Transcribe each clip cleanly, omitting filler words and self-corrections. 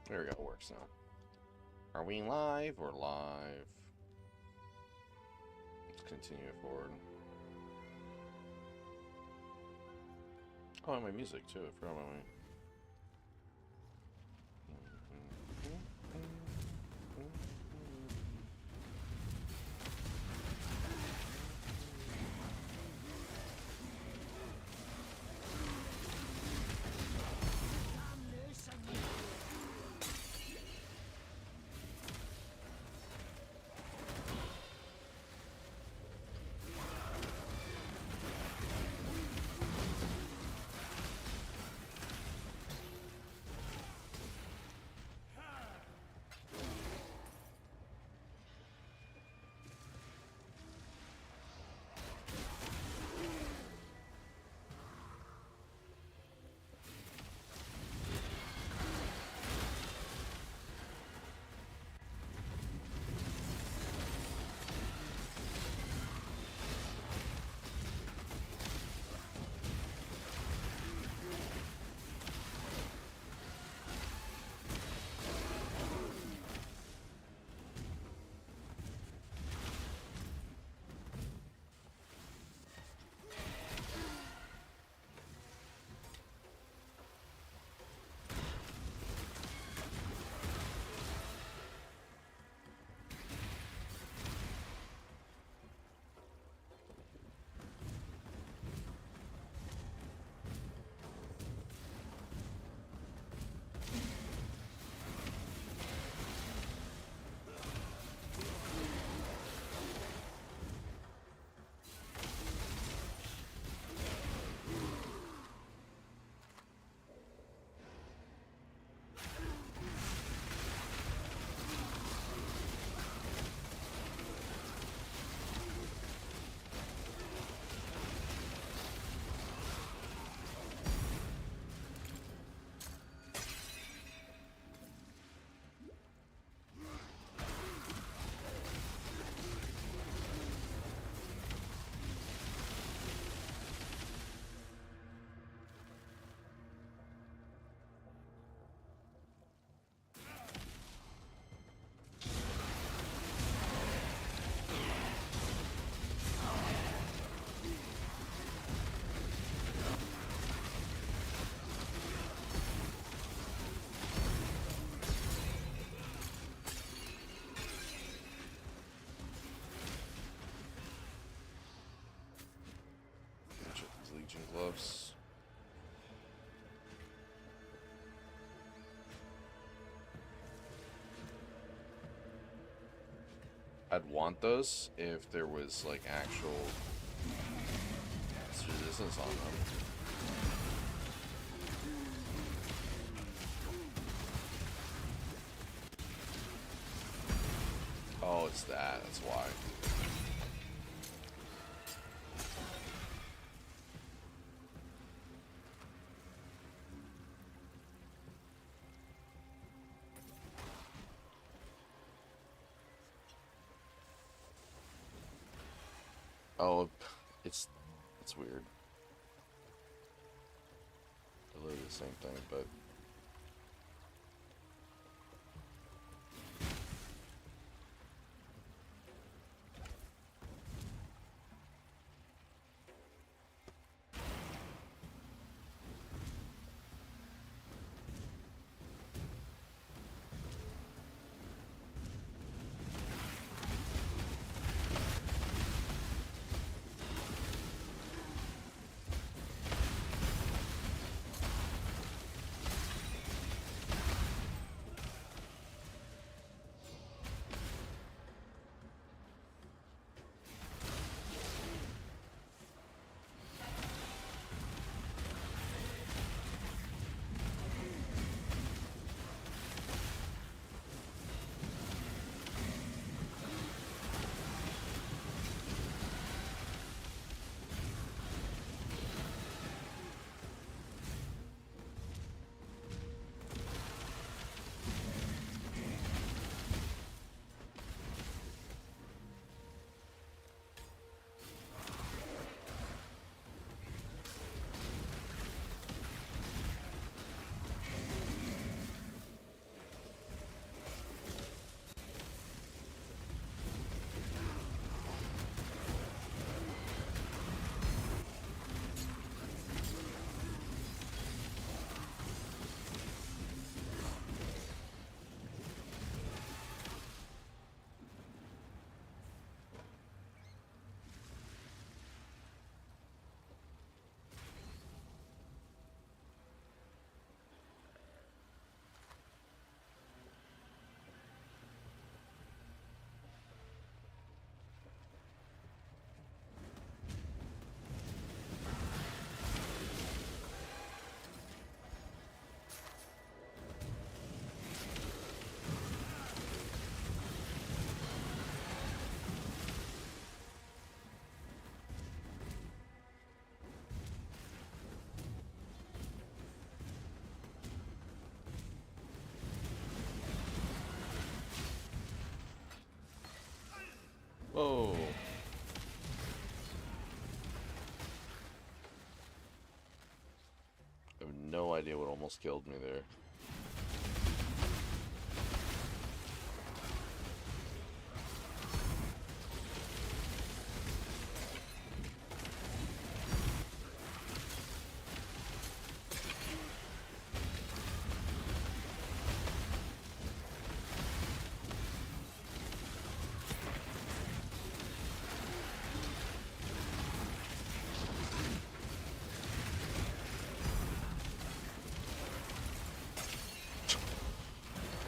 There we go, it works now. Are we live or live? Let's continue forward. Oh, and my music too. I forgot about my. Check these Legion gloves. I'd want those if there was like actual resistance on them. Oh, it's that. That's why. Oh, it's weird. Literally the same thing, but idea what almost killed me there.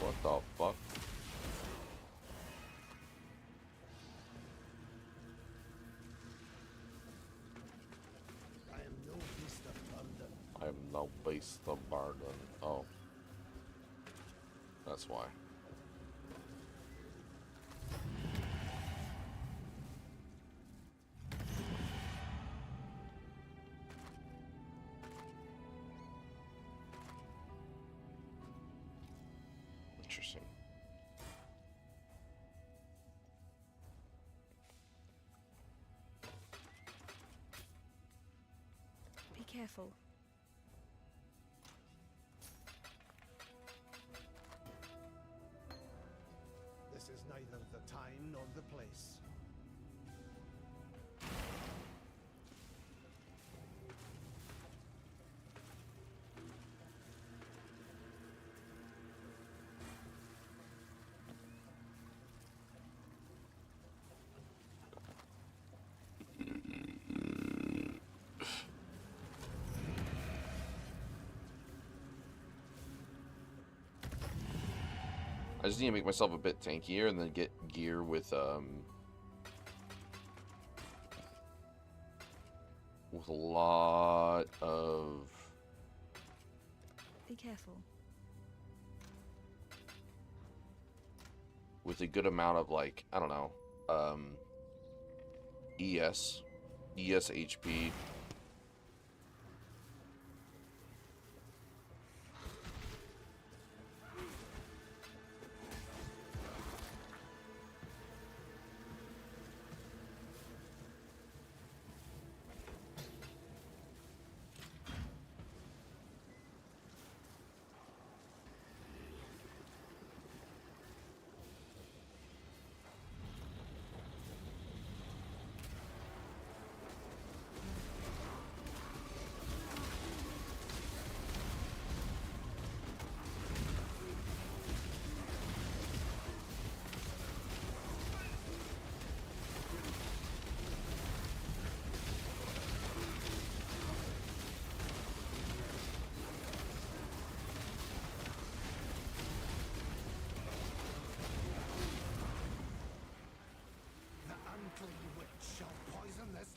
What the fuck? I am no beast of burden. I am no beast of burden. Oh. That's why. Interesting. Be careful. This is neither the time nor the place. I just need to make myself a bit tankier and then get gear with a lot of... Be careful. With a good amount of, like, I don't know, ES HP.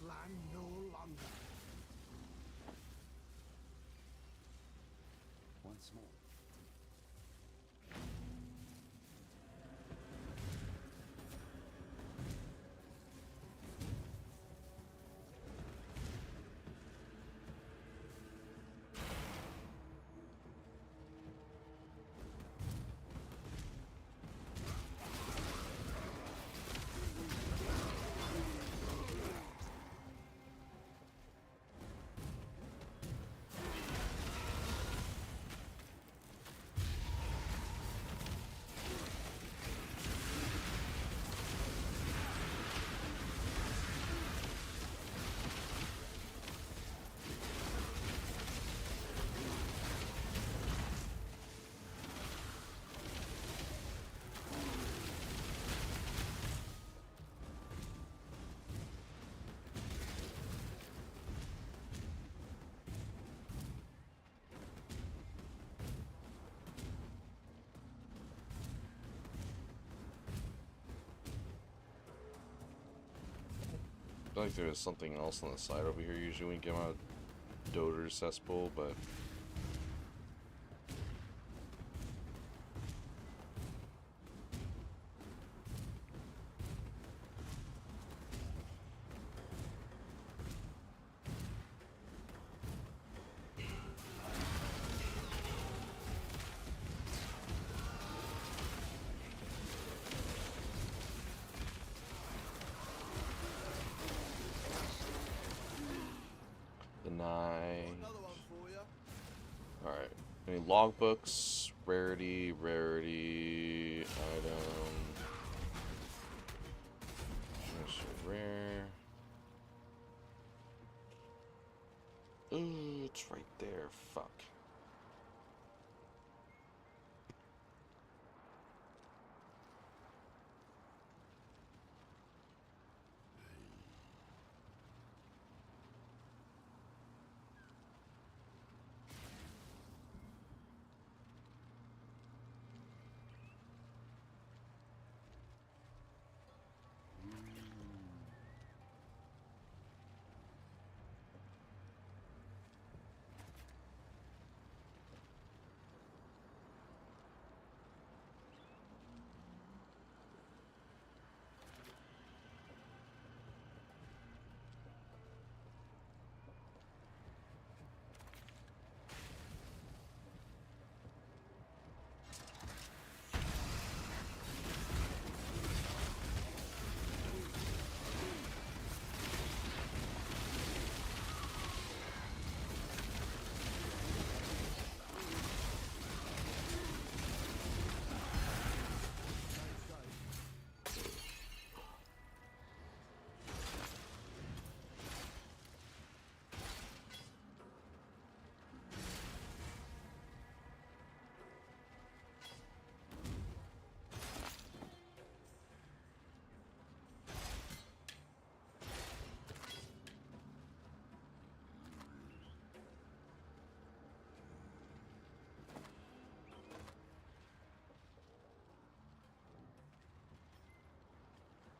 land no longer. Once more. I feel like there was something else on the side over here. Usually we get out Doter's cesspool, but Another one for you. Alright. Any logbooks? Rarity, rarity, item. There's a rare. Ooh, it's right there. Fuck.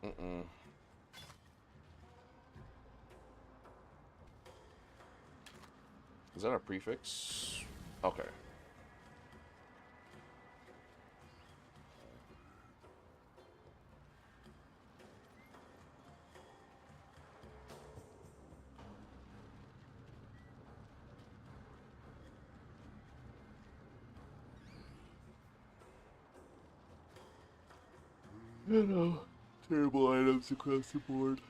Mm-mm. Is that a prefix? Okay. You know, terrible items across the board.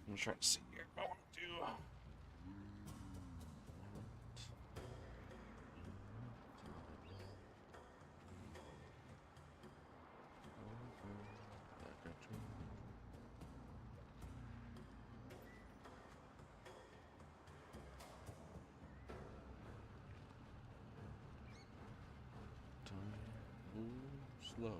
I'm trying to see here. I want to do. Slow.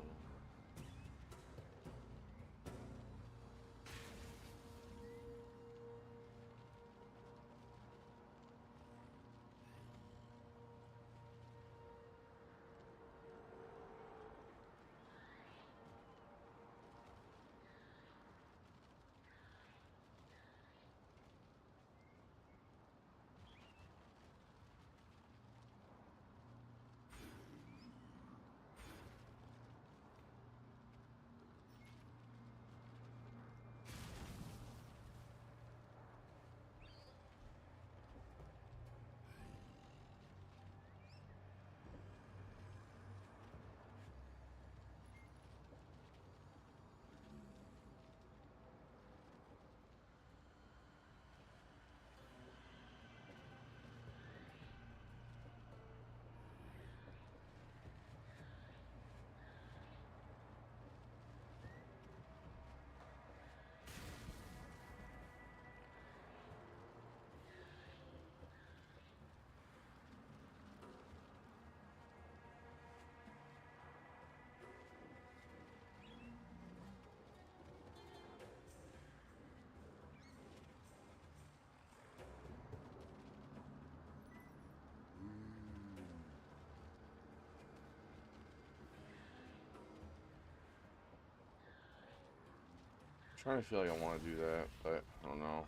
Trying to feel like I want to do that, but I don't know.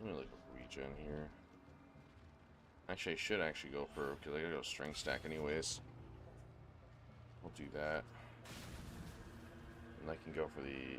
Let me look at regen here. Actually, I should actually go for, because I gotta go strength stack anyways. We'll do that. And I can go for the...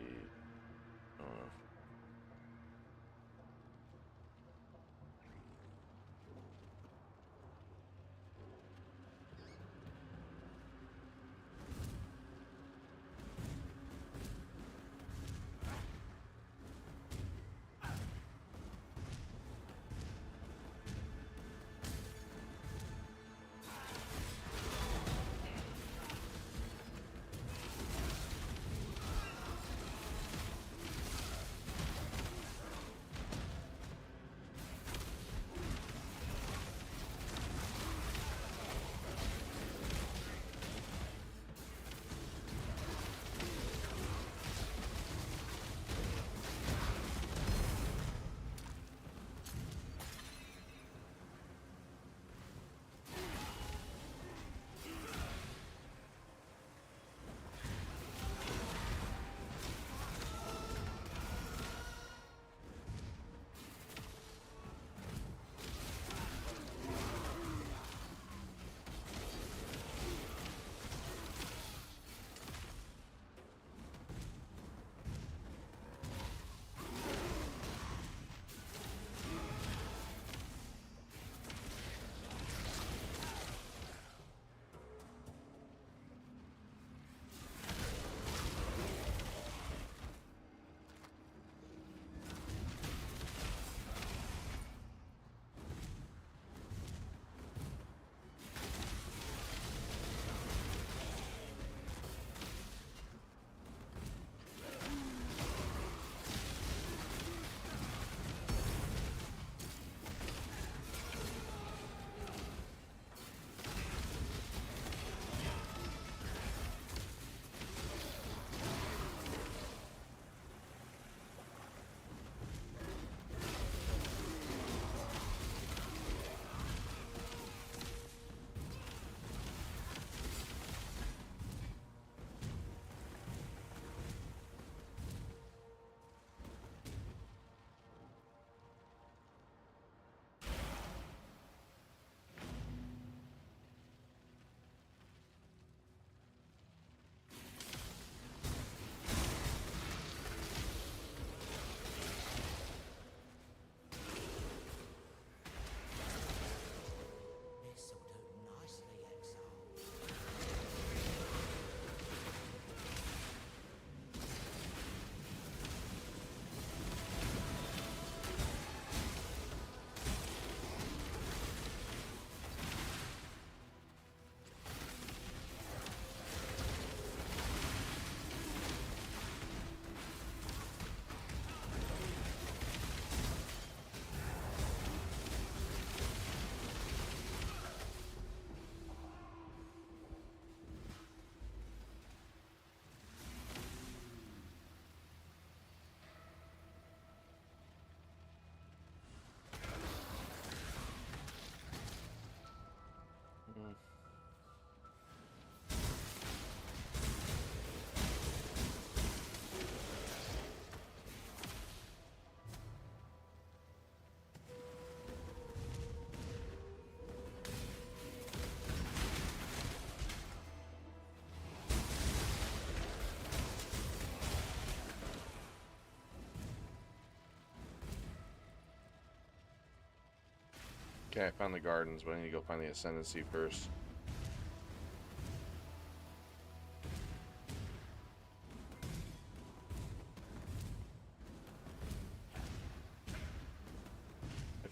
Okay, I found the gardens, but I need to go find the ascendancy first.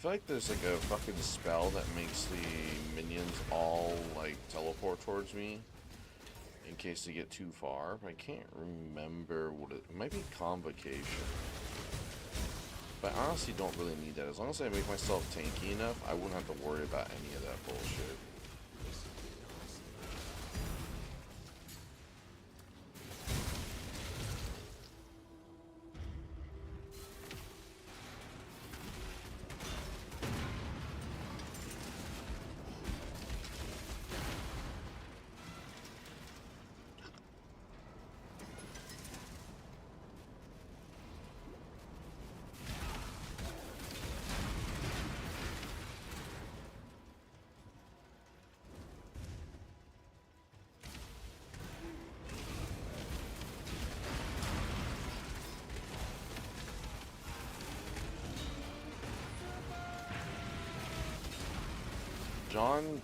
feel like there's like a fucking spell that makes the minions all like teleport towards me in case they get too far. But I can't remember what it might be. Convocation. But I honestly don't really need that. As long as I make myself tanky enough, I wouldn't have to worry about any of that bullshit.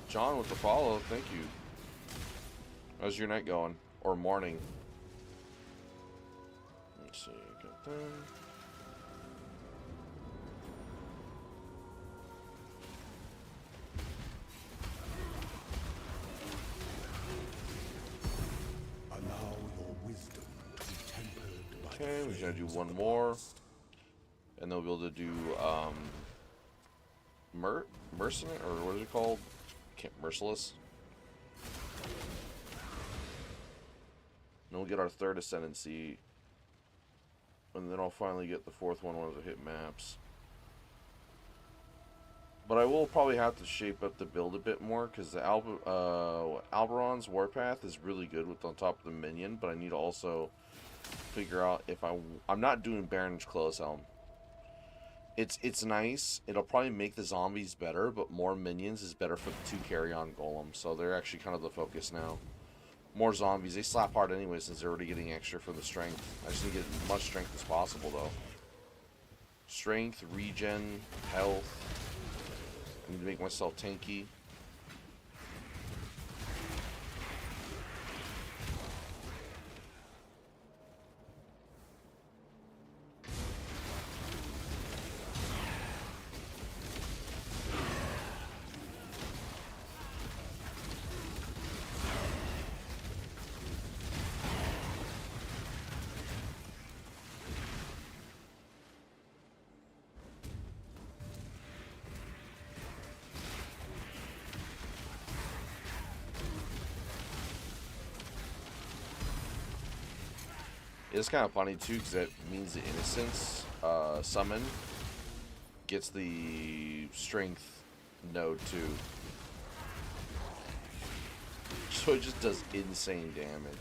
John with the follow, thank you. How's your night going? Or morning? Let's see, got that. Allow your wisdom to be tempered by Okay, we gotta do one more. And then we'll be able to do, Mercenary, or what is it called? Merciless. Then we'll get our third ascendancy. And then I'll finally get the fourth one once I hit maps. But I will probably have to shape up the build a bit more, because the Alberon's Warpath is really good with on top of the minion, but I need to also figure out if I'm not doing Baron's Close Helm. It's nice. It'll probably make the zombies better, but more minions is better for the 2 carry-on golems. So they're actually kind of the focus now. More zombies. They slap hard anyway since they're already getting extra for the strength. I just need to get as much strength as possible though. Strength, regen, health. I need to make myself tanky. It's kind of funny too, because that means the Innocence summon gets the strength node too. So it just does insane damage.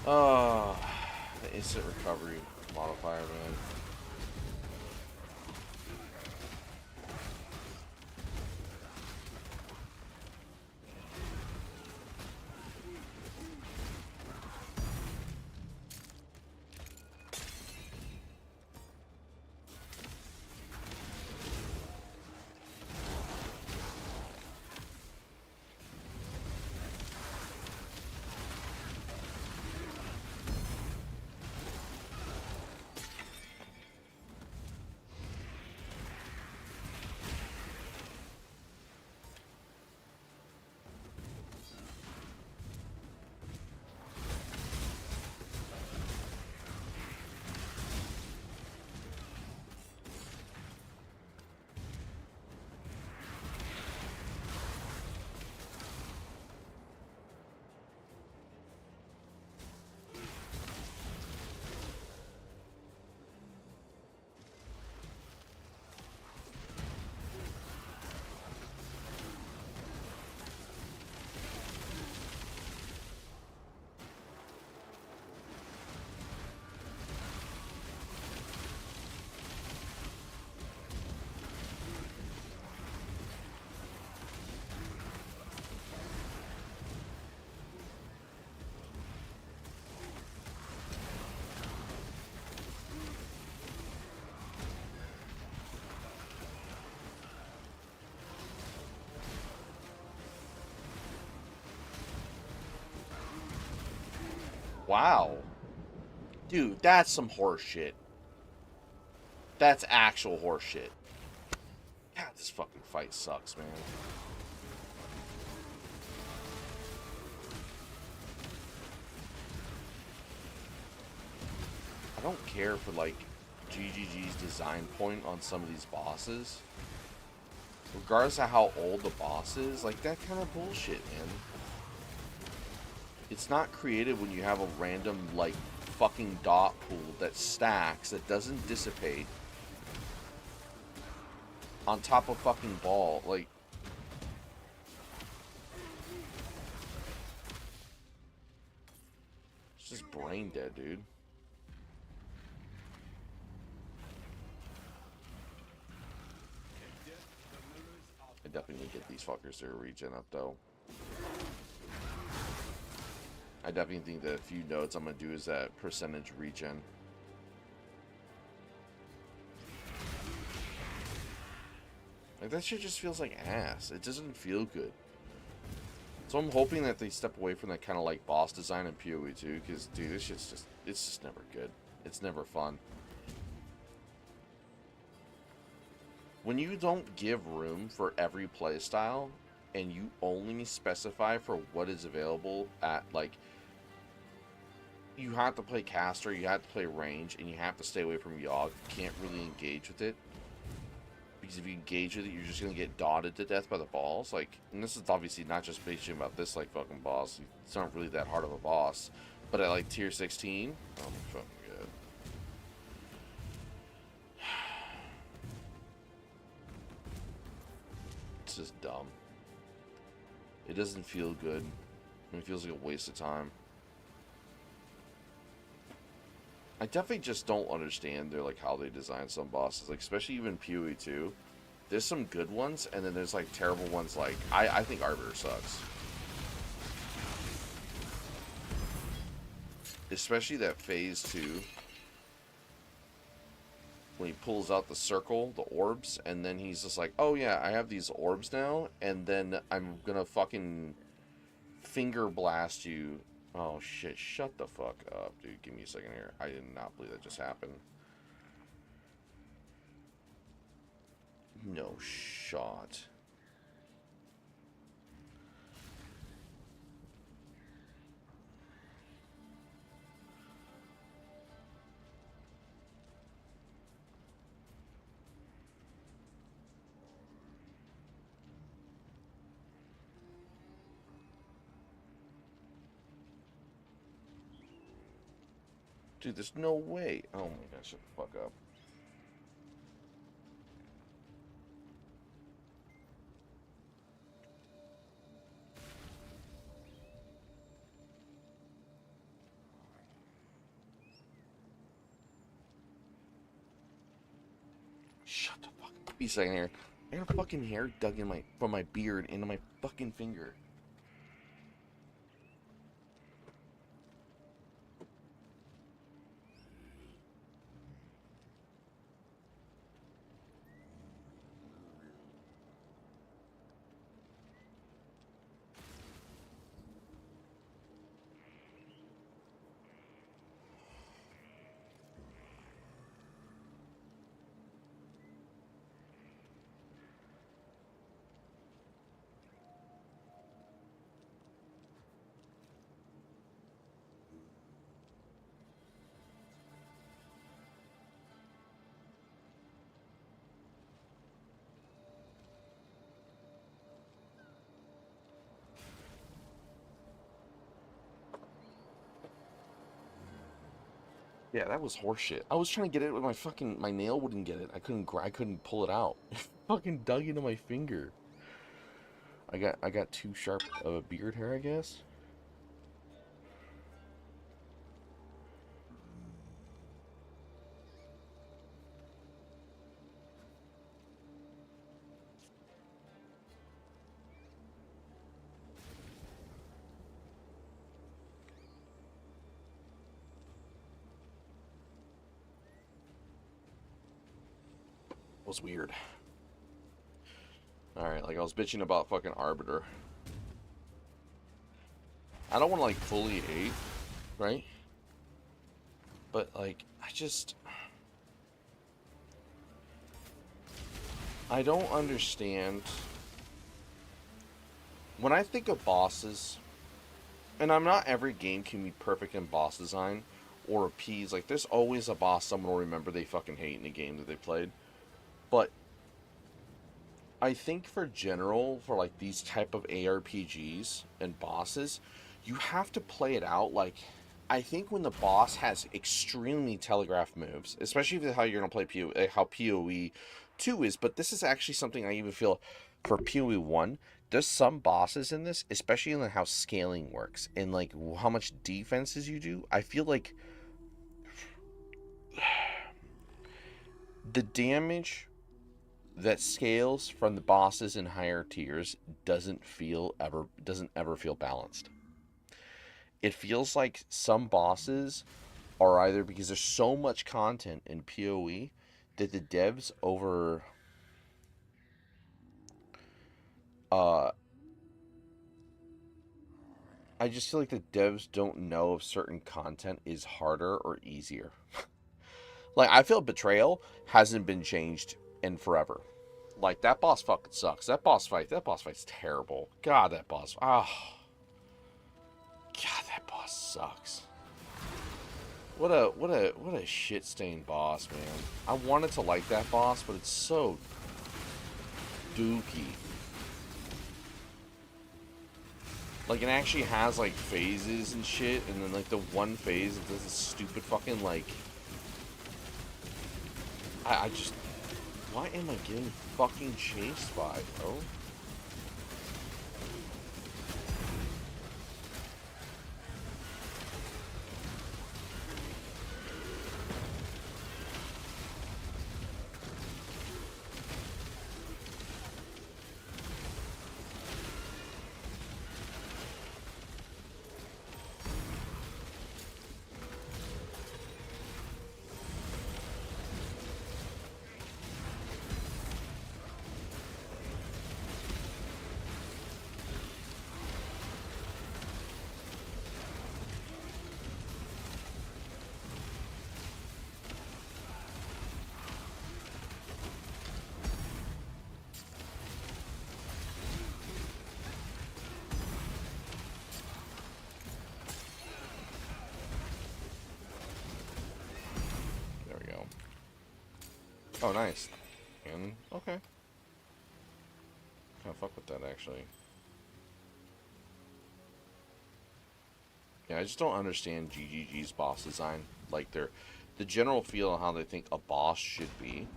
Oh, the instant recovery modifier, man. Wow. Dude, that's some horse shit. That's actual horse shit. God, this fucking fight sucks, man. I don't care for, like, GGG's design point on some of these bosses. Regardless of how old the boss is, like, that kind of bullshit, man. It's not creative when you have a random, like, fucking dot pool that stacks, that doesn't dissipate, on top of fucking ball. Like, it's just brain dead, dude. I definitely need to get these fuckers to regen up, though. I definitely think that a few notes I'm gonna do is that percentage regen. Like, that shit just feels like ass. It doesn't feel good. So I'm hoping that they step away from that kind of like boss design in PoE too, because dude, this shit's just, it's just never good. It's never fun. When you don't give room for every playstyle and you only specify for what is available at, like, you have to play caster, you have to play range, and you have to stay away from Yogg. You can't really engage with it. Because if you engage with it, you're just going to get dotted to death by the balls. Like, and this is obviously not just based about this, like, fucking boss. It's not really that hard of a boss. But at, like, tier 16, oh my fucking god. It's just dumb. It doesn't feel good. It feels like a waste of time. I definitely just don't understand their, like, how they design some bosses, like, especially even PoE 2. There's some good ones, and then there's, like, terrible ones. Like, I think Arbiter sucks, especially that phase 2 when he pulls out the circle, the orbs, and then he's just like, oh yeah, I have these orbs now, and then I'm gonna fucking finger blast you. Oh shit, shut the fuck up, dude. Give me a second here. I did not believe that just happened. No shot. Dude, there's no way. Oh my god, shut the fuck up. Shut the fuck up. Give me a second here. I got a fucking hair dug in from my beard into my fucking finger. Yeah, that was horseshit. I was trying to get it with my nail wouldn't get it. I couldn't pull it out. It fucking dug into my finger. I got too sharp of a beard hair, I guess. It was weird. Alright, like I was bitching about fucking Arbiter. I don't want to like fully hate, right? But, like, I don't understand. When I think of bosses, and I'm not every game can be perfect in boss design or appease. Like, there's always a boss someone will remember they fucking hate in a game that they played. But I think for general, for like these type of ARPGs and bosses, you have to play it out. Like, I think when the boss has extremely telegraphed moves, especially with how you're gonna play PoE, how PoE 2 is, but this is actually something I even feel for PoE 1. There's some bosses in this, especially in how scaling works and like how much defenses you do. I feel like the damage that scales from the bosses in higher tiers doesn't ever feel balanced. It feels like some bosses are either because there's so much content in PoE that the devs over uh I just feel like the devs don't know if certain content is harder or easier. Like, I feel Betrayal hasn't been changed in forever. Like, that boss fucking sucks. That boss fight's terrible. God, that boss. God, that boss sucks. What a shit stained boss, man. I wanted to like that boss, but it's so dookie. Like, it actually has like phases and shit, and then like the one phase it does this stupid fucking like. I just. Why am I getting fucking chased by, bro? There we go. Oh, nice. And, okay. Kinda fuck with that, actually. Yeah, I just don't understand GGG's boss design. Like, the general feel of how they think a boss should be.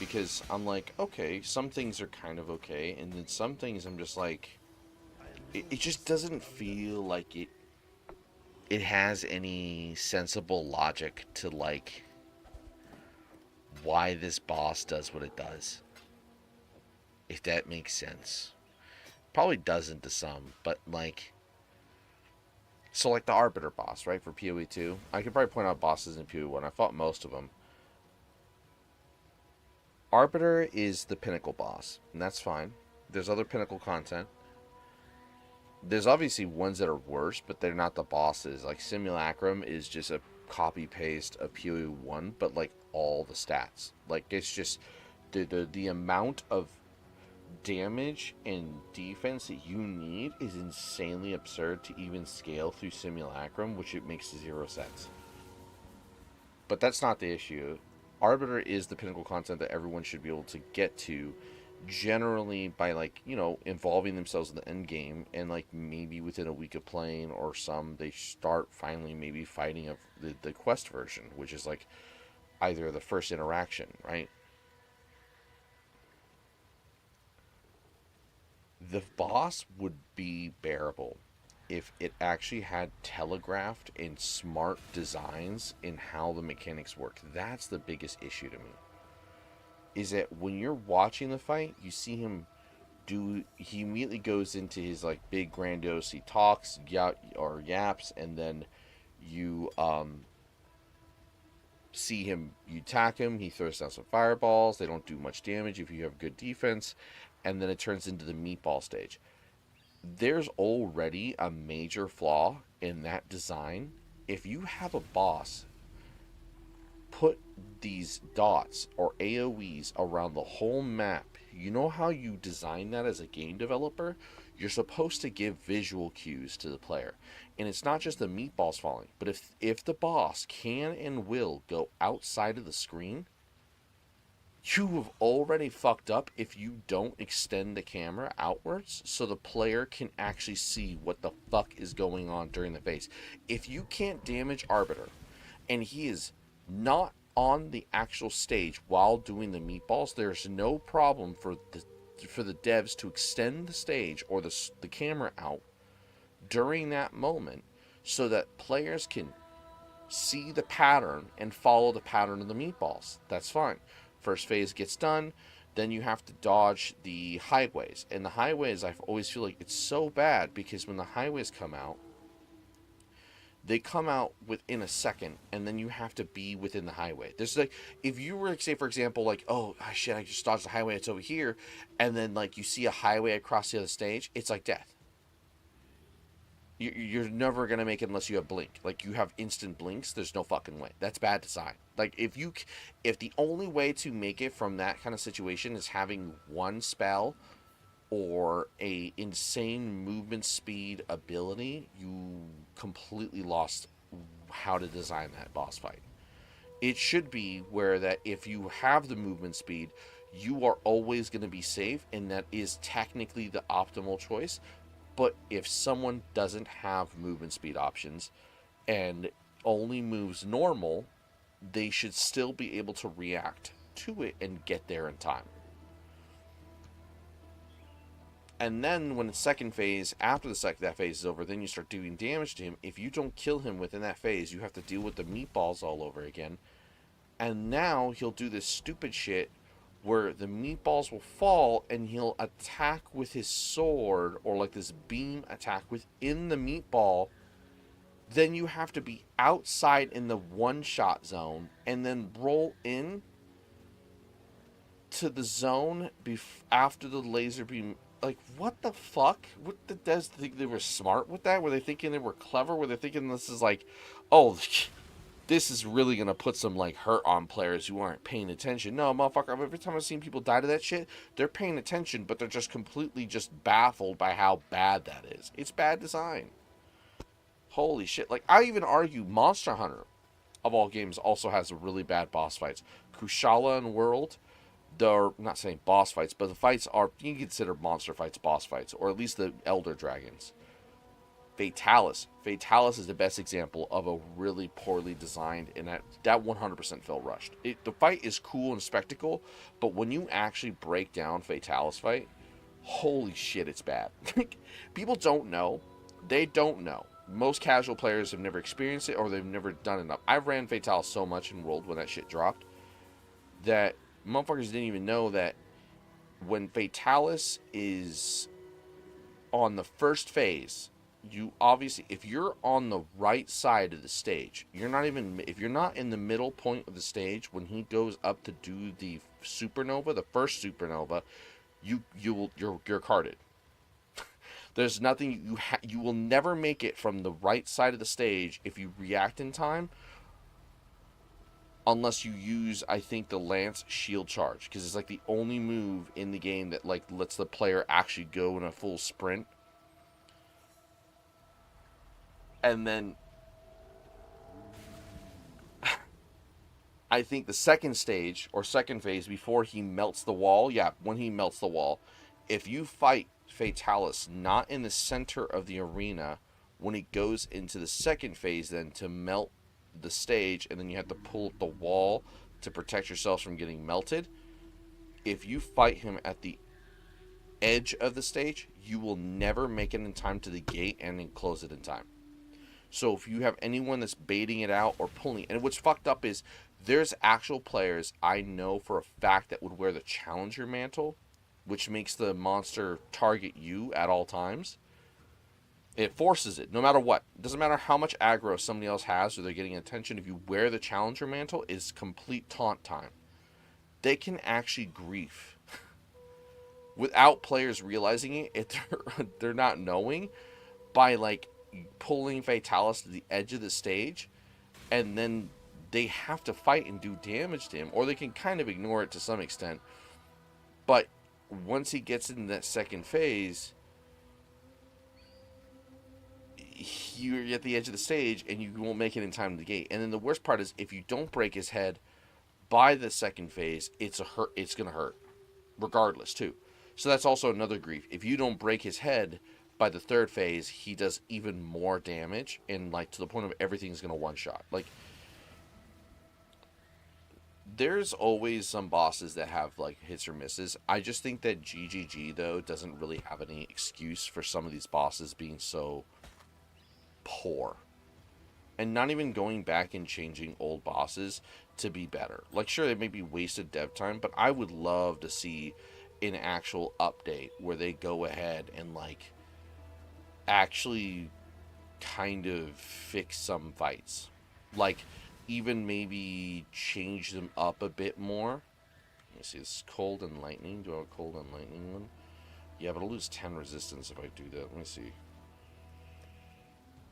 Because I'm like, okay, some things are kind of okay, and then some things I'm just like, it just doesn't feel like it has any sensible logic to, like, why this boss does what it does. If that makes sense. Probably doesn't to some, but, like, so, like, the Arbiter boss, right, for PoE 2. I could probably point out bosses in PoE 1. I fought most of them. Arbiter is the pinnacle boss, and that's fine. There's other pinnacle content. There's obviously ones that are worse, but they're not the bosses. Like, Simulacrum is just a copy-paste of PoE 1, but, like, all the stats. Like, it's just the amount of damage and defense that you need is insanely absurd to even scale through Simulacrum, which it makes 0 sense. But that's not the issue. Arbiter is the pinnacle content that everyone should be able to get to, generally by, like, you know, involving themselves in the end game, and like maybe within a week of playing or some, they start finally maybe fighting of the quest version, which is like either the first interaction, right? The boss would be bearable if it actually had telegraphed and smart designs in how the mechanics work. That's the biggest issue to me. Is that when you're watching the fight, you see him he immediately goes into his like big grandiose, he talks, yaps, and then you see him, you attack him, he throws down some fireballs, they don't do much damage if you have good defense, and then it turns into the meatball stage. There's already a major flaw in that design. If you have a boss put these dots or AoEs around the whole map, you know how you design that as a game developer? You're supposed to give visual cues to the player. And it's not just the meatballs falling, but if the boss can and will go outside of the screen, you have already fucked up if you don't extend the camera outwards so the player can actually see what the fuck is going on during the phase. If you can't damage Arbiter and he is not on the actual stage while doing the meatballs, there's no problem for the devs to extend the stage or the camera out during that moment so that players can see the pattern and follow the pattern of the meatballs. That's fine. First phase gets done, then you have to dodge the highways. And the highways, I always feel like it's so bad because when the highways come out, they come out within a second, and then you have to be within the highway. There's like, if you were to say, for example, like, oh shit, I just dodged the highway, it's over here, and then like you see a highway across the other stage, it's like death. You're never gonna make it unless you have blink. Like, you have instant blinks, there's no fucking way. That's bad design. Like, if the only way to make it from that kind of situation is having one spell or a insane movement speed ability, you completely lost how to design that boss fight. It should be where that if you have the movement speed, you are always going to be safe, and that is technically the optimal choice. But if someone doesn't have movement speed options and only moves normal, they should still be able to react to it and get there in time. And then when the second phase, after that phase is over, then you start doing damage to him. If you don't kill him within that phase, you have to deal with the meatballs all over again. And now he'll do this stupid shit where the meatballs will fall and he'll attack with his sword or like this beam attack within the meatball. Then you have to be outside in the one-shot zone and then roll in to the zone after the laser beam. Like, what the fuck? What the devs think they were smart with that? Were they thinking they were clever? Were they thinking this is like, oh, this is really going to put some, like, hurt on players who aren't paying attention? No, motherfucker, every time I've seen people die to that shit, they're paying attention, but they're just completely just baffled by how bad that is. It's bad design. Holy shit. Like, I even argue Monster Hunter, of all games, also has really bad boss fights. Kushala and World, they're not saying boss fights, but the fights are, you can consider monster fights boss fights, or at least the Elder Dragons. Fatalis is the best example of a really poorly designed, and that 100% felt rushed. The fight is cool and spectacle, but when you actually break down Fatalis fight, holy shit, it's bad. People don't know. They don't know. Most casual players have never experienced it, or they've never done enough. I ran Fatalis so much in World when that shit dropped that motherfuckers didn't even know that when Fatalis is on the first phase, you obviously, if you're on the right side of the stage, if you're not in the middle point of the stage when he goes up to do the supernova, the first supernova, you're carded. There's nothing you will never make it from the right side of the stage if you react in time, unless you use, I think, the Lance shield charge, because it's like the only move in the game that like lets the player actually go in a full sprint. And then I think the second stage or second phase before he melts the wall, when he melts the wall, if you fight Fatalis not in the center of the arena, when it goes into the second phase then to melt the stage, and then you have to pull up the wall to protect yourselves from getting melted, if you fight him at the edge of the stage, you will never make it in time to the gate and then close it in time. So if you have anyone that's baiting it out or pulling, and what's fucked up is there's actual players I know for a fact that would wear the Challenger mantle, which makes the monster target you at all times. It forces it, no matter what. It doesn't matter how much aggro somebody else has or they're getting attention. If you wear the Challenger mantle, it's complete taunt time. They can actually grief without players realizing it. They're not knowing, by like pulling Fatalis to the edge of the stage and then they have to fight and do damage to him, or they can kind of ignore it to some extent. But once he gets in that second phase, you're at the edge of the stage and you won't make it in time to the gate. And then the worst part is if you don't break his head by the second phase, it's gonna hurt, regardless too. So that's also another grief. If you don't break his head by the third phase, he does even more damage, and like to the point of everything's gonna one shot. Like, there's always some bosses that have like hits or misses. I just think that GGG though doesn't really have any excuse for some of these bosses being so poor, and not even going back and changing old bosses to be better. Like, sure, it may be wasted dev time, but I would love to see an actual update where they go ahead and like actually kind of fix some fights, like even maybe change them up a bit more. Let me see, this cold and lightning. Do I have a cold and lightning one? Yeah, but I'll lose 10 resistance if I do that. Let me see.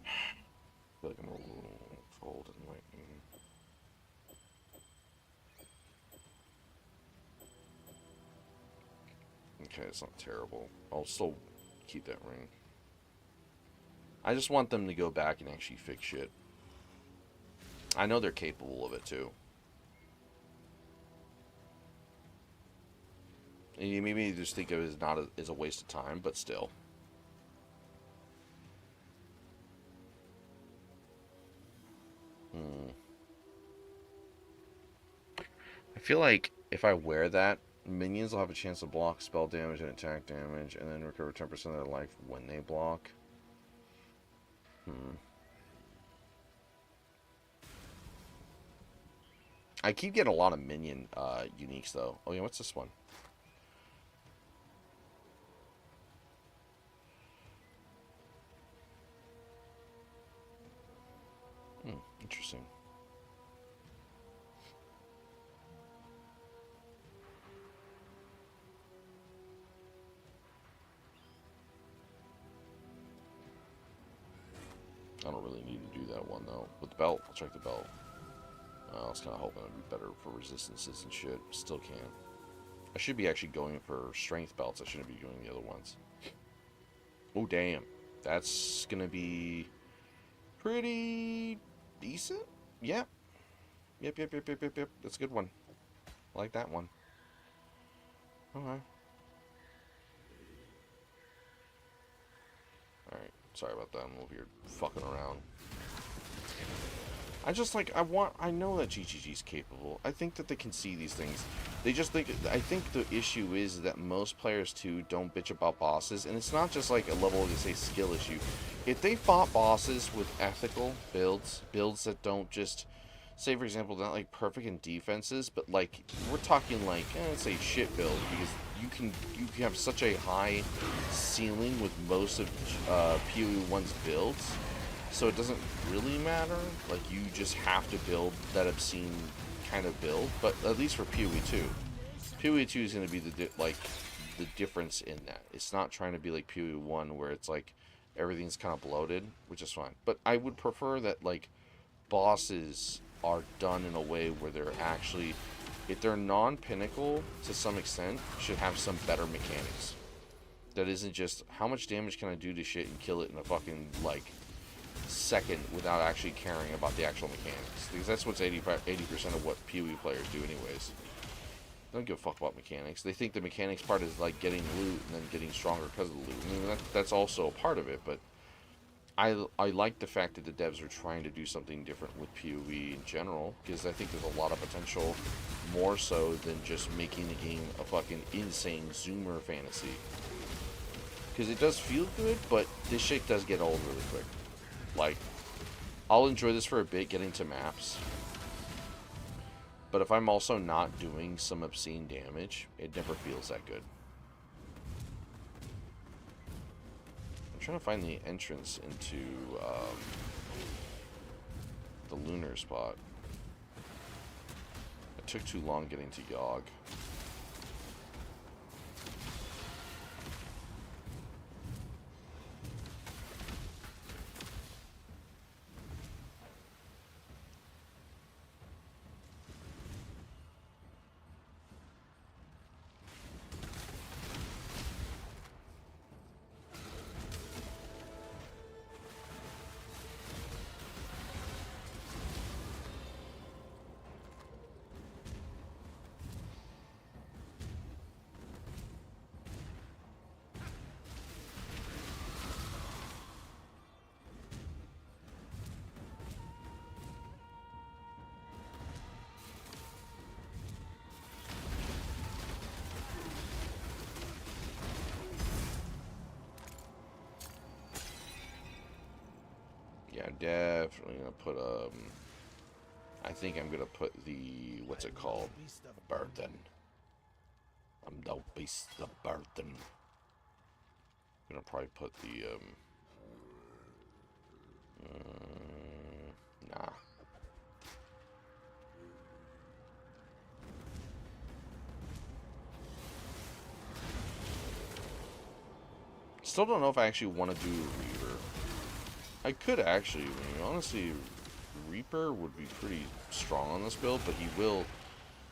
I feel like I'm a little cold and lightning. Okay, it's not terrible. I'll still keep that ring. I just want them to go back and actually fix shit. I know they're capable of it too. And you maybe just think of it as not as a waste of time, but still. I feel like if I wear that, minions will have a chance to block spell damage and attack damage, and then recover 10% of their life when they block. I keep getting a lot of minion uniques, though. Oh, yeah, what's this one? Interesting. I don't really need to do that one, though. With the belt, I'll check the belt. I was kind of hoping it would be better for resistances and shit. Still can't. I should be actually going for strength belts. I shouldn't be doing the other ones. Oh, damn. That's going to be pretty decent? Yep. Yep. That's a good one. I like that one. Okay. Alright. Sorry about that. I'm over here fucking around. I know that GGG's capable. I think that they can see these things. I think the issue is that most players too don't bitch about bosses, and it's not just like a level of, say, skill issue. If they fought bosses with ethical builds that don't just, say for example, not like perfect in defenses, but like, we're talking like, let's say shit build, because you can have such a high ceiling with most of PoE 1's builds. So it doesn't really matter. Like, you just have to build that obscene kind of build. But at least for PoE 2. PoE 2 is going to be the difference in that. It's not trying to be like PoE 1 where it's like everything's kind of bloated, which is fine. But I would prefer that like bosses are done in a way where they're actually, if they're non-pinnacle to some extent, should have some better mechanics. That isn't just, how much damage can I do to shit and kill it in a fucking, like, second without actually caring about the actual mechanics, because that's what's 80% of what PoE players do anyways. They don't give a fuck about mechanics. They think the mechanics part is like getting loot and then getting stronger because of the loot. I mean, that's also a part of it, but I like the fact that the devs are trying to do something different with PoE in general, because I think there's a lot of potential, more so than just making the game a fucking insane zoomer fantasy. Because it does feel good, but this shit does get old really quick. Like, I'll enjoy this for a bit, getting to maps. But if I'm also not doing some obscene damage, it never feels that good. I'm trying to find the entrance into the lunar spot. It took too long getting to Yogg. definitely gonna put I think I'm gonna put the what's it called? Burden. I'm the beast of burden. I'm gonna probably put the nah. Still don't know if I actually want to do Reaper. I could actually, I mean, honestly, Reaper would be pretty strong on this build, but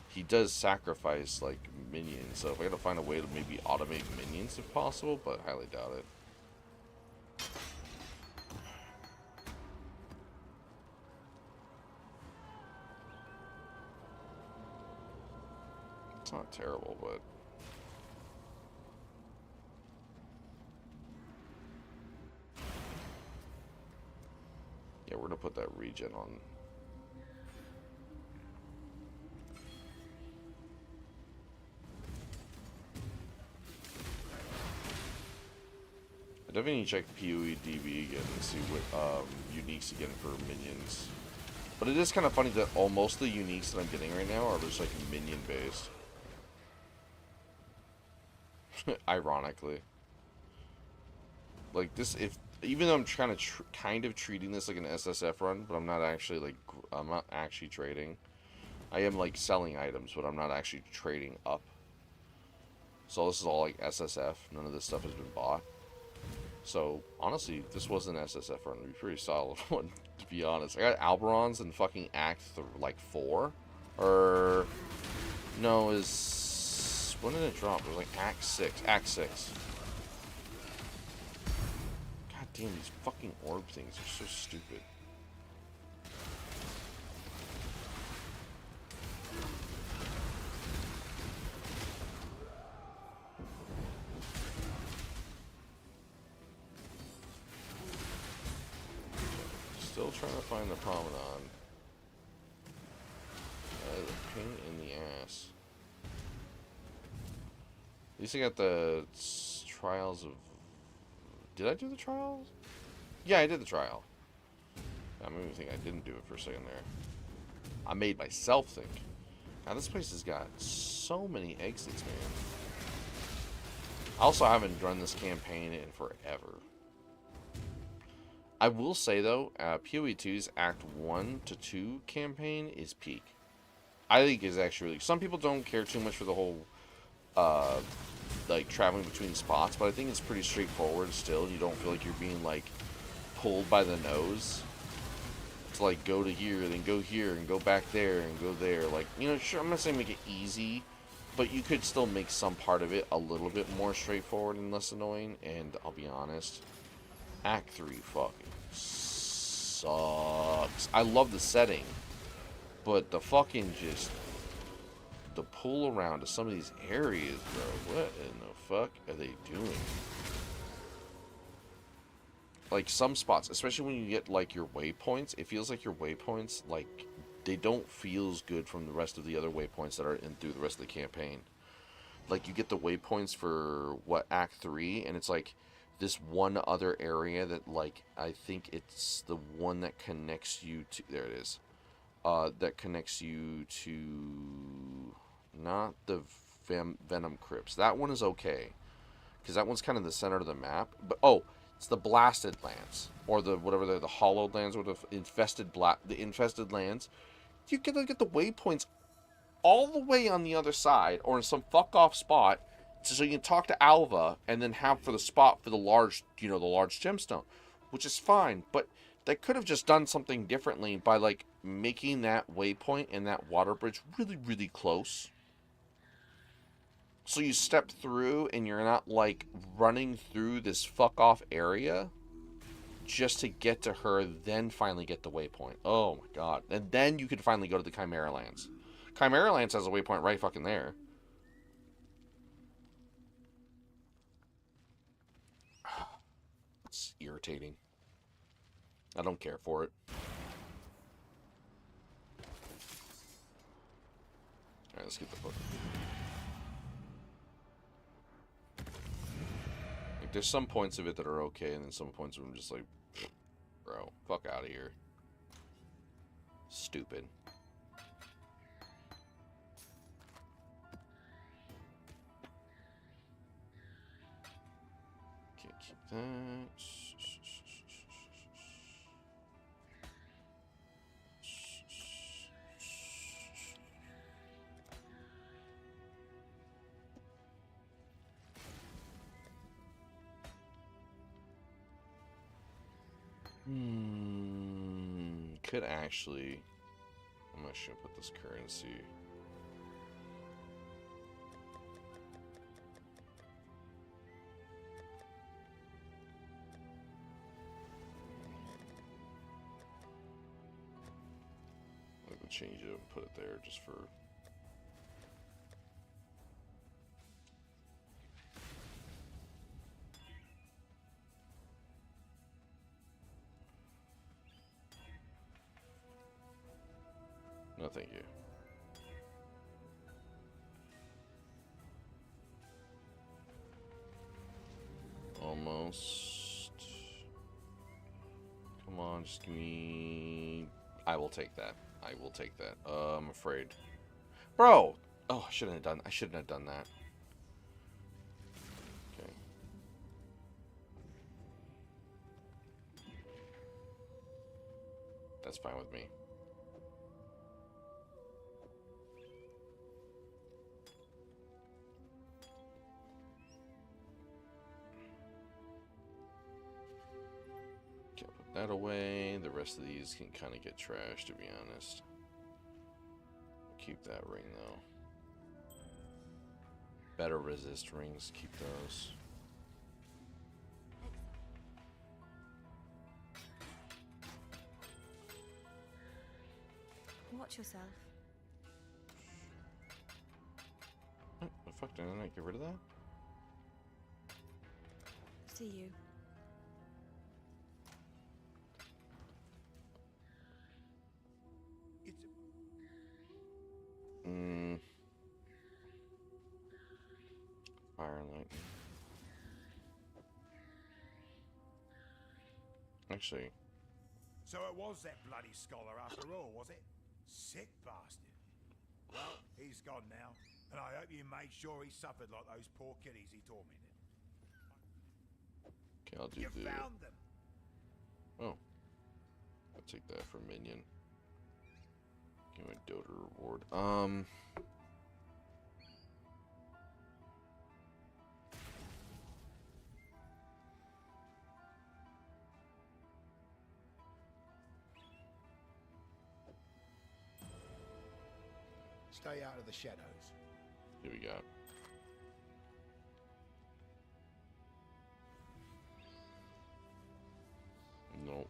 he does sacrifice, like, minions, so if I gotta find a way to maybe automate minions if possible, but highly doubt it. It's not terrible, but... yeah, we're gonna put that regen on. I definitely need to check PoE DB again and see what uniques again for minions. But it is kind of funny that most of the uniques that I'm getting right now are just like minion based. Ironically. Like this, even though I'm trying to kind of treating this like an SSF run, but I'm not actually trading. I am like selling items, but I'm not actually trading up. So this is all like SSF. None of this stuff has been bought. So honestly, if this was an SSF run, it'd be a pretty solid one, to be honest. I got Alberons in fucking Act 4, or no, when did it drop? It was like Act 6. Act 6. God damn, these fucking orb things are so stupid. Still trying to find the promenade. The pain in the ass. At least I got the trials of... did I do the trials? Yeah, I did the trial. I made me think I didn't do it for a second there. I made myself think. Now this place has got so many exits, man. I also haven't run this campaign in forever. I will say though, PoE 2's Act 1 to 2 campaign is peak. I think is actually really... some people don't care too much for the whole like traveling between spots, but I think it's pretty straightforward still. You don't feel like you're being like pulled by the nose to like go to here, then go here, and go back there, and go there. Like, you know, sure, I'm not saying make it easy, but you could still make some part of it a little bit more straightforward and less annoying. And I'll be honest, Act 3 fucking sucks. I love the setting, but the fucking just... the pull around to some of these areas, bro. What in the fuck are they doing? Like some spots, especially when you get like your waypoints, it feels like your waypoints, like, they don't feel as good from the rest of the other waypoints that are in through the rest of the campaign. Like, you get the waypoints for what, Act 3, and it's like this one other area that, like, I think it's the one that connects you to... there it is. That connects you to... not the Venom Crypts. That one is okay, because that one's kind of the center of the map. But oh, it's the Blasted Lands, or the whatever the Hollowed Lands, or the infested lands. You get to get the waypoints all the way on the other side, or in some fuck off spot, so you can talk to Alva and then have for the spot for the large, the large gemstone, which is fine. But they could have just done something differently by like making that waypoint and that water bridge really, really close. So you step through and you're not like running through this fuck off area just to get to her, then finally get the waypoint. Oh my god. And then you could finally go to the Chimera Lands. Chimera Lands has a waypoint right fucking there. It's irritating. I don't care for it. Alright, let's get the book. Like, there's some points of it that are okay, and then some points of them just like... Bro, fuck out of here. Stupid. Can't keep that. Could actually. I'm not sure put this currency. I'm gonna change it and put it there just for. No, thank you. Almost. Come on, just give me. I will take that. I will take that. I'm afraid. Bro! Oh, I shouldn't have done that. Okay. That's fine with me. Okay, put that away. The rest of these can kind of get trashed, to be honest. Keep that ring, though. Better resist rings. Keep those. Watch yourself. What the fuck, did I not get rid of that? See you. Fire and lightning. Actually. So it was that bloody scholar after all, was it? Sick bastard. Well, he's gone now, and I hope you made sure he suffered like those poor kiddies he tormented. Okay, I'll do You the. found them. Oh, I'll take that for minion. Give me a Dota reward. Stay out of the shadows. Here we got. Nope.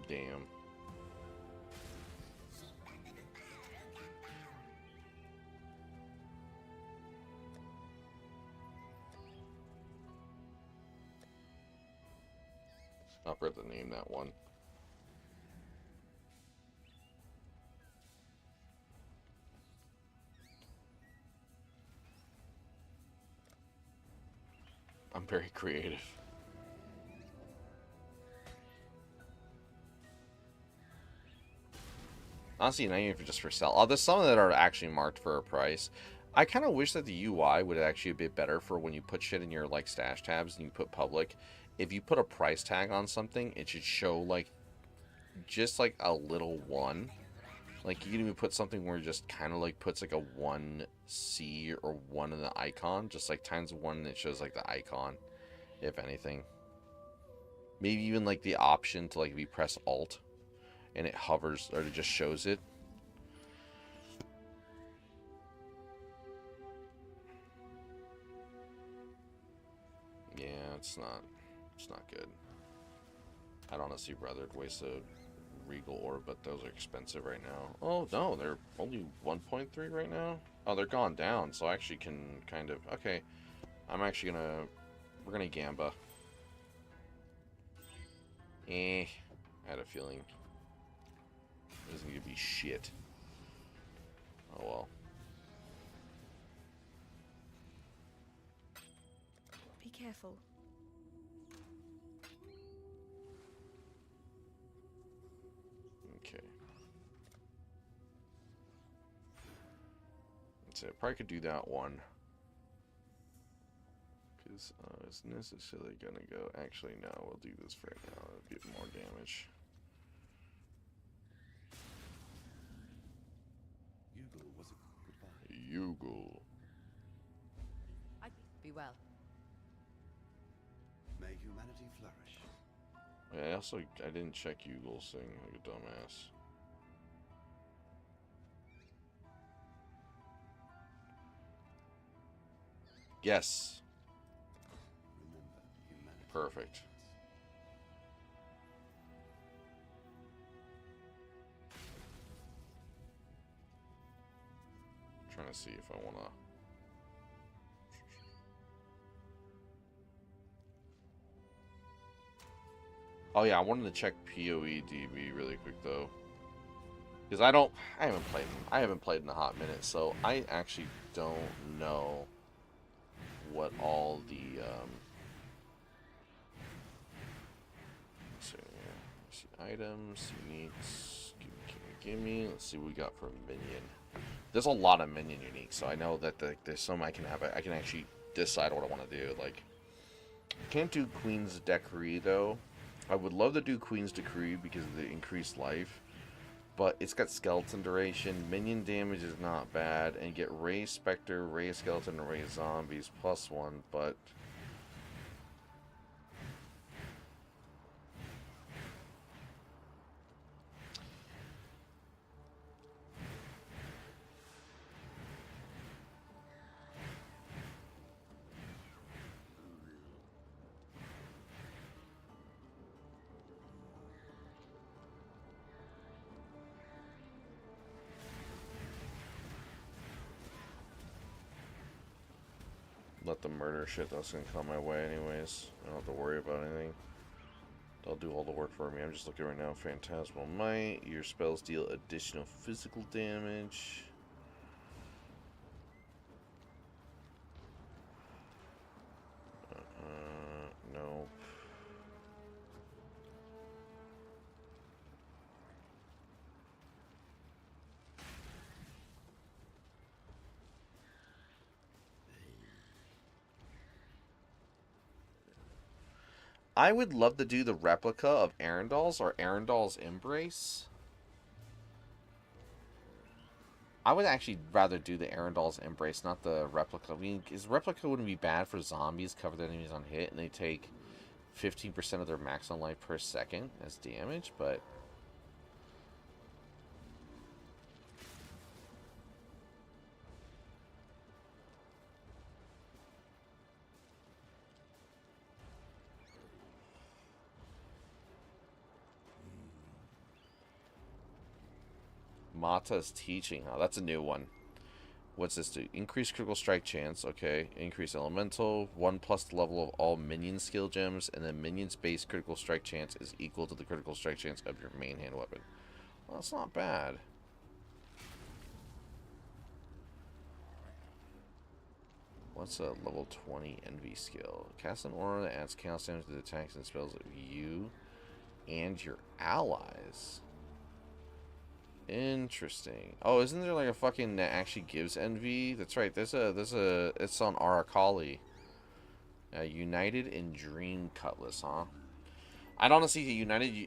Damn. I'll forget to name that one. I'm very creative. Honestly, not even just for sale. There's some that are actually marked for a price. I kind of wish that the UI would actually be better for when you put shit in your like stash tabs and you put public. If you put a price tag on something, it should show like just like a little one. Like you can even put something where it just kind of like puts like a 1C or 1 in the icon, just like times 1 and it shows like the icon, if anything. Maybe even like the option to like if you press Alt and it hovers or it just shows it. Yeah, it's not good. I'd honestly rather waste a Regal Orb, but those are expensive right now. Oh no, they're only 1.3 right now. Oh, they're gone down, so I actually can kind of. Okay, I'm actually gonna. We're gonna Gamba. I had a feeling it was gonna be shit. Oh well. careful. Okay. That's it. Probably could do that one. Because it's necessarily gonna go. Actually, no. We'll do this for right now. It'll get more damage. Yugal was a goodbye. Yugal. Be well. May humanity flourish. Yeah, I didn't check Yugal's thing like a dumbass. Yes. Remember, humanity. Perfect. Trying to see if I want to. Oh yeah, I wanted to check PoE DB really quick though, because I haven't played in a hot minute, so I actually don't know what all the so yeah, see items, uniques, gimme. Let's see what we got for a minion. There's a lot of minion uniques, so I know that there's some I can have. I can actually decide what I want to do. Like, can't do Queen's Decree though. I would love to do Queen's Decree because of the increased life, but it's got skeleton duration, minion damage is not bad, and get Ray Spectre, Ray Skeleton, and Ray Zombies +1, but let the murder shit that's gonna come my way anyways. I don't have to worry about anything. They'll do all the work for me. I'm just looking right now. Phantasmal Might. Your spells deal additional physical damage. Nope. I would love to do the replica of Arundel's or Arundel's Embrace. I would actually rather do the Arundel's Embrace, not the replica. I mean, his replica wouldn't be bad for zombies, cover the enemies on hit, and they take 15% of their max on life per second as damage, but Mata's Teaching, huh? That's a new one. What's this do? Increase critical strike chance, okay. Increase elemental, 1+ the level of all minion skill gems, and then minions base critical strike chance is equal to the critical strike chance of your main hand weapon. Well, that's not bad. What's a level 20 envy skill? Cast an aura that adds chaos damage to the attacks and spells of you and your allies. Interesting. Oh, isn't there like a fucking that actually gives envy? That's right. There's a it's on Arakali. United in Dream Cutlass, huh? I'd honestly say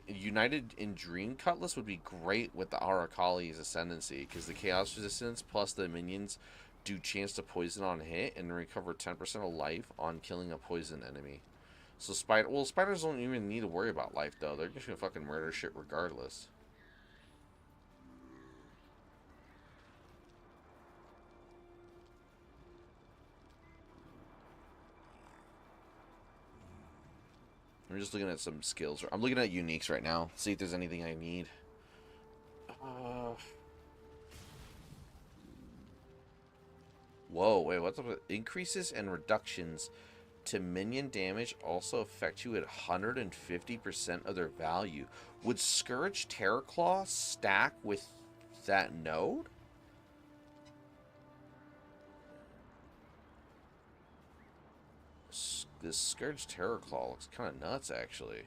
United in Dream Cutlass would be great with the Arakali's Ascendancy, because the Chaos Resistance plus the minions do chance to poison on hit and recover 10% of life on killing a poison enemy. So spiders don't even need to worry about life though. They're just gonna fucking murder shit regardless. I'm just looking at some skills. I'm looking at uniques right now. See if there's anything I need. Whoa, wait, what's up with increases and reductions to minion damage also affect you at 150% of their value. Would Scourge Terrorclaw stack with that node? This Scourge Terror Claw looks kind of nuts, actually.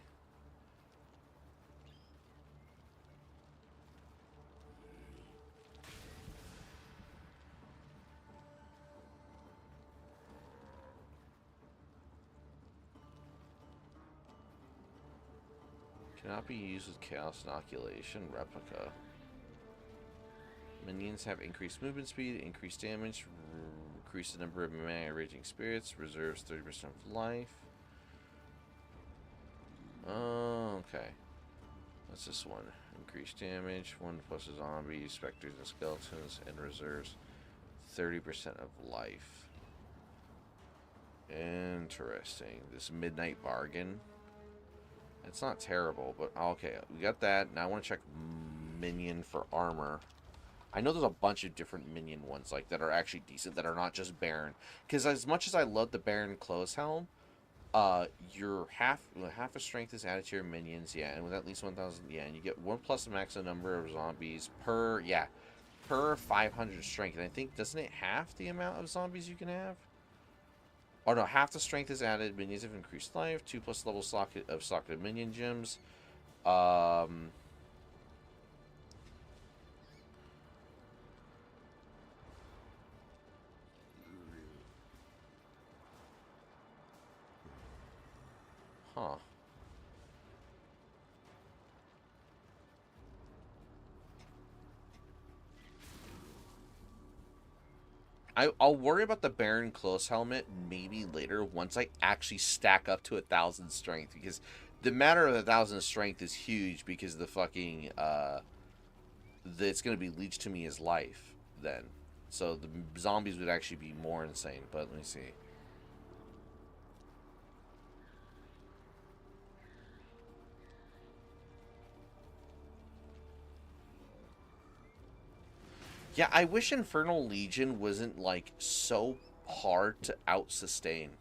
Cannot be used with Chaos Inoculation Replica. Minions have increased movement speed, increased damage, increase the number of mana raging spirits, reserves 30% of life. Oh, okay. What's this one? Increased damage, 1 plus zombies, specters, and skeletons, and reserves 30% of life. Interesting. This Midnight Bargain. It's not terrible, but okay, we got that. Now I want to check minion for armor. I know there's a bunch of different minion ones like that are actually decent, that are not just Baron. Because as much as I love the Baron Close Helm, your half a strength is added to your minions, yeah, and with at least 1,000, yeah, and you get 1 plus the maximum number of zombies per 500 strength. And I think, doesn't it half the amount of zombies you can have? Oh no, half the strength is added. Minions have increased life. 2 plus level socketed minion gems. Huh. I'll worry about the Baron Close Helmet maybe later once I actually stack up to 1,000 strength, because the matter of 1,000 strength is huge, because the fucking it's gonna be leached to me as life then, so the zombies would actually be more insane. But let me see. Yeah, I wish Infernal Legion wasn't, like, so hard to out-sustain.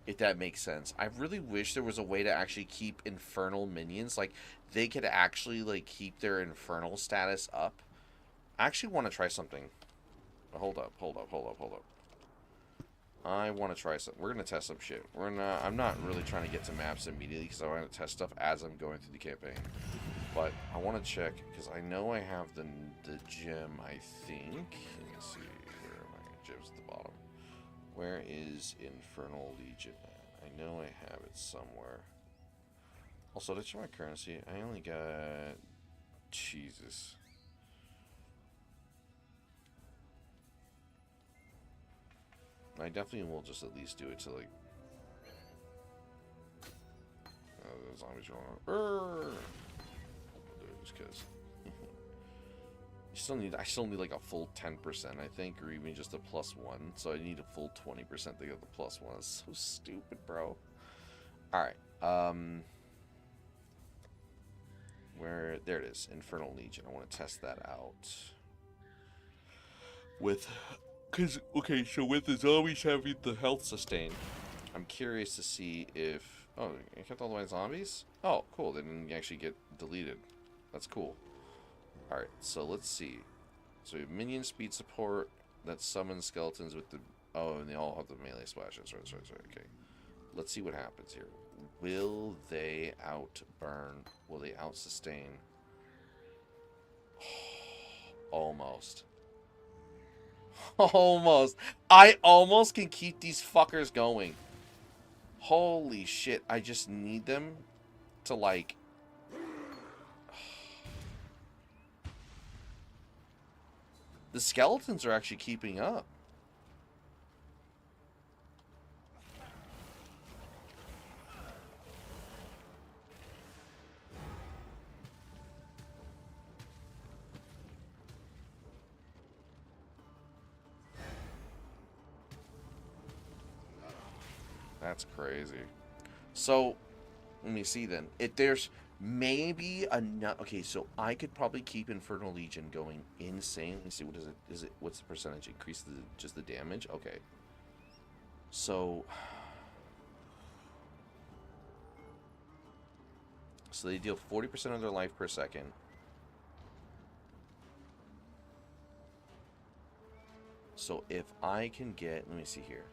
If that makes sense. I really wish there was a way to actually keep Infernal minions. Like, they could actually, like, keep their Infernal status up. I actually want to try something. Hold up. I want to try something. We're going to test some shit. I'm not really trying to get to maps immediately, because I want to test stuff as I'm going through the campaign. But I want to check, because I know I have the gem, I think. Let me see. Where are my gems at the bottom? Where is Infernal Legion at? I know I have it somewhere. Also, did I check my currency? I only got... Jesus. I definitely will just at least do it to, like... the zombies are on... Just because. I still need like a full 10%, I think, or even just a +1. So I need a full 20% to get the +1. It's so stupid, bro. Alright. There it is. Infernal Legion. I want to test that out. Okay, so with the zombies having the health sustain, I'm curious to see if... Oh, you kept all the zombies? Oh, cool. They didn't actually get deleted. That's cool. Alright, so let's see. So we have minion speed support that summons skeletons with the... Oh, and they all have the melee splashes. Right, okay. Let's see what happens here. Will they outburn? Will they out-sustain? Almost. Almost. I almost can keep these fuckers going. Holy shit. I just need them to, like... The skeletons are actually keeping up. That's crazy. So, let me see then. There's maybe enough. Okay, so I could probably keep Infernal Legion going insane. Let me see. What is it? What's the percentage? Increase just the damage? Okay. So they deal 40% of their life per second. So if I can get, let me see here.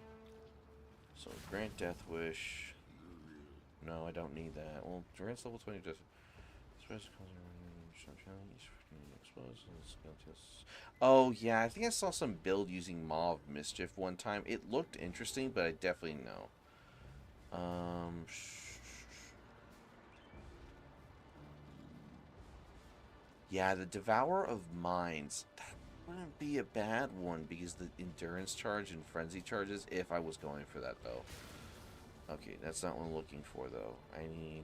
So grant Death Wish. No, I don't need that. Well, grants level 20 Death. Oh yeah, I think I saw some build using Maw of Mischief one time. It looked interesting, but I definitely know. Yeah, the Devourer of Minds. That wouldn't be a bad one because the endurance charge and frenzy charges. If I was going for that though. Okay, that's not what I'm looking for though. I need.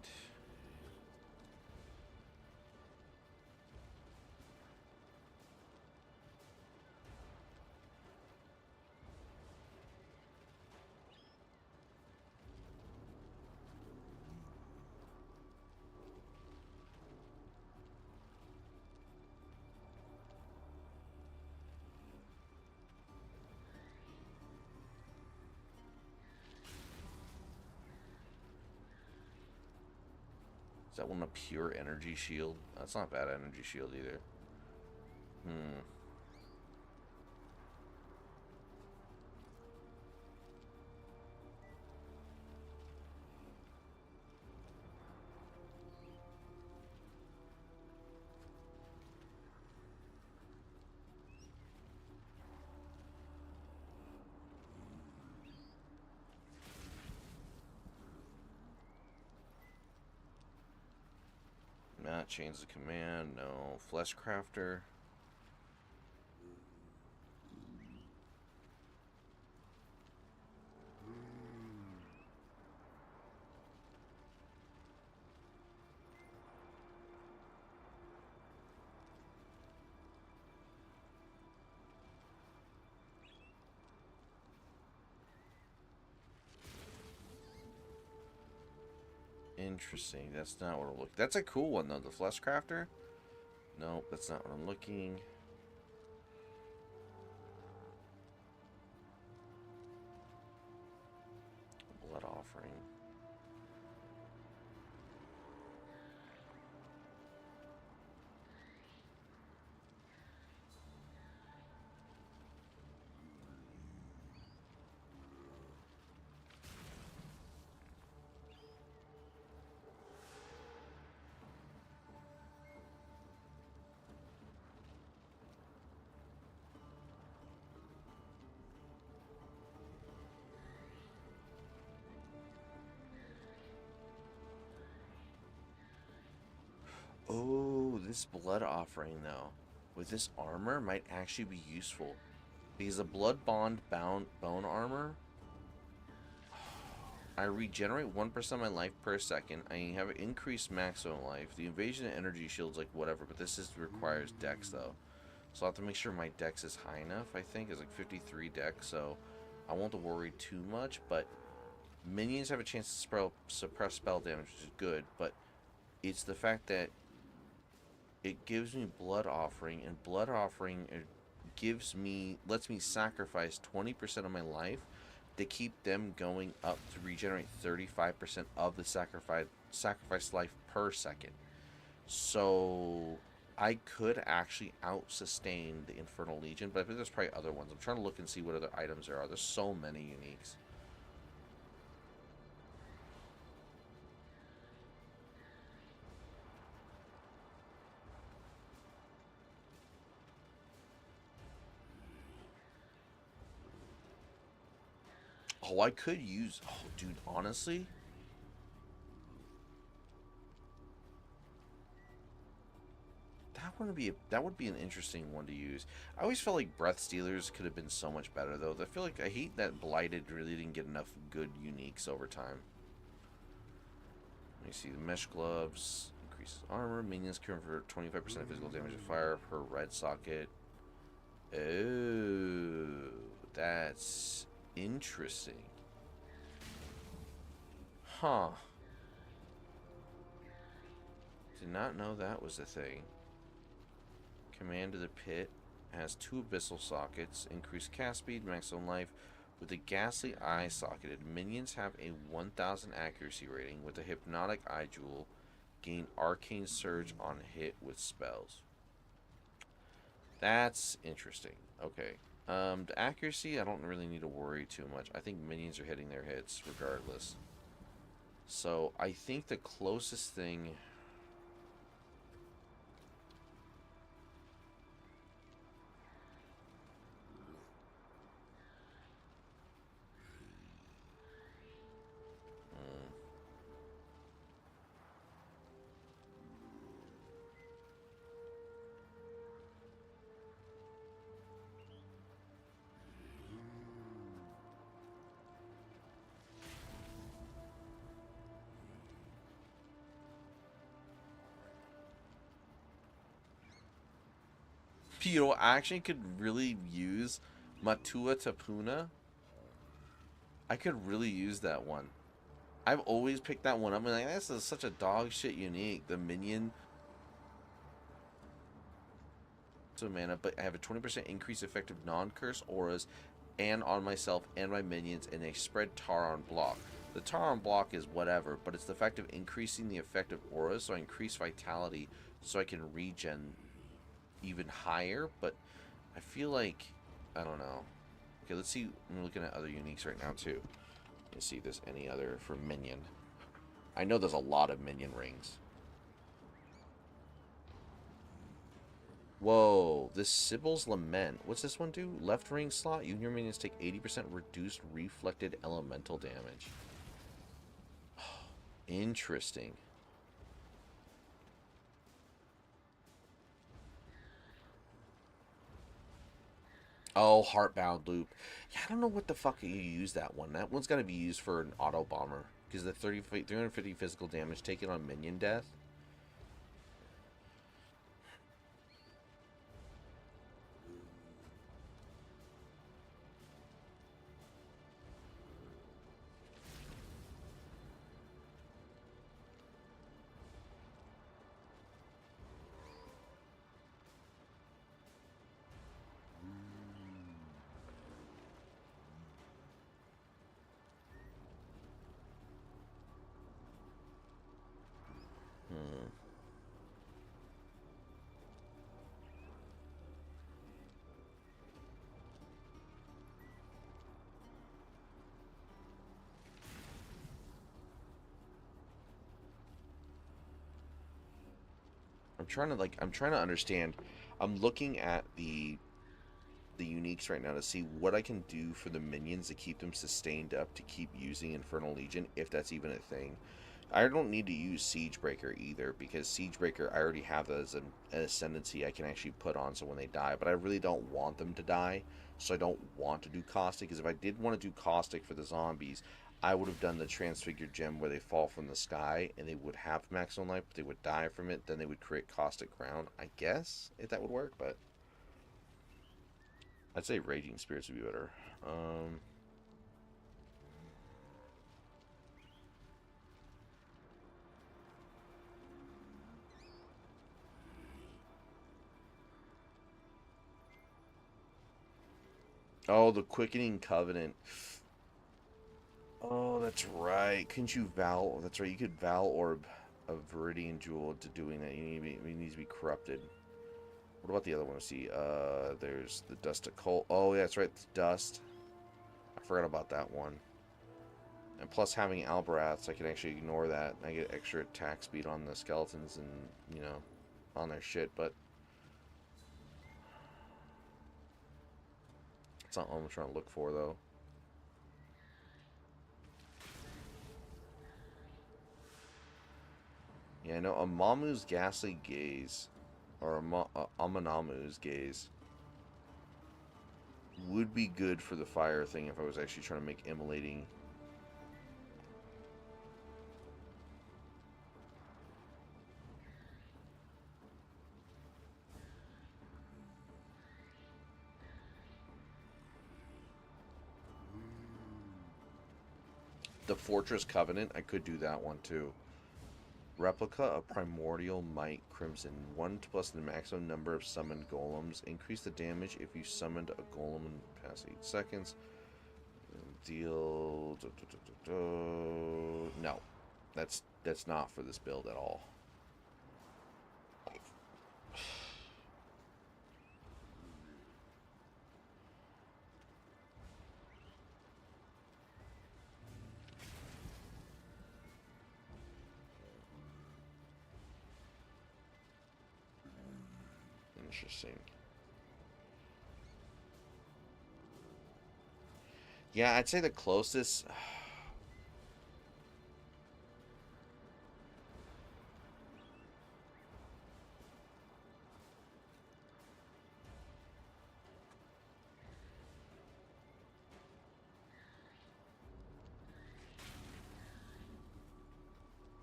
Is that one a pure energy shield? That's not bad energy shield either. Hmm. Not change the command. No. Flesh Crafter. Interesting. That's not what I'm looking. That's a cool one though. The Flesh Crafter. Nope, that's not what I'm looking. Blood Offering. Oh, this Blood Offering though, with this armor might actually be useful because the Blood Bond bound bone armor. I regenerate 1% of my life per second. I have an increased maximum life. The invasion and energy shields like whatever, but this requires dex though. So I'll have to make sure my dex is high enough, I think. It's like 53 dex, so I won't have to worry too much, but minions have a chance to suppress spell damage, which is good, but it's the fact that it gives me Blood Offering, and Blood Offering lets me sacrifice 20% of my life to keep them going up to regenerate 35% of the sacrifice life per second. So I could actually out sustain the Infernal Legion, but I think there's probably other ones. I'm trying to look and see what other items there are. There's so many uniques. Oh, I could use. Oh, dude, honestly, that would be an interesting one to use. I always felt like Breath Stealers could have been so much better though. I feel like I hate that Blighted really didn't get enough good uniques over time. Let me see the Mesh Gloves increases armor. Minions convert 25% of physical damage to fire per red socket. Oh, that's interesting. Huh. Did not know that was a thing. Command to the Pit has 2 abyssal sockets, increased cast speed, maximum life. With the Ghastly Eye socketed, minions have a 1000 accuracy rating. With the Hypnotic Eye Jewel, gain Arcane Surge on hit with spells. That's interesting. Okay. The accuracy, I don't really need to worry too much. I think minions are hitting their hits regardless. So I think the closest thing... You know, I actually could really use Matua Tapuna. I could really use that one. I've always picked that one up. I'm like, this is such a dog shit unique. The minion. So mana, but I have a 20% increase effective non-curse auras and on myself and my minions, and a spread tar on block. The tar on block is whatever, but it's the fact of increasing the effective auras, so I increase vitality so I can regen even higher, but I feel like, I don't know. Okay, let's see. I'm looking at other uniques right now too. Let's see if there's any other for minion. I know there's a lot of minion rings. Whoa, this Sybil's Lament. What's this one do? Left ring slot. You and your minions take 80% reduced reflected elemental damage. Interesting. Oh, Heartbound Loop. Yeah, I don't know what the fuck you use that one. That one's got to be used for an auto bomber. Because the 350 physical damage taken on minion death. I'm trying to understand. I'm looking at the uniques right now to see what I can do for the minions to keep them sustained up to keep using Infernal Legion, if that's even a thing. I don't need to use Siegebreaker either, because Siegebreaker I already have that as an ascendancy I can actually put on so when they die, but I really don't want them to die, so I don't want to do Caustic, because if I did want to do Caustic for the zombies, I would have done the Transfigured Gem where they fall from the sky and they would have maximum life, but they would die from it, then they would create Caustic Ground, I guess, if that would work, but I'd say Raging Spirits would be better. Oh, the Quickening Covenant. Oh, that's right. Couldn't you Val? That's right. You could Val Orb a Viridian Jewel to doing that. It needs to be corrupted. What about the other one? Let's see. There's the Dust Occult. Oh, yeah, that's right. The Dust. I forgot about that one. And plus having Albraths, I can actually ignore that. I get extra attack speed on the skeletons and, you know, on their shit, but it's not what I'm trying to look for, though. Yeah, I know Amamu's Ghastly Gaze, or Amanamu's Gaze, would be good for the fire thing if I was actually trying to make immolating. The Fortress Covenant, I could do that one too. Replica of Primordial Might Crimson. 1 plus the maximum number of summoned golems. Increase the damage if you summoned a golem in past 8 seconds. Deal... No. That's not for this build at all. Interesting. Yeah, I'd say the closest.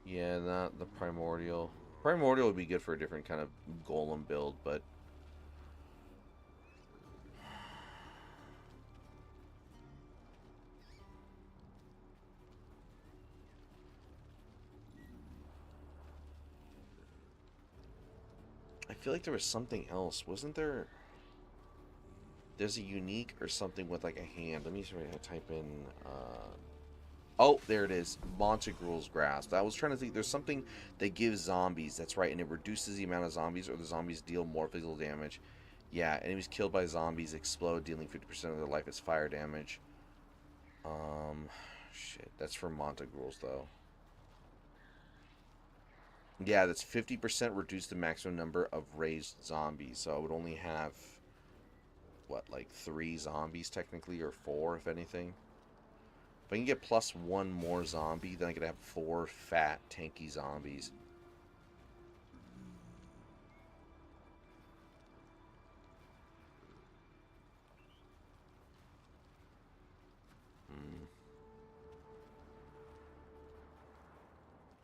Yeah, not the primordial. Primordial would be good for a different kind of golem build, but I feel like there was something else. Wasn't there? There's a unique or something with like a hand. Let me see if I type in. Oh, there it is. Montegrul's Grasp. I was trying to think. There's something that gives zombies. That's right, and it reduces the amount of zombies, or the zombies deal more physical damage. Yeah, enemies killed by zombies explode, dealing 50% of their life as fire damage. Shit. That's for Montegrul's though. Yeah, that's 50% reduce the maximum number of raised zombies. So I would only have, what, like 3 zombies technically, or 4 if anything. If I can get plus 1 more zombie, then I could have 4 fat, tanky zombies.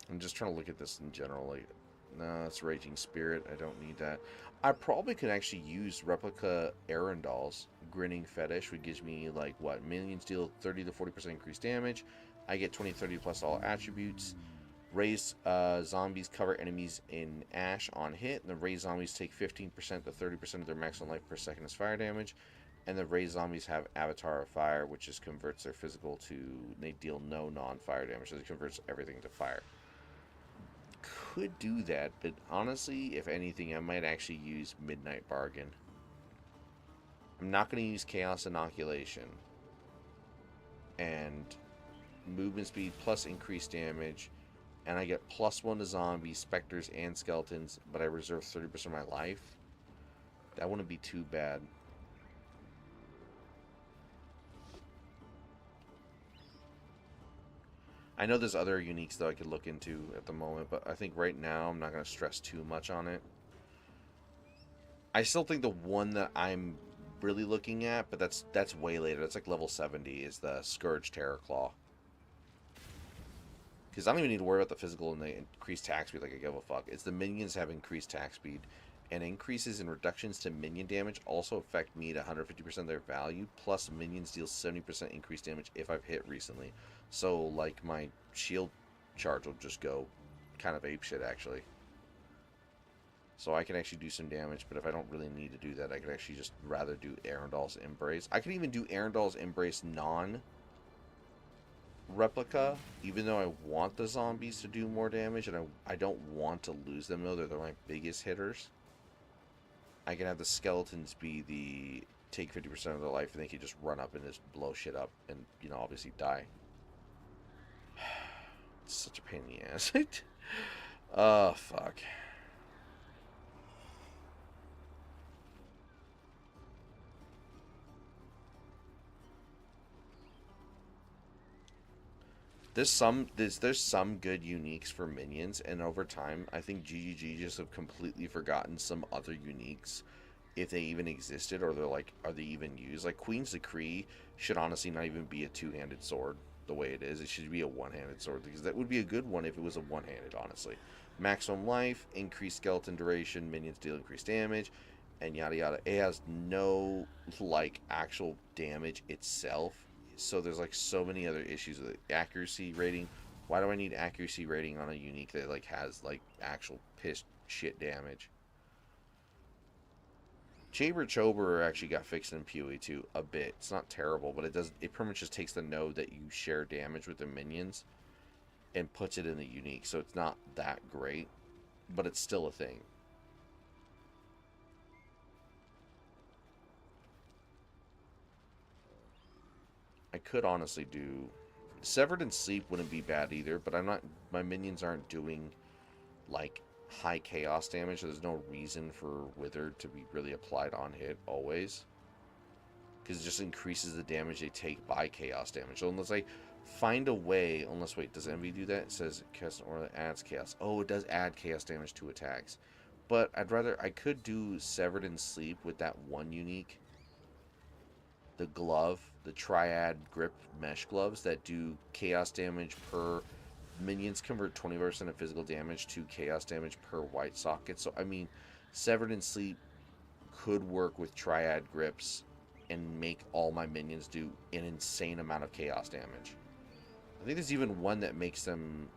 I'm just trying to look at this in general. Like, no, it's Raging Spirit. I don't need that. I probably could actually use Replica Arundel's Grinning Fetish, which gives me, like, what? Minions deal 30 to 40% increased damage. I get 20-30 plus all attributes. Raised zombies cover enemies in ash on hit. And the raised zombies take 15% to 30% of their maximum life per second as fire damage. And the raised zombies have Avatar of Fire, which just converts their physical to... They deal no non-fire damage, so it converts everything to fire. Could do that, but honestly, if anything, I might actually use Midnight Bargain. I'm not going to use Chaos Inoculation. And movement speed plus increased damage. And I get plus 1 to zombies, specters, and skeletons, but I reserve 30% of my life. That wouldn't be too bad. I know there's other uniques, though, I could look into at the moment, but I think right now I'm not going to stress too much on it. I still think the one that I'm really looking at, but that's way later. That's like level 70, is the Scourge Terror Claw. Because I don't even need to worry about the physical and the increased attack speed like I give a fuck. It's the minions have increased attack speed. And increases in reductions to minion damage also affect me at 150% of their value. Plus, minions deal 70% increased damage if I've hit recently. So, like, my shield charge will just go kind of apeshit, actually. So I can actually do some damage, but if I don't really need to do that, I could actually just rather do Arundel's Embrace. I could even do Arundel's Embrace non-replica, even though I want the zombies to do more damage, and I don't want to lose them, though. They're my biggest hitters. I can have the skeletons be the take 50% of their life, and they can just run up and just blow shit up and, you know, obviously die. It's such a pain in the ass. Oh, fuck. There's some good uniques for minions, and over time, I think GGG just have completely forgotten some other uniques, if they even existed, or they're like, are they even used? Like Queen's Decree should honestly not even be a two-handed sword the way it is. It should be a one-handed sword, because that would be a good one if it was a one-handed, honestly. Maximum life, increased skeleton duration, minions deal increased damage, and yada yada. It has no like actual damage itself. So there's like so many other issues with it. Accuracy rating. Why do I need accuracy rating on a unique that like has like actual piss shit damage? Chamber Chober actually got fixed in PoE too a bit. It's not terrible, but it pretty much just takes the node that you share damage with the minions and puts it in the unique. So it's not that great, but it's still a thing. I could honestly do Severed in Sleep wouldn't be bad either, but I'm not. My minions aren't doing like high chaos damage. So there's no reason for Withered to be really applied on hit always. Because it just increases the damage they take by chaos damage. So unless I find a way, unless, wait, does Envy do that? It says chaos or adds chaos. Oh, it does add chaos damage to attacks. But I could do Severed in Sleep with that one unique. The glove, the Triad Grip Mesh Gloves that do chaos damage per minions convert 20% of physical damage to chaos damage per white socket. So, I mean, Severed in Sleep could work with Triad Grips and make all my minions do an insane amount of chaos damage. I think there's even one that makes them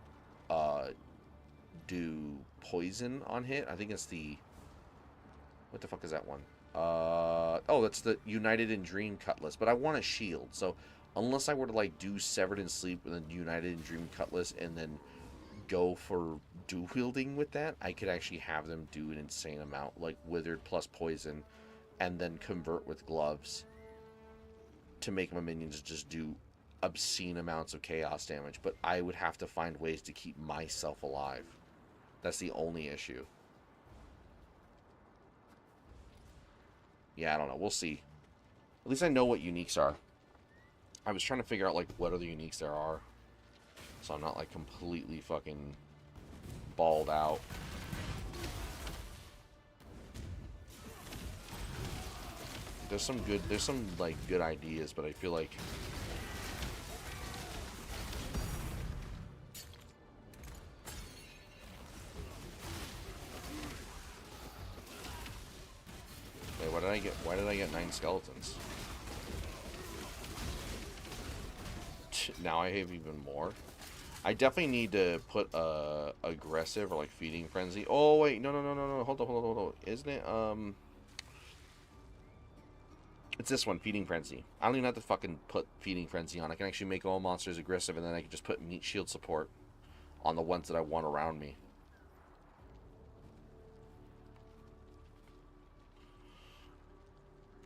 do poison on hit. I think it's the... What the fuck is that one? Oh, that's the United in Dream Cutlass. But I want a shield, so unless I were to like do Severed in Sleep with a United in Dream Cutlass and then go for dual wielding with that, I could actually have them do an insane amount, like Withered plus poison, and then convert with gloves to make my minions just do obscene amounts of chaos damage. But I would have to find ways to keep myself alive. That's the only issue. Yeah, I don't know. We'll see. At least I know what uniques are. I was trying to figure out, like, what other uniques there are. So I'm not, like, completely fucking balled out. There's some, like, good ideas, but I feel like... Wait, why did I get 9 skeletons? Now I have even more. I definitely need to put aggressive or like feeding frenzy. Oh wait, no. Hold on. Isn't it it's this one, feeding frenzy. I don't even have to fucking put feeding frenzy on. I can actually make all monsters aggressive, and then I can just put meat shield support on the ones that I want around me.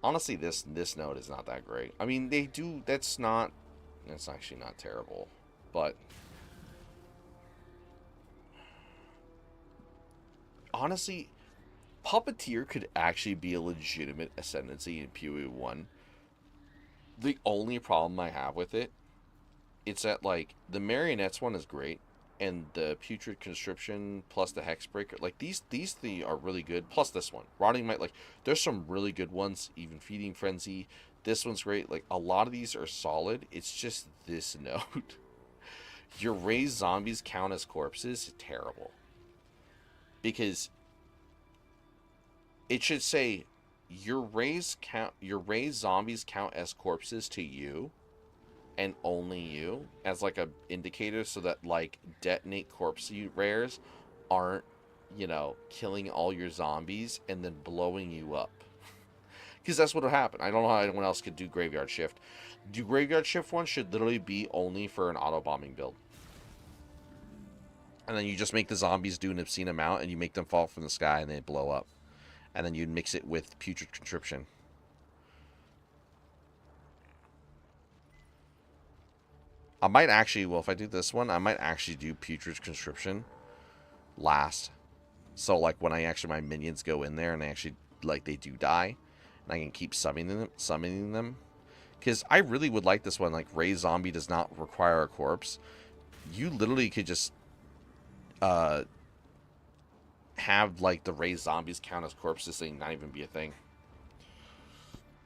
Honestly, this node is not that great. I mean, they do. That's actually not terrible, but honestly, Puppeteer could actually be a legitimate ascendancy in PoE 1. The only problem I have with it, it's that, like, the Marionettes one is great, and the Putrid Conscription plus the Hexbreaker, like, these three are really good, plus this one. Rotting Might, like, there's some really good ones, even Feeding Frenzy. This one's great. Like, a lot of these are solid. It's just this node. Your raised zombies count as corpses? Terrible. Because it should say your raised zombies count as corpses to you and only you as like a indicator, so that like detonate corpse rares aren't, you know, killing all your zombies and then blowing you up. Because that's what will happen. I don't know how anyone else could do Graveyard Shift. Do Graveyard Shift one should literally be only for an auto-bombing build. And then you just make the zombies do an obscene amount, and you make them fall from the sky, and they blow up. And then you mix it with Putrid Conscription. I might actually, well, if I do this one, I might actually do Putrid Conscription last. So, like, when my minions go in there, and they actually, like, they do die, and I can keep summoning them. Because I really would like this one. Like, Raised Zombie does not require a corpse. You literally could just have, like, the Raised Zombies count as corpses and not even be a thing.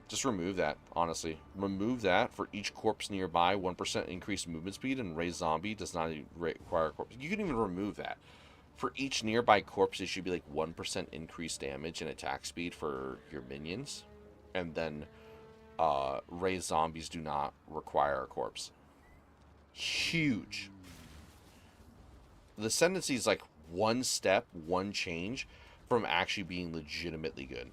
Just remove that, honestly. Remove that. For each corpse nearby, 1% increased movement speed, and Raised Zombie does not require a corpse. You can even remove that. For each nearby corpse, it should be like 1% increased damage and attack speed for your minions. And then Raised Zombies do not require a corpse. Huge. The Ascendancy is like one step, one change from actually being legitimately good.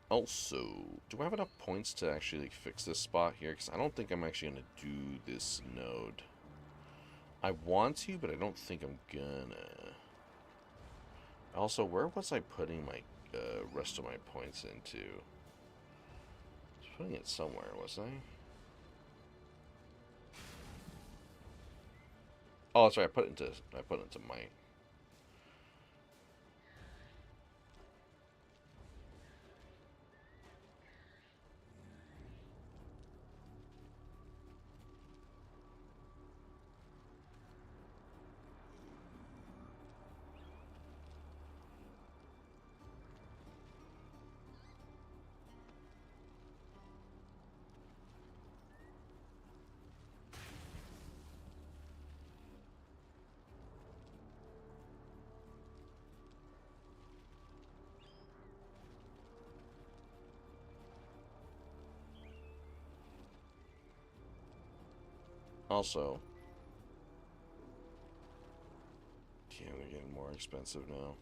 Also, do I have enough points to actually like fix this spot here? Because I don't think I'm actually going to do this node. I want to, but I don't think I'm gonna. Also, where was I putting my rest of my points into? I was putting it somewhere, wasn't Oh, that's right. I put it into might. Also, yeah, they're getting more expensive now.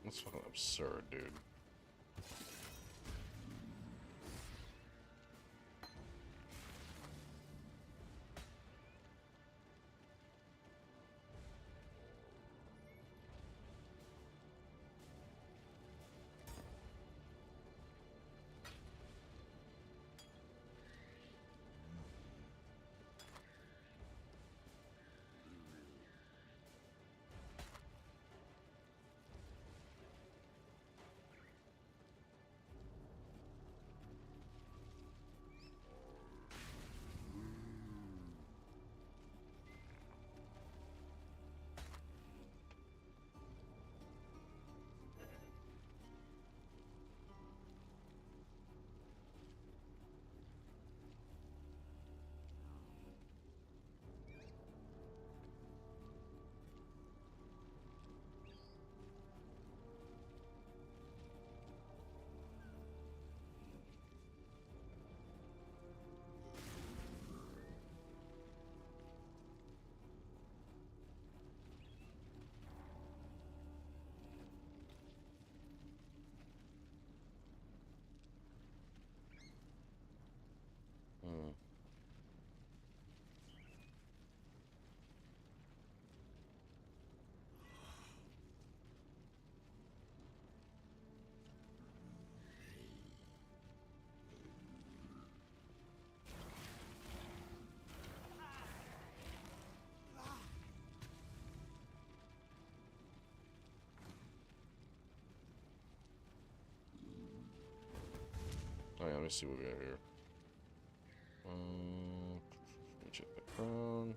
That's fucking absurd, dude. Hmm. Oh yeah, let me see what we got here. Let me check the crown.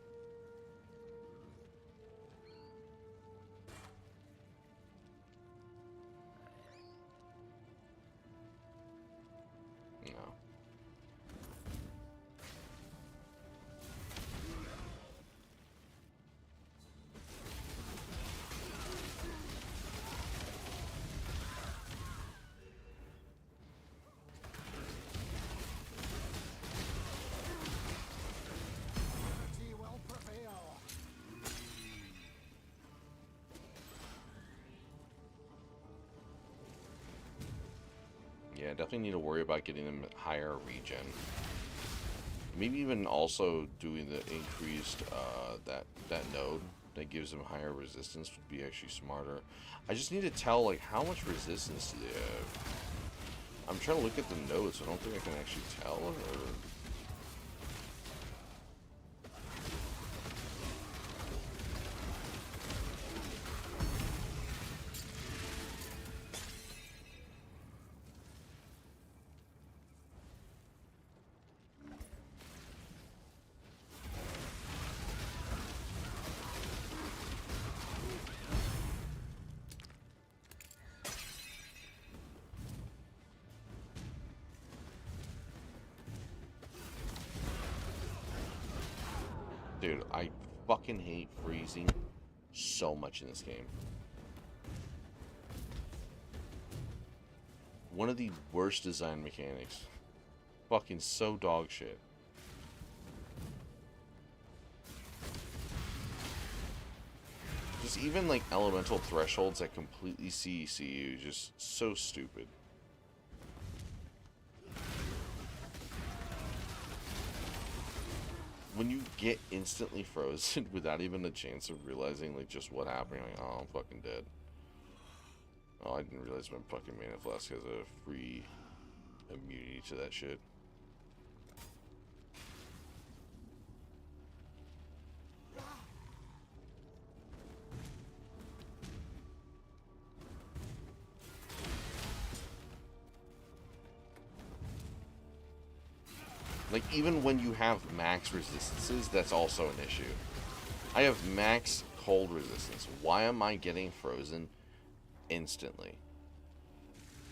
No. Yeah, definitely need to worry about getting them higher regen. Maybe even also doing the increased that node that gives them higher resistance would be actually smarter. I just need to tell like how much resistance do they have. I'm trying to look at the nodes. I don't think I can actually tell. Or... Dude, I fucking hate freezing so much in this game. One of the worst design mechanics. Fucking so dog shit. Just even like elemental thresholds that completely CEC you, just so stupid. When you get instantly frozen without even a chance of realizing like just what happened, you're like, oh, I'm fucking dead. Oh, I didn't realize my fucking mana flask has a free immunity to that shit. Like, even when you have max resistances, that's also an issue. I have max cold resistance. Why am I getting frozen instantly?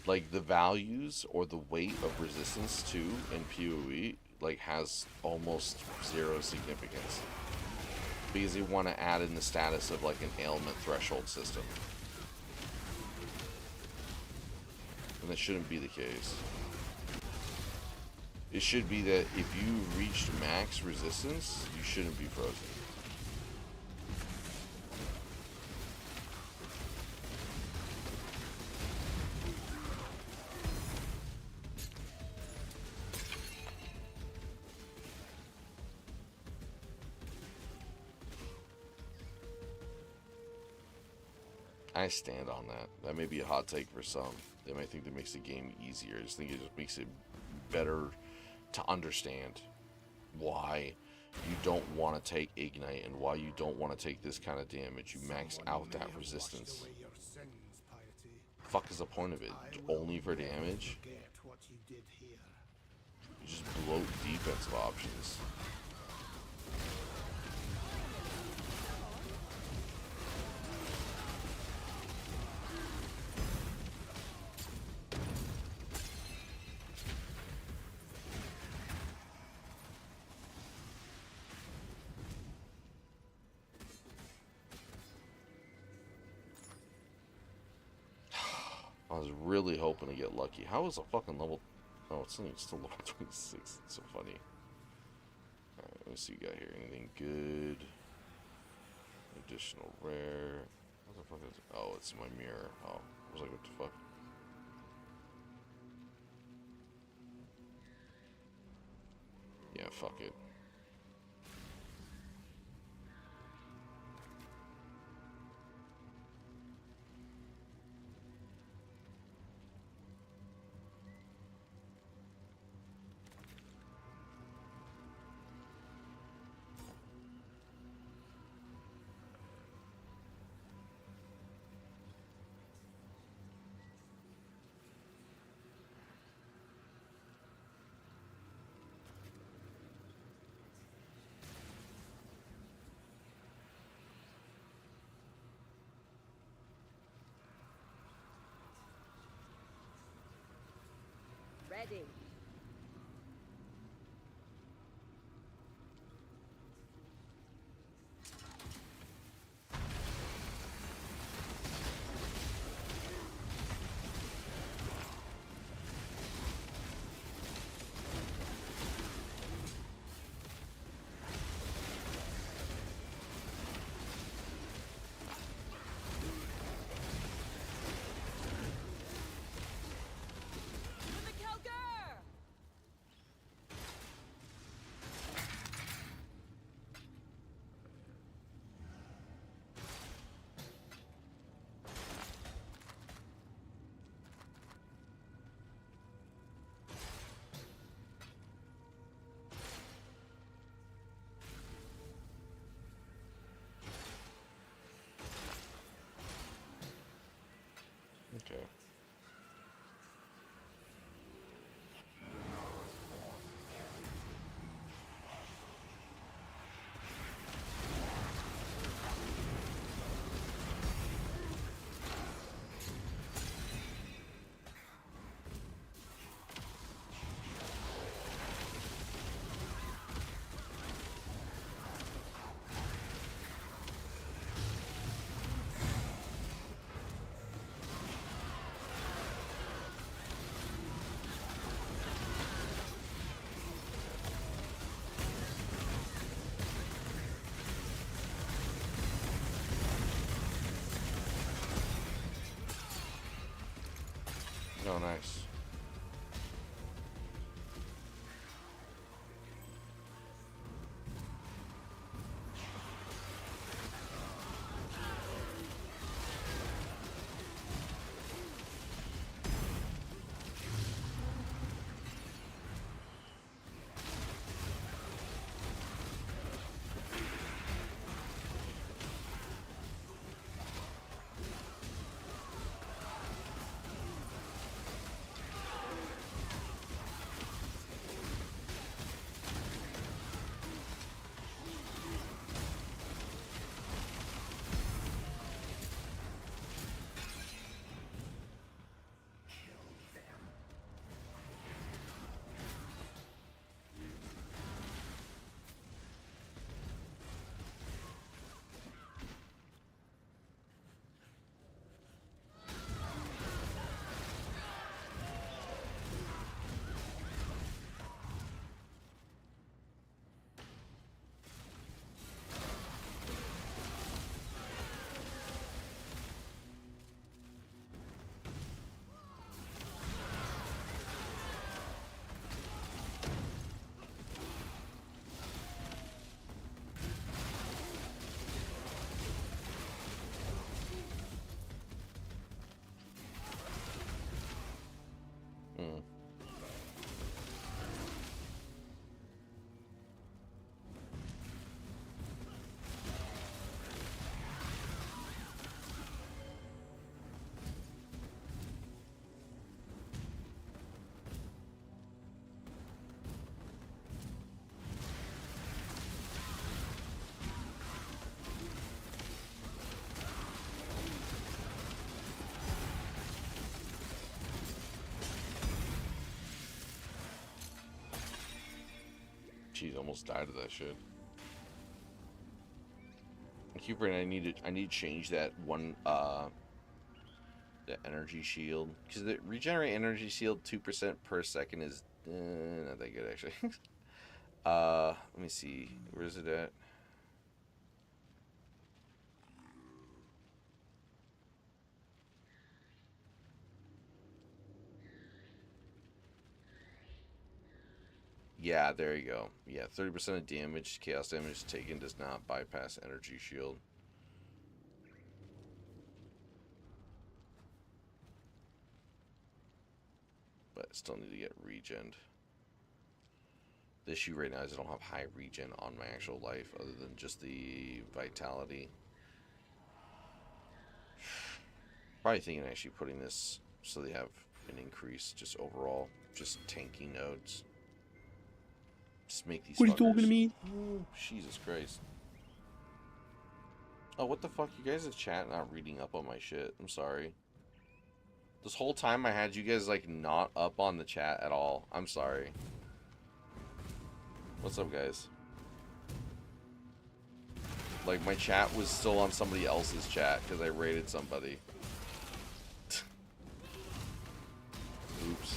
Like, the values or the weight of resistance to in PoE, like, has almost zero significance. Because they want to add in the status of, like, an ailment threshold system. And that shouldn't be the case. It should be that if you reached max resistance, you shouldn't be frozen. I stand on that. That may be a hot take for some. They might think that makes the game easier. I just think it just makes it better to understand why you don't want to take Ignite and why you don't want to take this kind of damage. You max out that resistance. Fuck is the point of it? Only for damage? You just bloat defensive options. I was really hoping to get lucky. How is a fucking level... Oh, it's still level 26. It's so funny. Alright, let me see what you got here. Anything good? Additional rare. What the fuck is it? Oh, it's my mirror. Oh, I was like, what the fuck? Yeah, fuck it. Ready. Okay. Oh, nice. Mm. Jeez, almost died of that shit. I keep forgetting I need to change that one the energy shield, because the regenerate energy shield 2% per second is not that good actually. Let me see, where is it at? Yeah, there you go. Yeah, 30% of damage, chaos damage taken does not bypass energy shield. But still need to get regen. The issue right now is I don't have high regen on my actual life other than just the vitality. Probably thinking actually putting this so they have an increase just overall, just tanking nodes. Just make these What are fuckers. you talking to me? Oh, Jesus Christ. Oh, what the fuck? You guys in chat not reading up on my shit. I'm sorry. This whole time I had you guys like not up on the chat at all. I'm sorry. What's up, guys? Like, my chat was still on somebody else's chat because I raided somebody. Oops.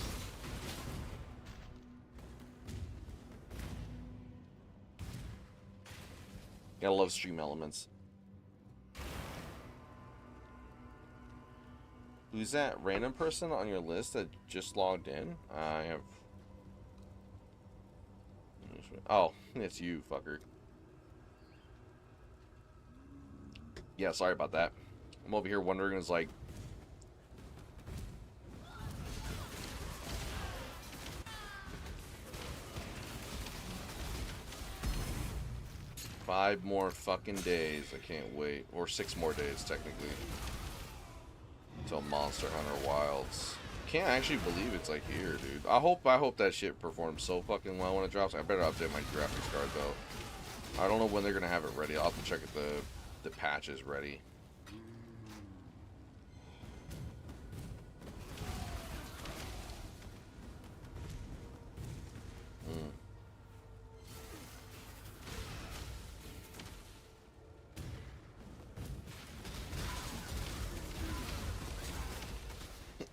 Gotta love stream elements. Who's that random person on your list that just logged in? I have... Oh, it's you, fucker. Yeah, sorry about that. I'm over here wondering, it's like... Five more fucking days. I can't wait. Or 6 more days, technically. Till Monster Hunter Wilds. Can't actually believe it's like here, dude. I hope that shit performs so fucking well when it drops. I better update my graphics card though. I don't know when they're gonna have it ready. I'll have to check if the patch is ready.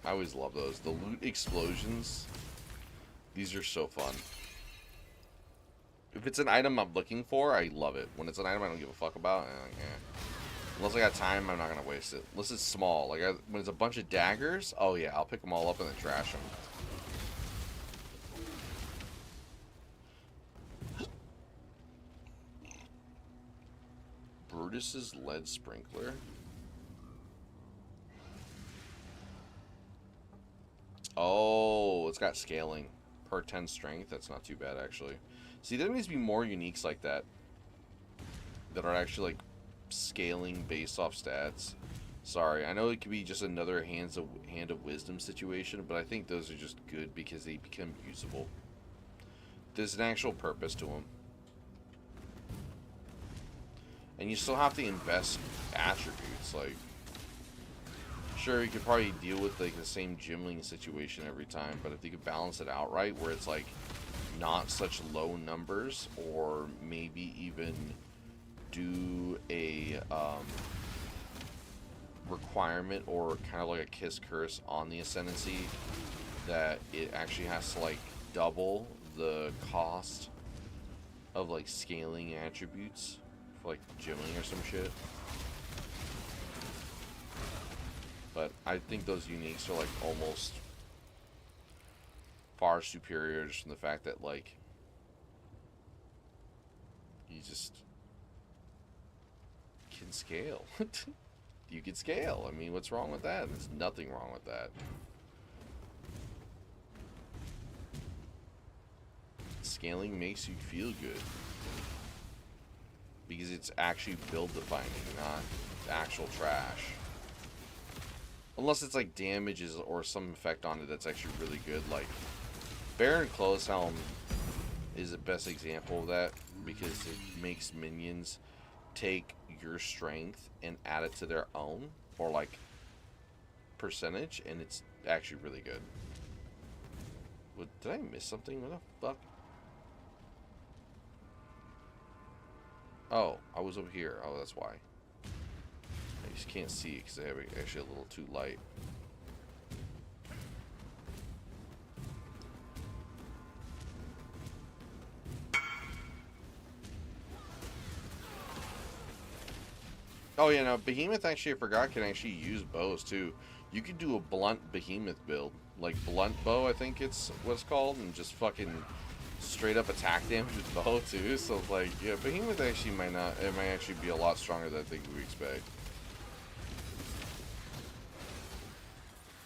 I always love those. The loot explosions. These are so fun. If it's an item I'm looking for, I love it. When it's an item I don't give a fuck about, I'm like, eh. Unless I got time, I'm not gonna waste it. Unless it's small. Like when it's a bunch of daggers, oh yeah, I'll pick them all up and then trash them. Brutus's lead sprinkler. Oh, it's got scaling per 10 strength. That's not too bad, actually. See, there needs to be more uniques like that that are actually like scaling based off stats. Sorry, I know it could be just another hand of wisdom situation, but I think those are just good because they become usable. There's an actual purpose to them, and you still have to invest attributes. Like, sure, you could probably deal with like the same gymling situation every time, but if you could balance it out right, where it's like not such low numbers, or maybe even do a requirement or kind of like a kiss curse on the ascendancy that it actually has to like double the cost of like scaling attributes for like gymling or some shit. But I think those uniques are like almost far superior just from the fact that like you just can scale. You can scale. I mean, what's wrong with that? There's nothing wrong with that. Scaling makes you feel good because it's actually build defining, not actual trash. Unless it's like damages or some effect on it that's actually really good. Like Baron Clotheshelm is the best example of that because it makes minions take your strength and add it to their own or like percentage, and it's actually really good. What, did I miss something? What the fuck? Oh, I was over here. Oh, that's why. I just can't see it because I have it actually a little too light. Oh yeah, no, Behemoth actually, I forgot, can actually use bows too. You could do a blunt Behemoth build, like blunt bow, I think it's what it's called, and just fucking straight up attack damage with bow too. So like, yeah, Behemoth actually might not, it might actually be a lot stronger than I think we expect.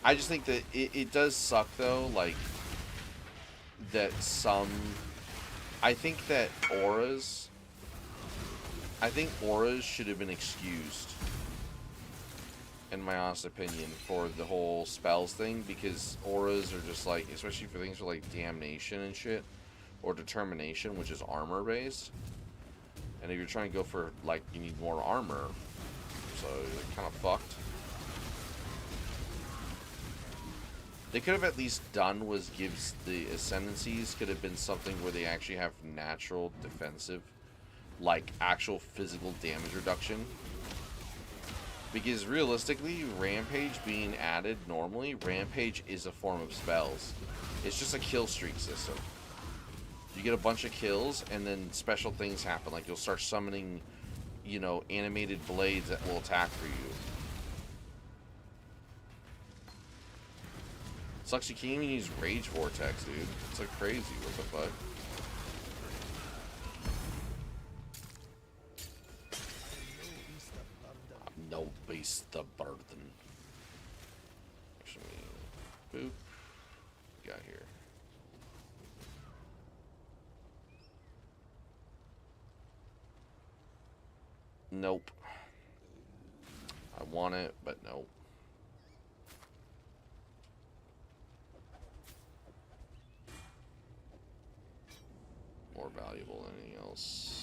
I just think that it does suck though, like that some. I think that auras should have been excused, in my honest opinion, for the whole spells thing, because auras are just like, especially for things like damnation and shit, or determination, which is armor based. And if you're trying to go for like, you need more armor, so you're kind of fucked. They could have at least done was gives the ascendancies could have been something where they actually have natural defensive, like actual physical damage reduction. Because realistically, Rampage being added normally, Rampage is a form of spells. It's just a kill streak system. You get a bunch of kills and then special things happen, like you'll start summoning, you know, animated blades that will attack for you. Sucks you can't even use Rage Vortex, dude. It's like crazy. What the fuck? No beast the burden. Actually, boop. Got here. Nope. I want it, but nope. valuable than anything else.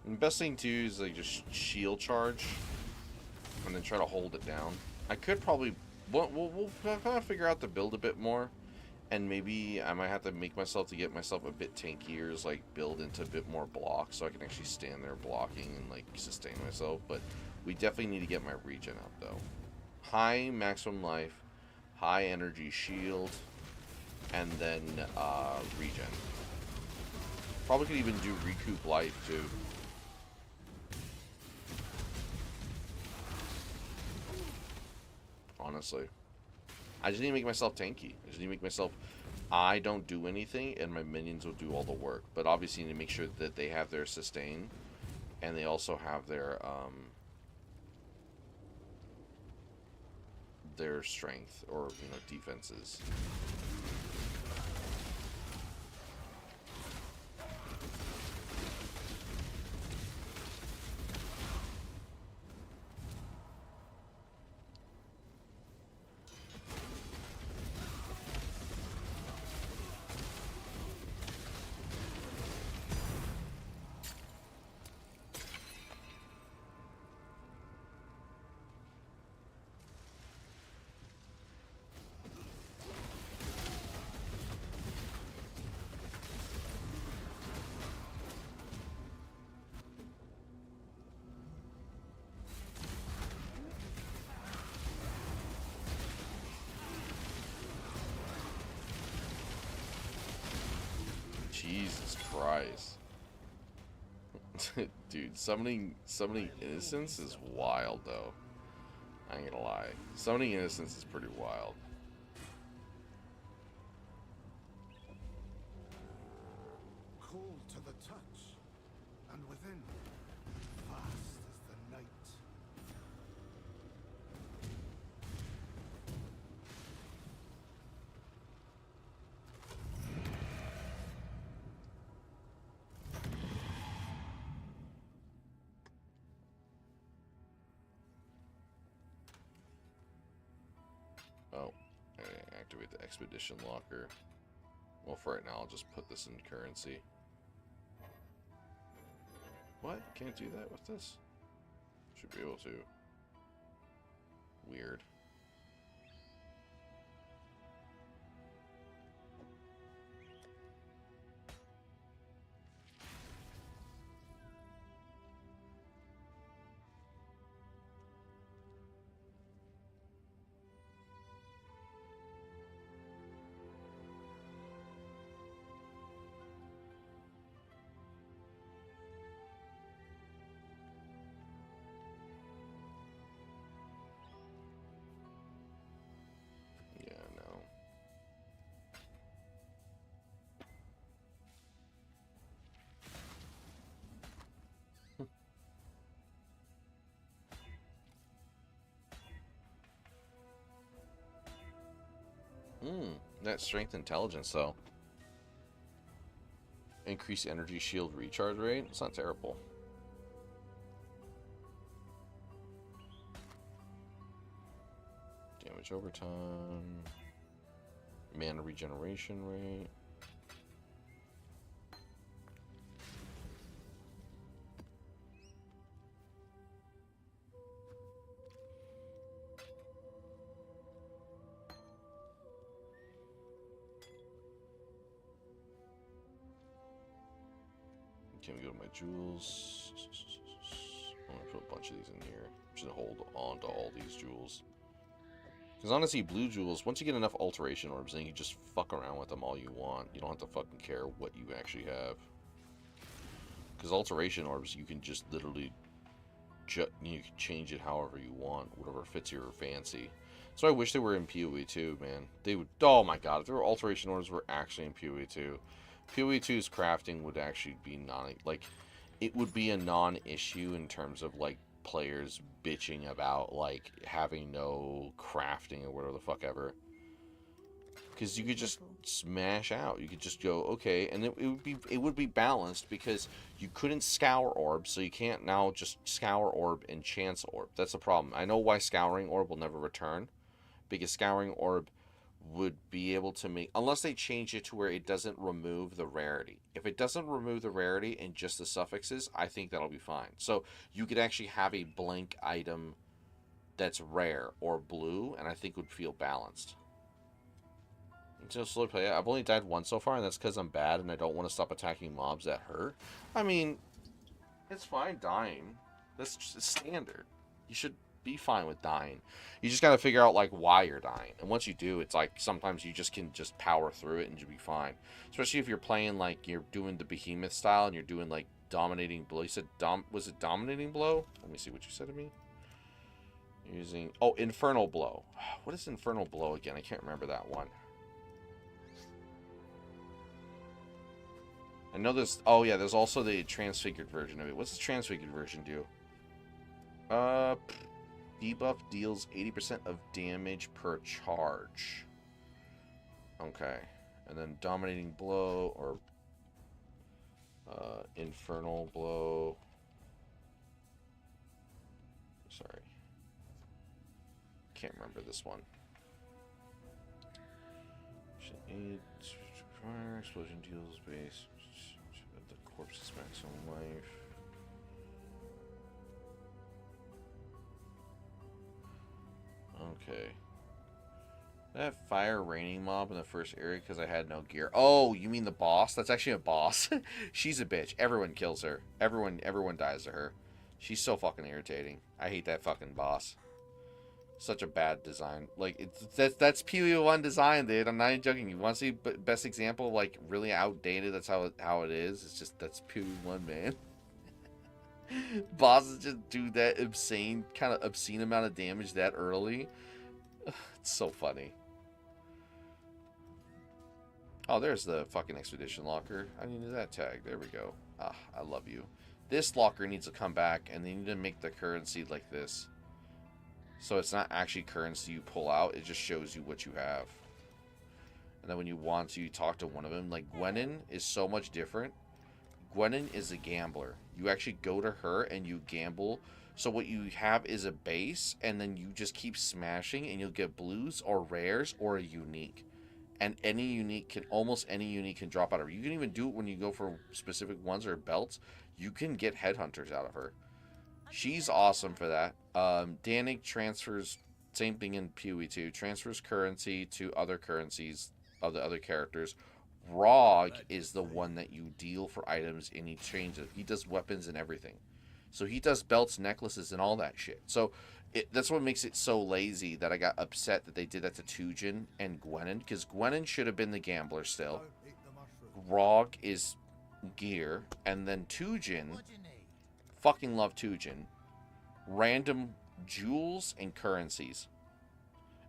And best thing to do is like just shield charge and then try to hold it down. I could probably we'll kind of figure out the build a bit more, and maybe I might have to make myself to get myself a bit tankier, is like build into a bit more blocks so I can actually stand there blocking and like sustain myself. But we definitely need to get my regen up though. High maximum life, high energy shield, and then regen. Probably could even do recoup life too. Honestly, I just need to make myself tanky. I just need to make myself, I don't do anything and my minions will do all the work. But obviously you need to make sure that they have their sustain and they also have their strength or, you know, defenses. Jesus Christ. Dude, summoning innocence is wild though. I ain't gonna lie. Summoning innocence is pretty wild. Cool to the touch, and within, fast as the night. Oh, I activate the expedition locker. Well, for right now, I'll just put this in currency. What? Can't do that with this? Should be able to. Weird. Yeah, no. That strength intelligence though. Increase energy shield recharge rate. It's not terrible. Damage overtime. Mana regeneration rate. Can we go to my jewels? I'm gonna put a bunch of these in here. I'm just gonna hold on to all these jewels. Because honestly, blue jewels, once you get enough alteration orbs, then you can just fuck around with them all you want. You don't have to fucking care what you actually have. Because alteration orbs, you can just literally you can change it however you want, whatever fits your fancy. So I wish they were in PoE 2, man. They would. Oh my god, if their alteration orders were actually in PoE 2, PoE 2's crafting would actually be like it would be a non-issue in terms of like players bitching about like having no crafting or whatever the fuck ever. Because you could just smash out. You could just go, okay, and it would be balanced because you couldn't scour orb, so you can't now just scour orb and chance orb. That's a problem. I know why scouring orb will never return, because scouring orb would be able to make, unless they change it to where it doesn't remove the rarity. If it doesn't remove the rarity and just the suffixes, I think that'll be fine. So you could actually have a blank item that's rare or blue, and I think would feel balanced. Just slowly play. I've only died once so far, and that's because I'm bad and I don't want to stop attacking mobs that hurt. I mean, it's fine dying. That's just standard. You should be fine with dying. You just gotta figure out like why you're dying, and once you do, it's like sometimes you just can just power through it and you'll be fine. Especially if you're playing like you're doing the behemoth style and you're doing like dominating blow. You said was it dominating blow? Let me see what you said to me. Using infernal blow. What is infernal blow again? I can't remember that one. I know there's... Oh, yeah, there's also the transfigured version of it. What's the transfigured version do? Debuff deals 80% of damage per charge. Okay. And then dominating blow or... infernal blow. Sorry. Can't remember this one. Fire explosion deals base. The corpse's maximum life. Okay. That fire raining mob in the first area because I had no gear. Oh, you mean the boss? That's actually a boss. She's a bitch. Everyone kills her. Everyone dies to her. She's so fucking irritating. I hate that fucking boss. Such a bad design. Like that's PoE 1 design, dude. I'm not even joking. You want to see best example, like really outdated? That's how it is. It's just that's PoE 1, man. Bosses just do that kind of obscene amount of damage that early. It's so funny. Oh, there's the fucking expedition locker. I needed that tag. There we go. Ah, I love you. This locker needs to come back, and they need to make the currency like this. So it's not actually currency you pull out, it just shows you what you have. And then when you want to, you talk to one of them. Like, Gwenin is so much different. Gwenin is a gambler. You actually go to her and you gamble. So what you have is a base, and then you just keep smashing, and you'll get blues or rares or a unique. And almost any unique can drop out of her. You can even do it when you go for specific ones or belts. You can get headhunters out of her. She's awesome for that. Danik transfers, same thing in PoE 2, transfers currency to other currencies of the other characters. Rog is the one that you deal for items, and he changes. He does weapons and everything. So he does belts, necklaces, and all that shit. So that's what makes it so lazy that I got upset that they did that to Tujin and Gwenin, because Gwenin should have been the gambler still. Rog is gear, and then Tujin... Fucking love Tujin. Random jewels and currencies.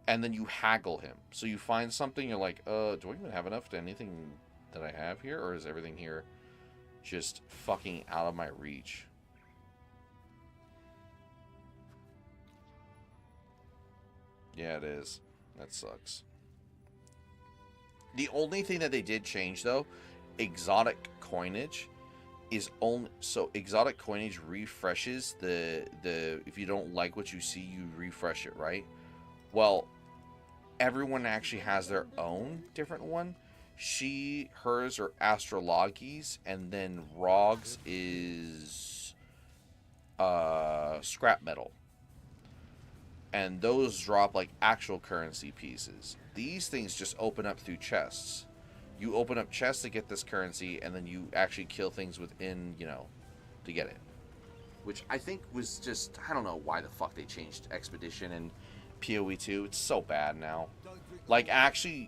And then you haggle him. So you find something, you're like, do I even have enough to anything that I have here? Or is everything here just fucking out of my reach? Yeah, it is. That sucks. The only thing that they did change, though, exotic coinage is only so exotic coinage refreshes the if you don't like what you see, you refresh it, right? Well, everyone actually has their own different one. Hers are astrologies, and then Rog's is scrap metal. And those drop like actual currency pieces. These things just open up through chests. You open up chests to get this currency, and then you actually kill things within, to get it. Which I think was just, I don't know why the fuck they changed Expedition and PoE 2. It's so bad now. Like,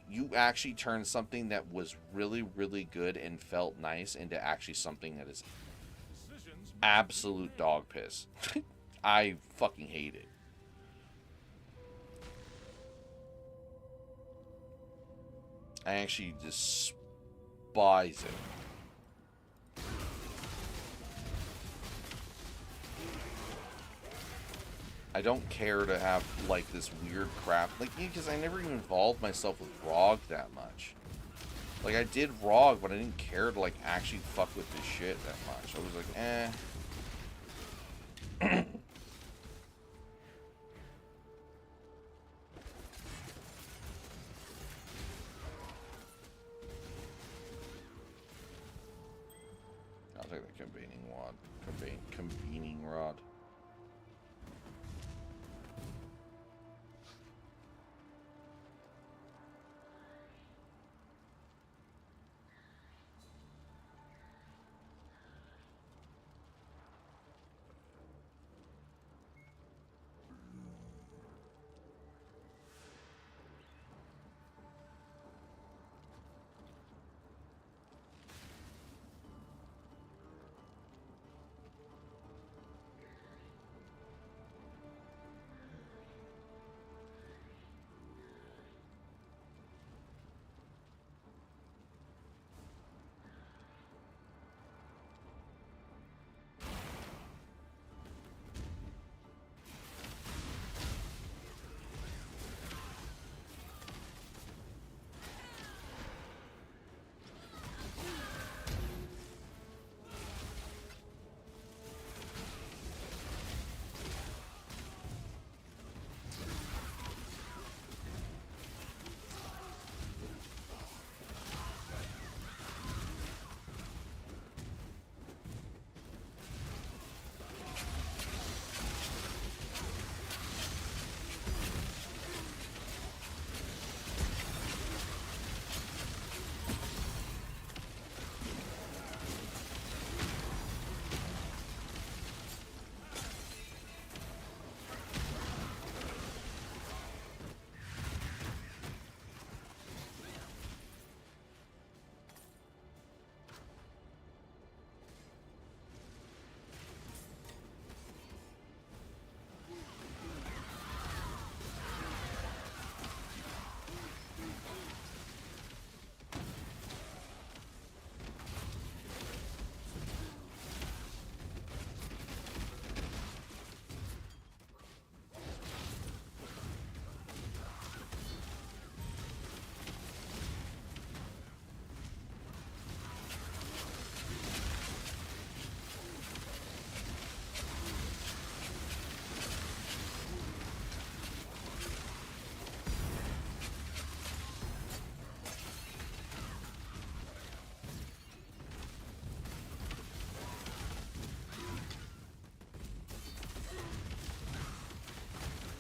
you actually turned something that was really, really good and felt nice into actually something that is absolute dog piss. I fucking hate it. I actually despise it. I don't care to have, like, this weird crap. Like, because I never even involved myself with ROG that much. Like, I did ROG, but I didn't care to, like, actually fuck with this shit that much. I was like, eh. I'll take the convening rod. Convening rod.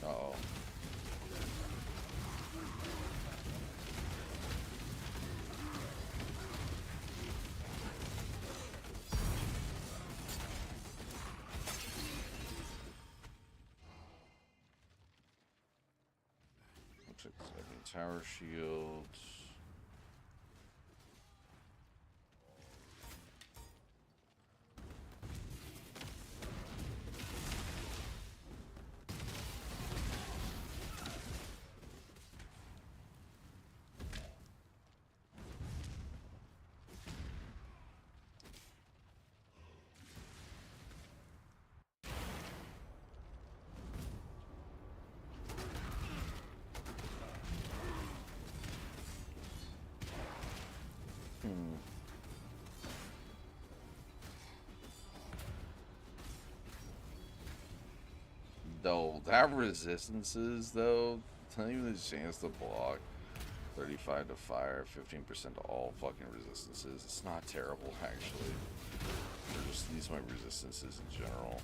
Uh-oh. Looks like tower shields. Though that resistances though, not even the chance to block. 35 to fire, 15% to all fucking resistances. It's not terrible actually. Just these are my resistances in general.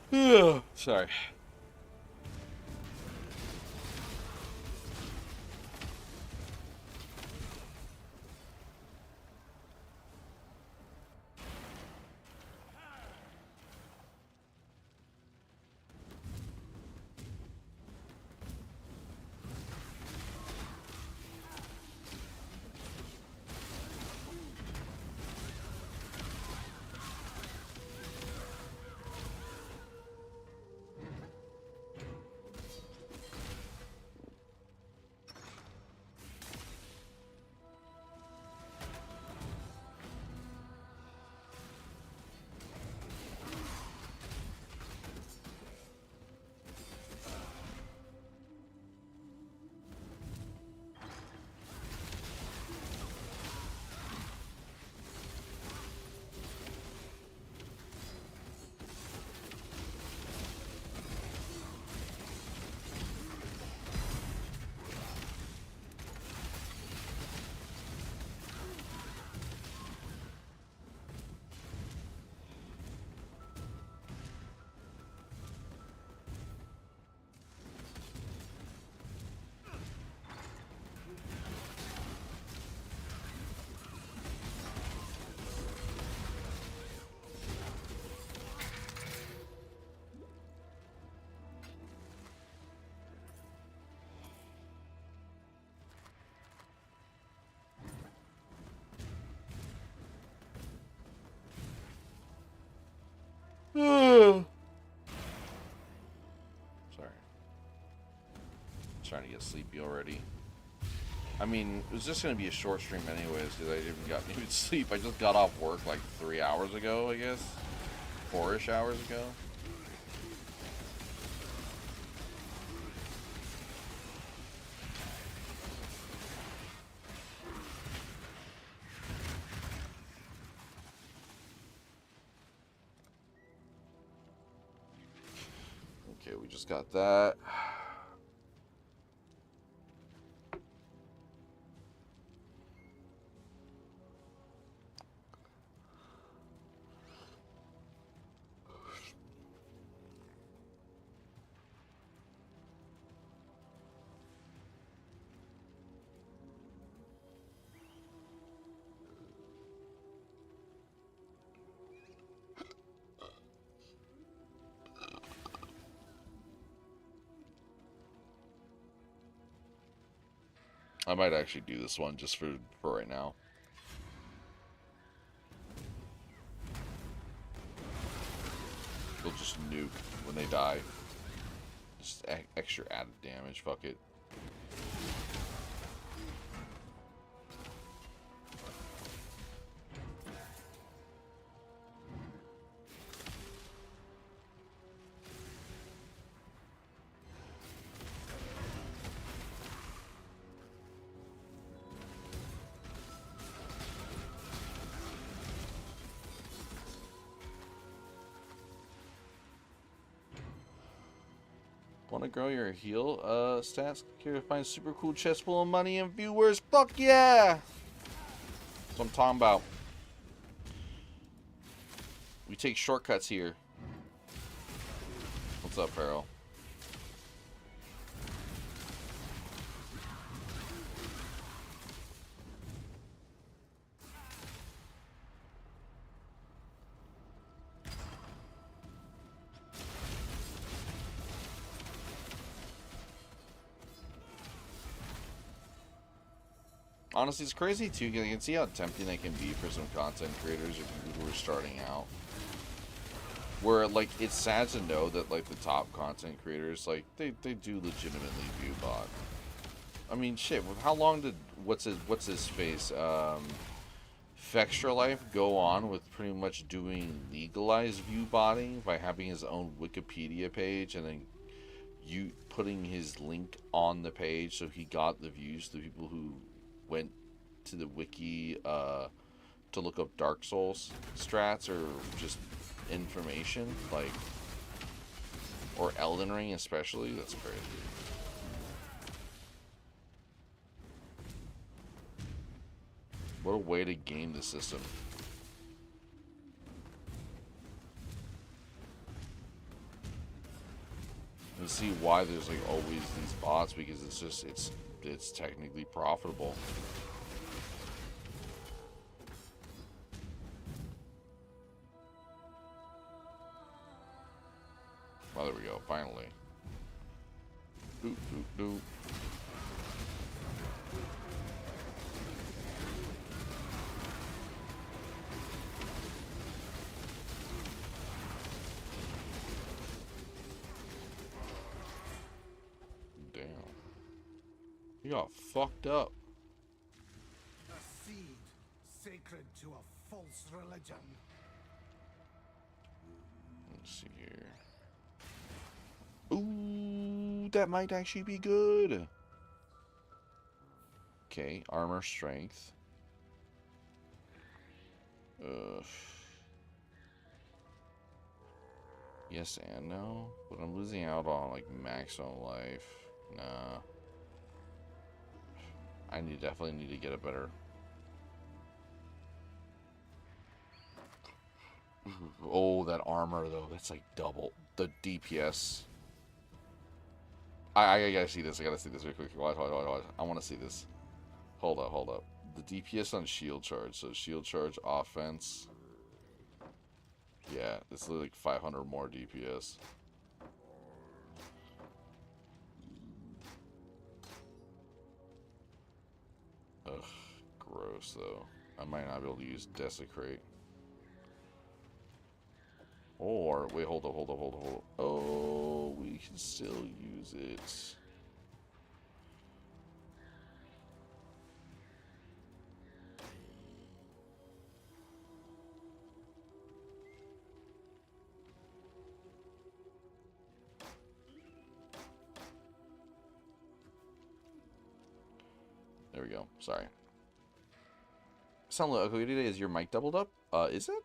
Sorry. Sorry. I'm trying to get sleepy already. I mean, it was just going to be a short stream anyways, because I didn't got any sleep. I just got off work like 3 hours ago, I guess. 4-ish hours ago. Okay, we just got that. I might actually do this one just for right now. They'll just nuke when they die. Just extra added damage, fuck it. Want to grow your heal stats? Care to find super cool chest full of money and viewers? Fuck yeah! That's what I'm talking about. We take shortcuts here. What's up, Farrell? Honestly, it's crazy too, because you can see how tempting they can be for some content creators or people who are starting out. Where, like, it's sad to know that, like, the top content creators, like, they do legitimately view bot. I mean, shit, how long did, what's his face, Phrecia Life go on with pretty much doing legalized view botting by having his own Wikipedia page and then you putting his link on the page so he got the views to people who went to the wiki to look up Dark Souls strats or just information, like, or Elden Ring especially. That's crazy. What a way to game the system. can see why there's like always these bots, because it's just it's technically profitable. Well, there we go, finally. Doop, doop, doop. Damn. You got fucked up. A seed sacred to a false religion. Let's see here. Ooh, that might actually be good. Okay, armor strength. Yes and no, but I'm losing out on like maximum life. Nah. I definitely need to get a better. Oh, that armor though, that's like double the DPS. I gotta see this. I gotta see this real quick. Watch. I want to see this. Hold up. The DPS on shield charge. So shield charge, offense. Yeah, it's like 500 more DPS. Ugh, gross though. I might not be able to use Desecrate. Or, wait, hold up. Oh, we can still use it. There we go. Sorry. Sound like okay, is your mic doubled up? Is it?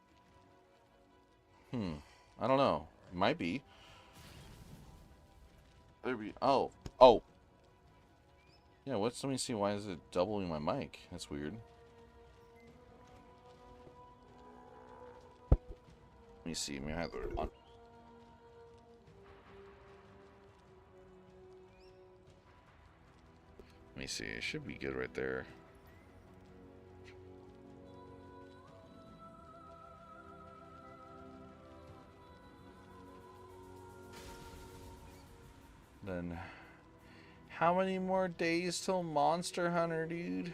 I don't know. It might be. There we. Oh. Yeah. Let me see. Why is it doubling my mic? That's weird. Let me see. Maybe I have it on. Let me see. It should be good right there. Then, how many more days till Monster Hunter, dude?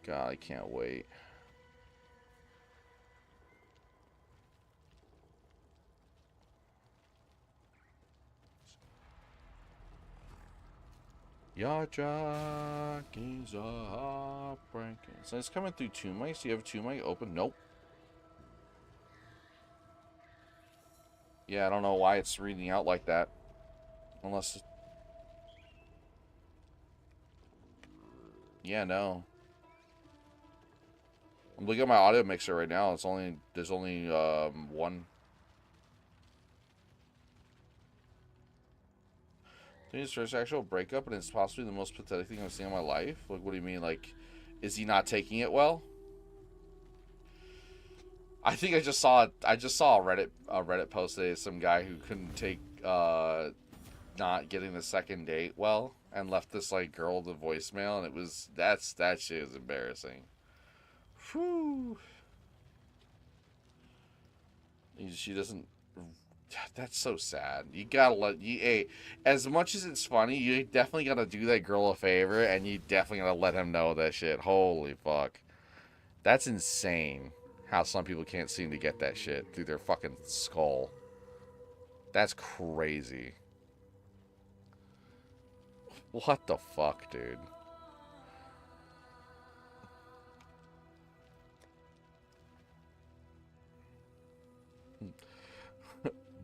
God, I can't wait. Your jock is a heartbreaking. So it's coming through 2 mics. Do you have 2 mic open? Nope. Yeah, I don't know why it's reading out like that. Unless... Yeah, no. I'm looking at my audio mixer right now. There's only one. His first actual breakup, and it's possibly the most pathetic thing I've seen in my life. Like, what do you mean? Like, is he not taking it well? I think I just saw a Reddit post today. Some guy who couldn't take not getting the second date well, and left this like girl the voicemail, and that shit is embarrassing. Whew. She doesn't. That's so sad. You gotta as much as it's funny, you definitely gotta do that girl a favor, and you definitely gotta let him know that shit. Holy fuck. That's insane how some people can't seem to get that shit through their fucking skull. That's crazy. What the fuck, dude?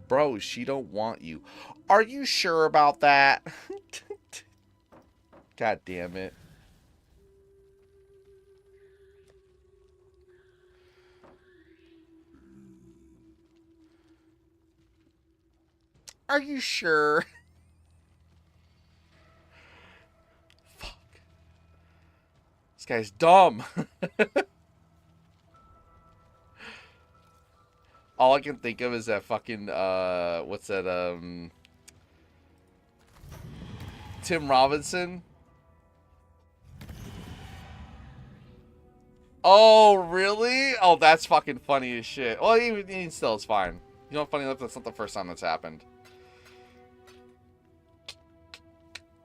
Bro, she don't want you. Are you sure about that? God damn it. Are you sure? Fuck. This guy's dumb. All I can think of is that fucking, what's that, Tim Robinson? Oh, really? Oh, that's fucking funny as shit. Well, even still, it's fine. You know, funny enough, that's not the first time that's happened.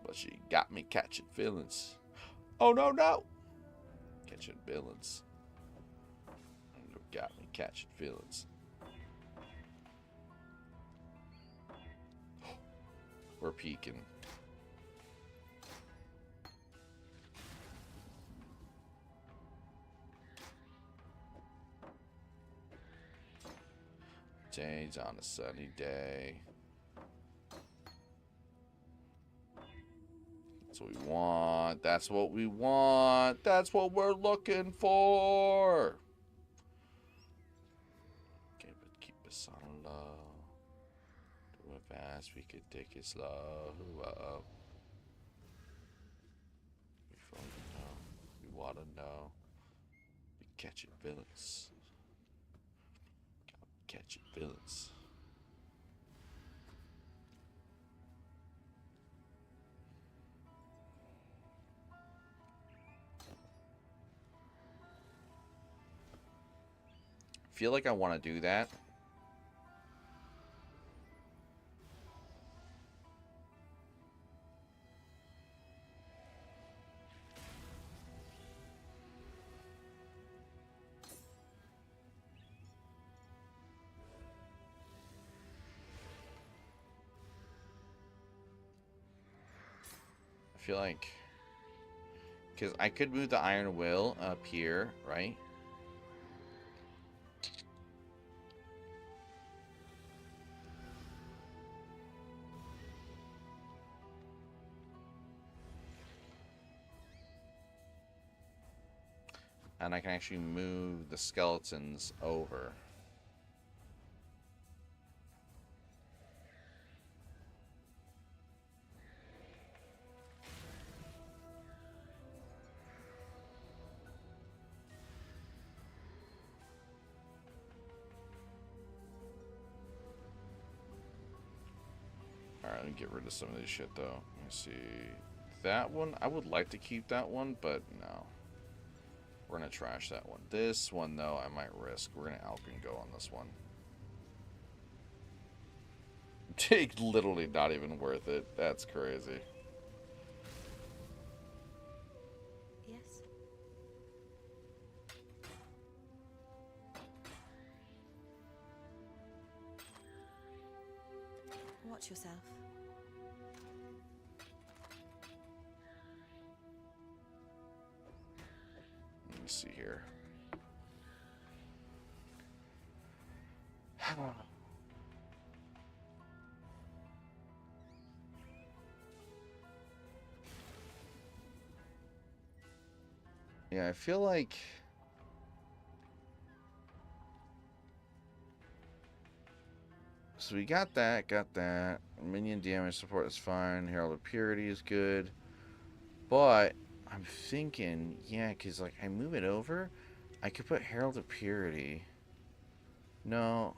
But she got me catching feelings. Oh, no, no. Catching feelings. Got me catching feelings. We're peeking. Days on a sunny day. That's what we want. That's what we want. That's what we're looking for. Okay, but keep us on low. Do it fast. We could take it slow. Uh-oh. We know. We want to know. We catching villains. Catching villains. Feel like I want to do that. I feel like, because I could move the Iron Will up here, right? And I can actually move the skeletons over. Alright, let me get rid of some of this shit though. Let me see. That one, I would like to keep that one, but no. We're going to trash that one. This one, though, I might risk. We're going to Alpine go on this one. Literally not even worth it. That's crazy. Yes. Watch yourself. Let me see here. Yeah, I feel like so we got that. Minion damage support is fine. Herald of Purity is good. But I'm thinking, yeah, because like I move it over, I could put Herald of Purity. No.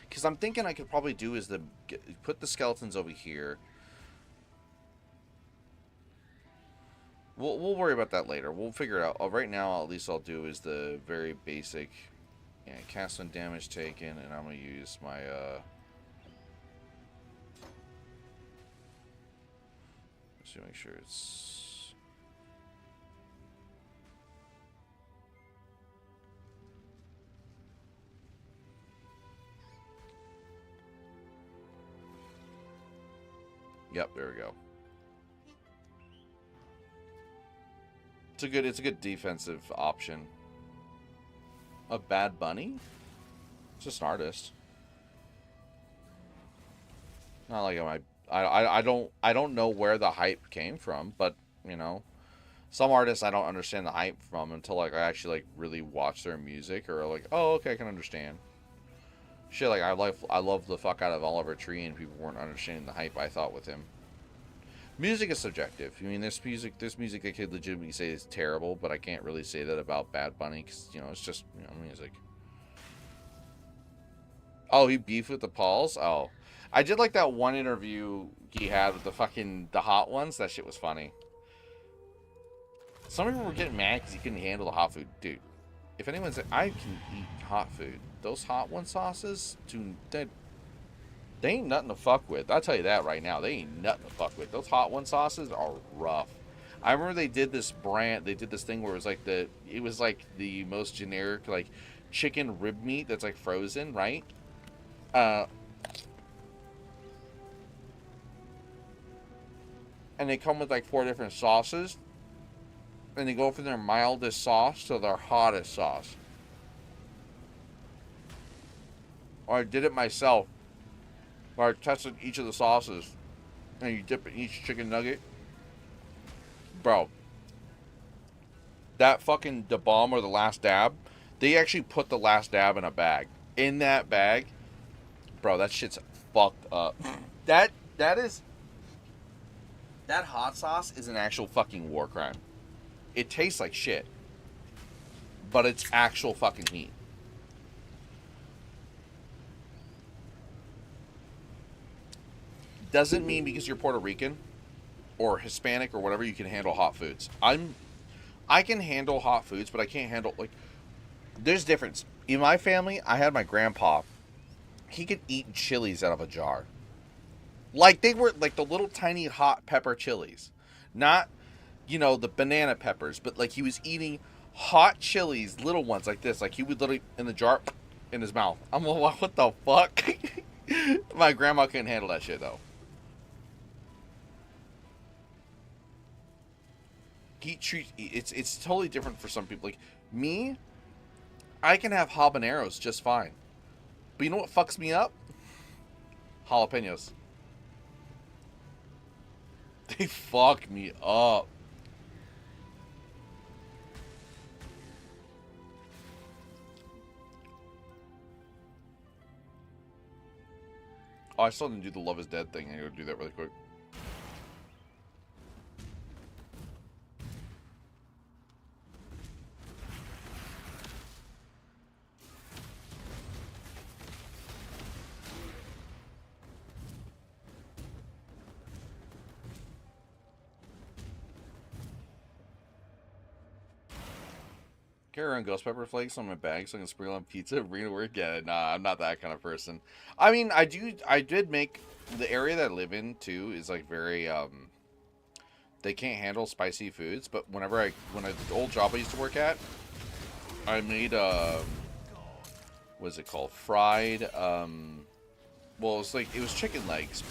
Because I'm thinking I could probably do is put the skeletons over here. We'll worry about that later. We'll figure it out. Right now, at least I'll do is the very basic, yeah, cast on damage taken, and I'm gonna use my just to make sure it's. Yep, there we go. It's a good defensive option. A Bad Bunny? Just an artist. Not like I don't know where the hype came from, but you know, some artists I don't understand the hype from until like I actually like really watch their music or like, oh okay, I can understand. Shit, like I love the fuck out of Oliver Tree, and people weren't understanding the hype I thought with him. Music is subjective. I mean, there's music I could legitimately say is terrible, but I can't really say that about Bad Bunny because you know it's just music. Oh, he beefed with the Pauls. Oh, I did like that one interview he had with the hot ones. That shit was funny. Some people were getting mad because he couldn't handle the hot food, dude. If anyone's, I can eat hot food. Those hot one sauces, they ain't nothing to fuck with. I'll tell you that right now. They ain't nothing to fuck with. Those hot one sauces are rough. I remember they did this thing where it was like the most generic like chicken rib meat that's like frozen, right? And they come with like 4 different sauces, and they go from their mildest sauce to their hottest sauce. Or I did it myself, where I tested each of the sauces, and you dip in each chicken nugget. Bro, that fucking the bomb or the last dab, they actually put the last dab in a bag. In that bag, bro, that shit's fucked up. That hot sauce is an actual fucking war crime. It tastes like shit, but it's actual fucking heat. Doesn't mean because you're Puerto Rican or Hispanic or whatever you can handle hot foods. I can handle hot foods, but I can't handle like. There's difference. In my family, I had my grandpa. He could eat chilies out of a jar. Like they were like the little tiny hot pepper chilies, not the banana peppers, but like he was eating hot chilies, little ones like this. Like he would literally in the jar, in his mouth. I'm like, what the fuck? My grandma couldn't handle that shit though. It's totally different for some people. Like me, I can have habaneros just fine. But you know what fucks me up? Jalapenos. They fuck me up. Oh, I still didn't do the Love is Dead thing. I gotta do that really quick. Carry around ghost pepper flakes on my bag so I can sprinkle on pizza. Bring it to work. Yeah, nah, I'm not that kind of person. I mean, I did make the area that I live in too is like very they can't handle spicy foods. But when the old job I used to work at, I made what's it called? Fried well, it was chicken legs,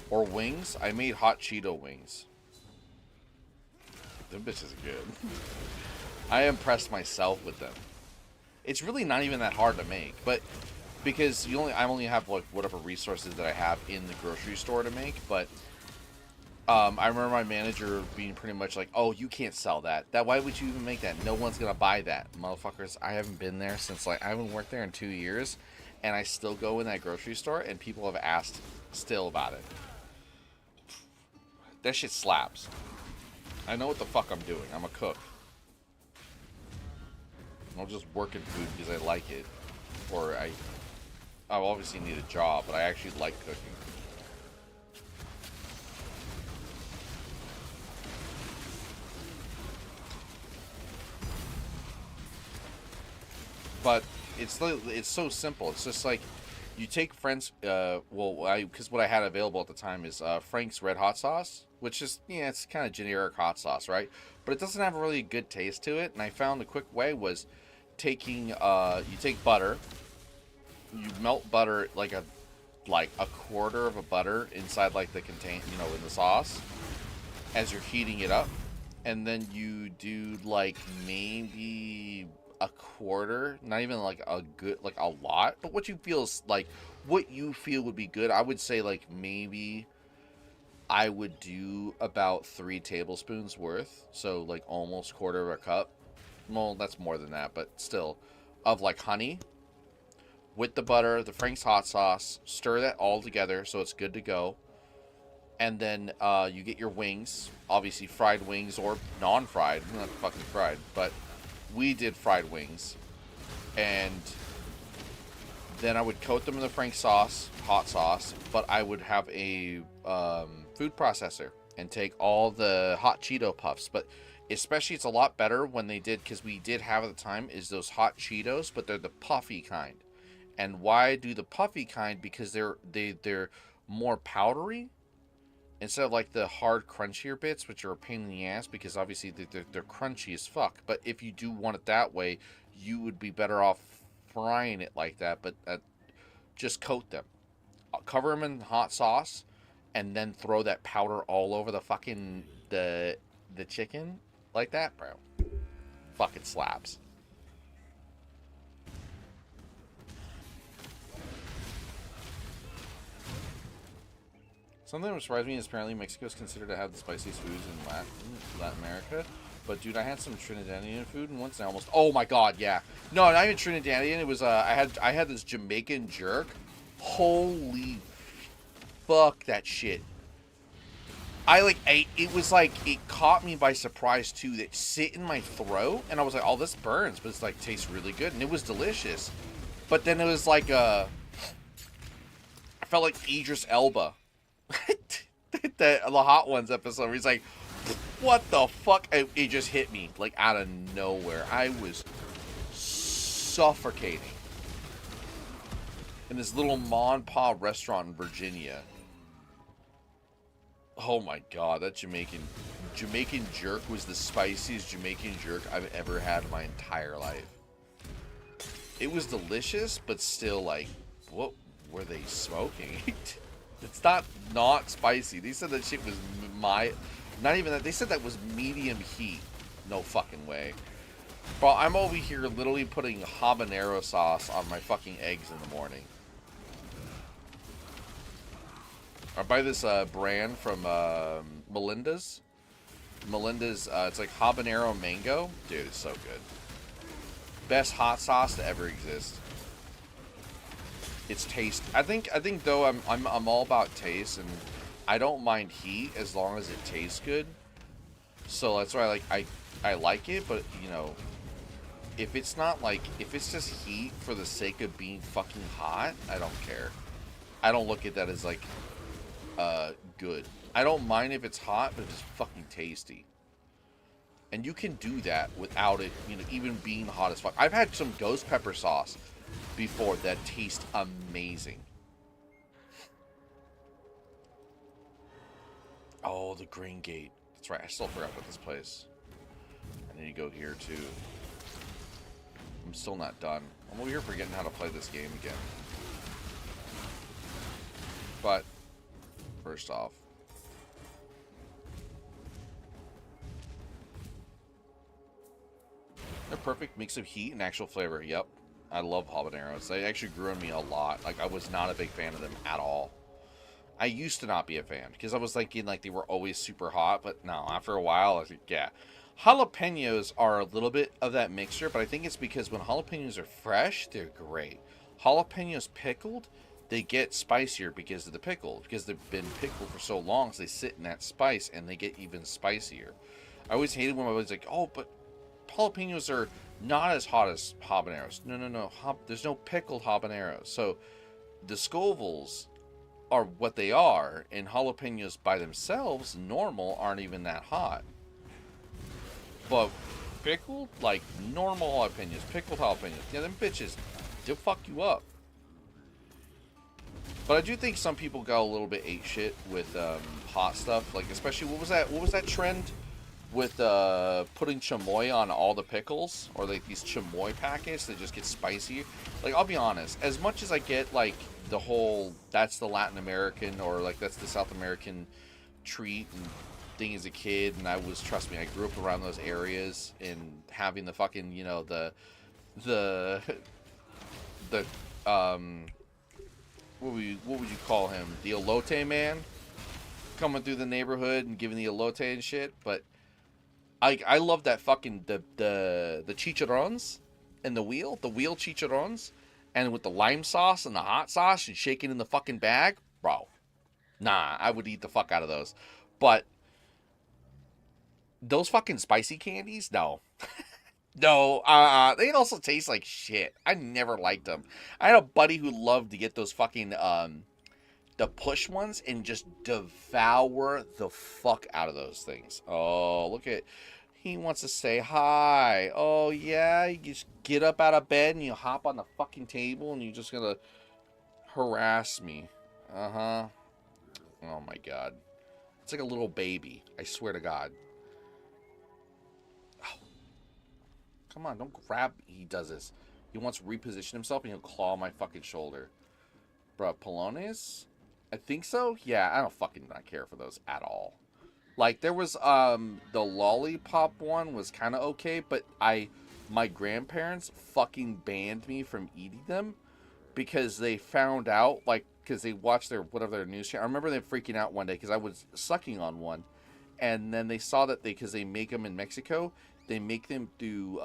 or wings. I made hot Cheeto wings. Them bitches are good. I impressed myself with them. It's really not even that hard to make, but because I only have like whatever resources that I have in the grocery store to make. But I remember my manager being pretty much like, "Oh, you can't sell that. Why would you even make that? No one's gonna buy that, motherfuckers." I haven't been there since I haven't worked there in 2 years, and I still go in that grocery store, and people have asked still about it. That shit slaps. I know what the fuck I'm doing. I'm a cook. I don't just work in food because I like it, or I obviously need a job, but I actually like cooking. But it's so simple. It's just like you take Frank's. Because what I had available at the time is Frank's Red Hot sauce, which is it's kind of generic hot sauce, right? But it doesn't have a really good taste to it. And I found a quick way was taking you take butter, you melt butter like a quarter of a butter inside like the in the sauce as you're heating it up, and then you do like maybe a quarter, not even like a good, like a lot, but what you feel is like what you feel would be good. I would say like maybe I would do about 3 tablespoons worth, so like almost quarter of a cup. Well, that's more than that, but still, of like honey with the butter, the Frank's hot sauce. Stir that all together so it's good to go. And then you get your wings, obviously fried wings or non-fried, not fucking fried, but we did fried wings. And then I would coat them in the Frank's sauce, hot sauce, but I would have a food processor and take all the hot Cheeto puffs. But especially it's a lot better when they did, because we did have at the time, is those hot Cheetos, but they're the puffy kind. And why do the puffy kind? Because they're more powdery instead of like the hard crunchier bits, which are a pain in the ass because obviously they're crunchy as fuck. But if you do want it that way, you would be better off frying it like that. But just coat them, cover them in hot sauce, and then throw that powder all over the fucking the chicken like that, bro. Fucking slaps. Something that surprised me is apparently Mexico is considered to have the spiciest foods in Latin America. But dude, I had some Trinidadian food and once, and I almost, oh my god, yeah. No, not even Trinidadian. It was I had this Jamaican jerk. Holy fuck, that shit. It was like, it caught me by surprise too. That sit in my throat, and I was like, oh, this burns, but it's like tastes really good, and it was delicious. But then it was like I felt like Idris Elba. the Hot Ones episode where he's like, what the fuck? It just hit me like out of nowhere. I was suffocating in this little mom and pop restaurant in Virginia. Oh my god, that Jamaican jerk was the spiciest Jamaican jerk I've ever had in my entire life. It was delicious, but still, like, what were they smoking? It's not spicy. They said that shit was not even that. They said that was medium heat. No fucking way. Bro, I'm over here literally putting habanero sauce on my fucking eggs in the morning. I buy this brand from Melinda's. Melinda's, it's like habanero mango. Dude, it's so good. Best hot sauce to ever exist. It's taste. I think though I'm all about taste, and I don't mind heat as long as it tastes good. So that's why I like it, but you know, if it's just heat for the sake of being fucking hot, I don't care. I don't look at that as like good. I don't mind if it's hot, but it's just fucking tasty. And you can do that without it, you know, even being hot as fuck. I've had some ghost pepper sauce before that tastes amazing. Oh, the Green Gate. That's right. I still forgot about this place. I need to go here too. I'm still not done. I'm over here forgetting how to play this game again. But first off, they're perfect mix of heat and actual flavor. Yep. I love habaneros. They actually grew on me a lot. Like, I was not a big fan of them at all. I used to not be a fan because I was thinking like they were always super hot, but no, after a while I was like, yeah. Jalapenos are a little bit of that mixture, but I think it's because when jalapenos are fresh, they're great. Jalapenos pickled, they get spicier because of the pickle, because they've been pickled for so long, so they sit in that spice and they get even spicier. I always hated when I was like, oh, but jalapenos are not as hot as habaneros. No. There's no pickled habaneros. So the Scovilles are what they are, and jalapenos by themselves, normal, aren't even that hot. But pickled, like normal jalapenos, pickled jalapenos, yeah, them bitches, they'll fuck you up. But I do think some people got a little bit ate shit with hot stuff, like especially what was that trend with putting chamoy on all the pickles, or like these chamoy packets that just get spicy. Like, I'll be honest, as much as I get like the whole that's the Latin American or like that's the South American treat and thing as a kid, and trust me, I grew up around those areas and having the fucking, you know, the the the what would you call him? The elote man coming through the neighborhood and giving the elote and shit. But I love that fucking the chicharrones and the wheel chicharrones, and with the lime sauce and the hot sauce and shaking in the fucking bag, bro. Nah, I would eat the fuck out of those. But those fucking spicy candies, no. No, they also taste like shit. I never liked them. I had a buddy who loved to get those fucking the push ones and just devour the fuck out of those things. Oh, look at, he wants to say hi. Oh yeah, you just get up out of bed and you hop on the fucking table and you're just gonna harass me. Uh-huh. Oh my god. It's like a little baby. I swear to God. Oh. Come on, don't grab. He does this. He wants to reposition himself and he'll claw my fucking shoulder. Bruh, Polones? I think so? Yeah, I don't fucking not care for those at all. Like, there was, the lollipop one was kind of okay, but my grandparents fucking banned me from eating them because they found out, like, because they watched their news channel. I remember them freaking out one day because I was sucking on one, and then they saw that because they make them in Mexico, they make them do,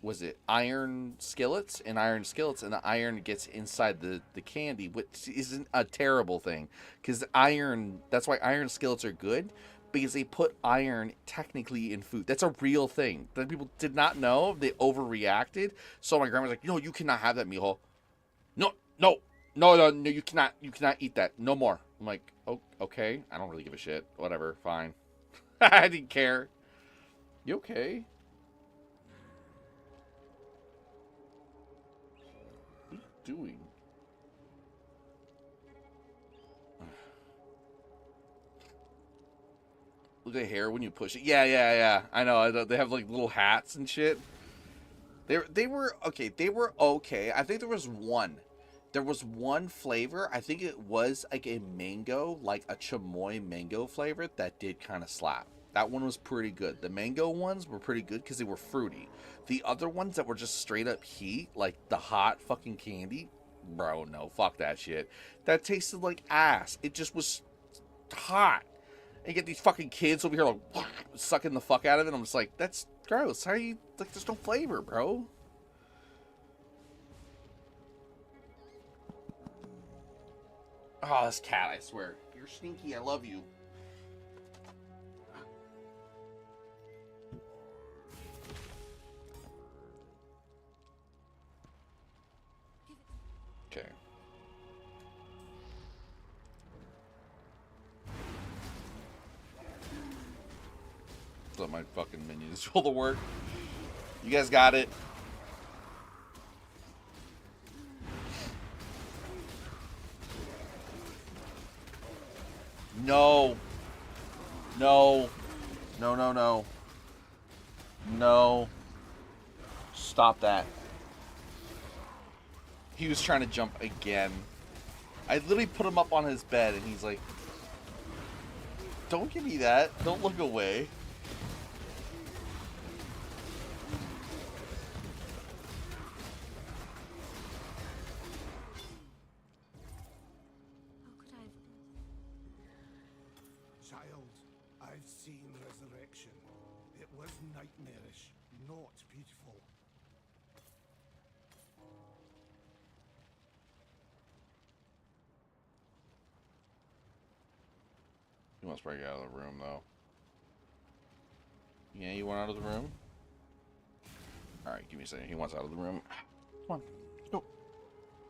was it iron skillets, and the iron gets inside the candy, which isn't a terrible thing, because that's why iron skillets are good, because they put iron technically in food. That's a real thing that people did not know. They overreacted. So my grandma's like, no, you cannot have that, mijo. No, you cannot eat that. No more. I'm like, oh, okay. I don't really give a shit. Whatever, fine. I didn't care. You okay? What are you doing? Look at the hair when you push it. Yeah. I know. They have like little hats and shit. They were okay. They were okay. I think there was one flavor. I think it was like a mango, like a chamoy mango flavor that did kind of slap. That one was pretty good. The mango ones were pretty good because they were fruity. The other ones that were just straight up heat, like the hot fucking candy, bro, no, fuck that shit. That tasted like ass. It just was hot. And you get these fucking kids over here like sucking the fuck out of it. I'm just like, that's gross. How are you, like, there's no flavor, bro. Oh, this cat, I swear. You're sneaky, I love you. Okay. Let my fucking minions do all the work. You guys got it. No. Stop that. He was trying to jump again. I literally put him up on his bed and he's like, don't give me that. Don't look away. Child, I've seen resurrection. It was nightmarish, not beautiful. He wants to break out of the room, though. Yeah, you want out of the room? Alright, give me a second. He wants out of the room. Come on. Go.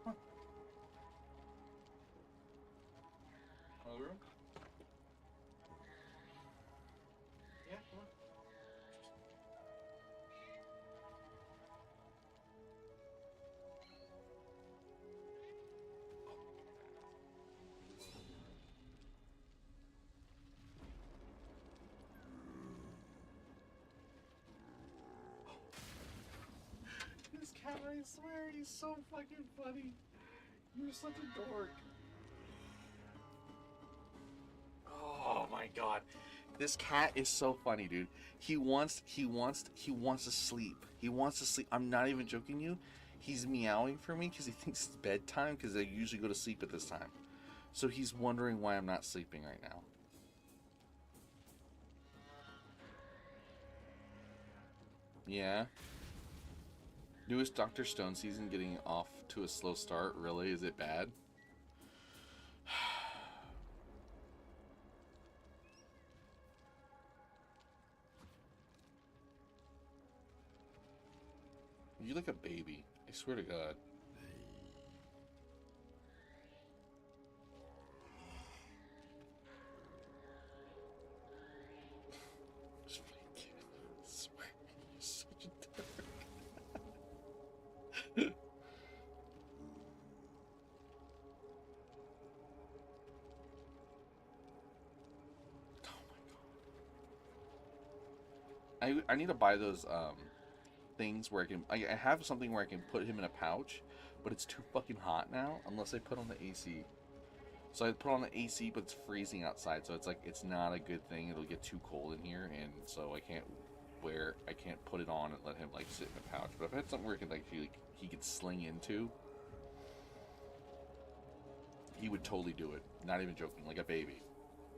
Come on. Out of the room? Yeah, come on. This cat, I swear, he's so fucking funny. You're such a dork. Oh my god. This cat is so funny, dude. He wants to sleep. He wants to sleep. I'm not even joking you. He's meowing for me because he thinks it's bedtime because I usually go to sleep at this time. So he's wondering why I'm not sleeping right now. Yeah. Newest Dr. Stone season getting off to a slow start. Really? Is it bad? You're like a baby. I swear to God. I swear, you're such a dork. I need to buy those things where I have something where I can put him in a pouch, but it's too fucking hot now unless I put on the AC. So I put on the AC, but it's freezing outside, so it's like it's not a good thing. It'll get too cold in here, and so I can't put it on and let him like sit in a pouch. But if I had something where he could sling into, he would totally do it. Not even joking, like a baby.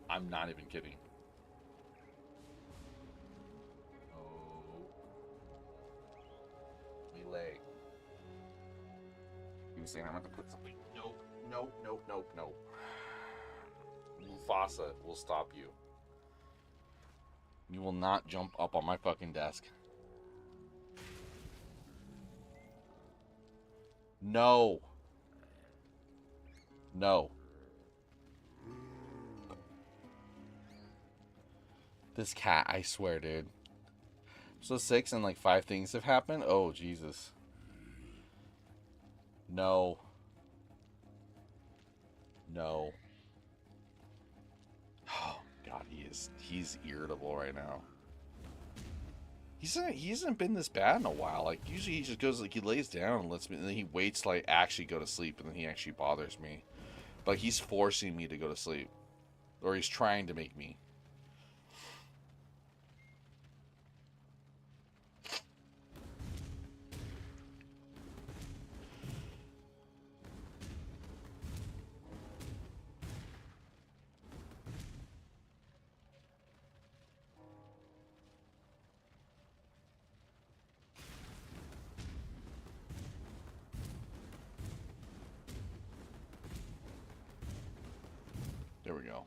I'm not even kidding. Leg. He was saying I'm going to put something. Nope. Mufasa will stop you. You will not jump up on my fucking desk. No. This cat, I swear, dude. So 6 and like 5 things have happened? Oh, Jesus. No. Oh, God, he's irritable right now. He hasn't been this bad in a while. Like, usually he just goes, like, he lays down and lets me, and then he waits till I actually go to sleep, and then he actually bothers me. But like, he's forcing me to go to sleep. Or he's trying to make me. There we go.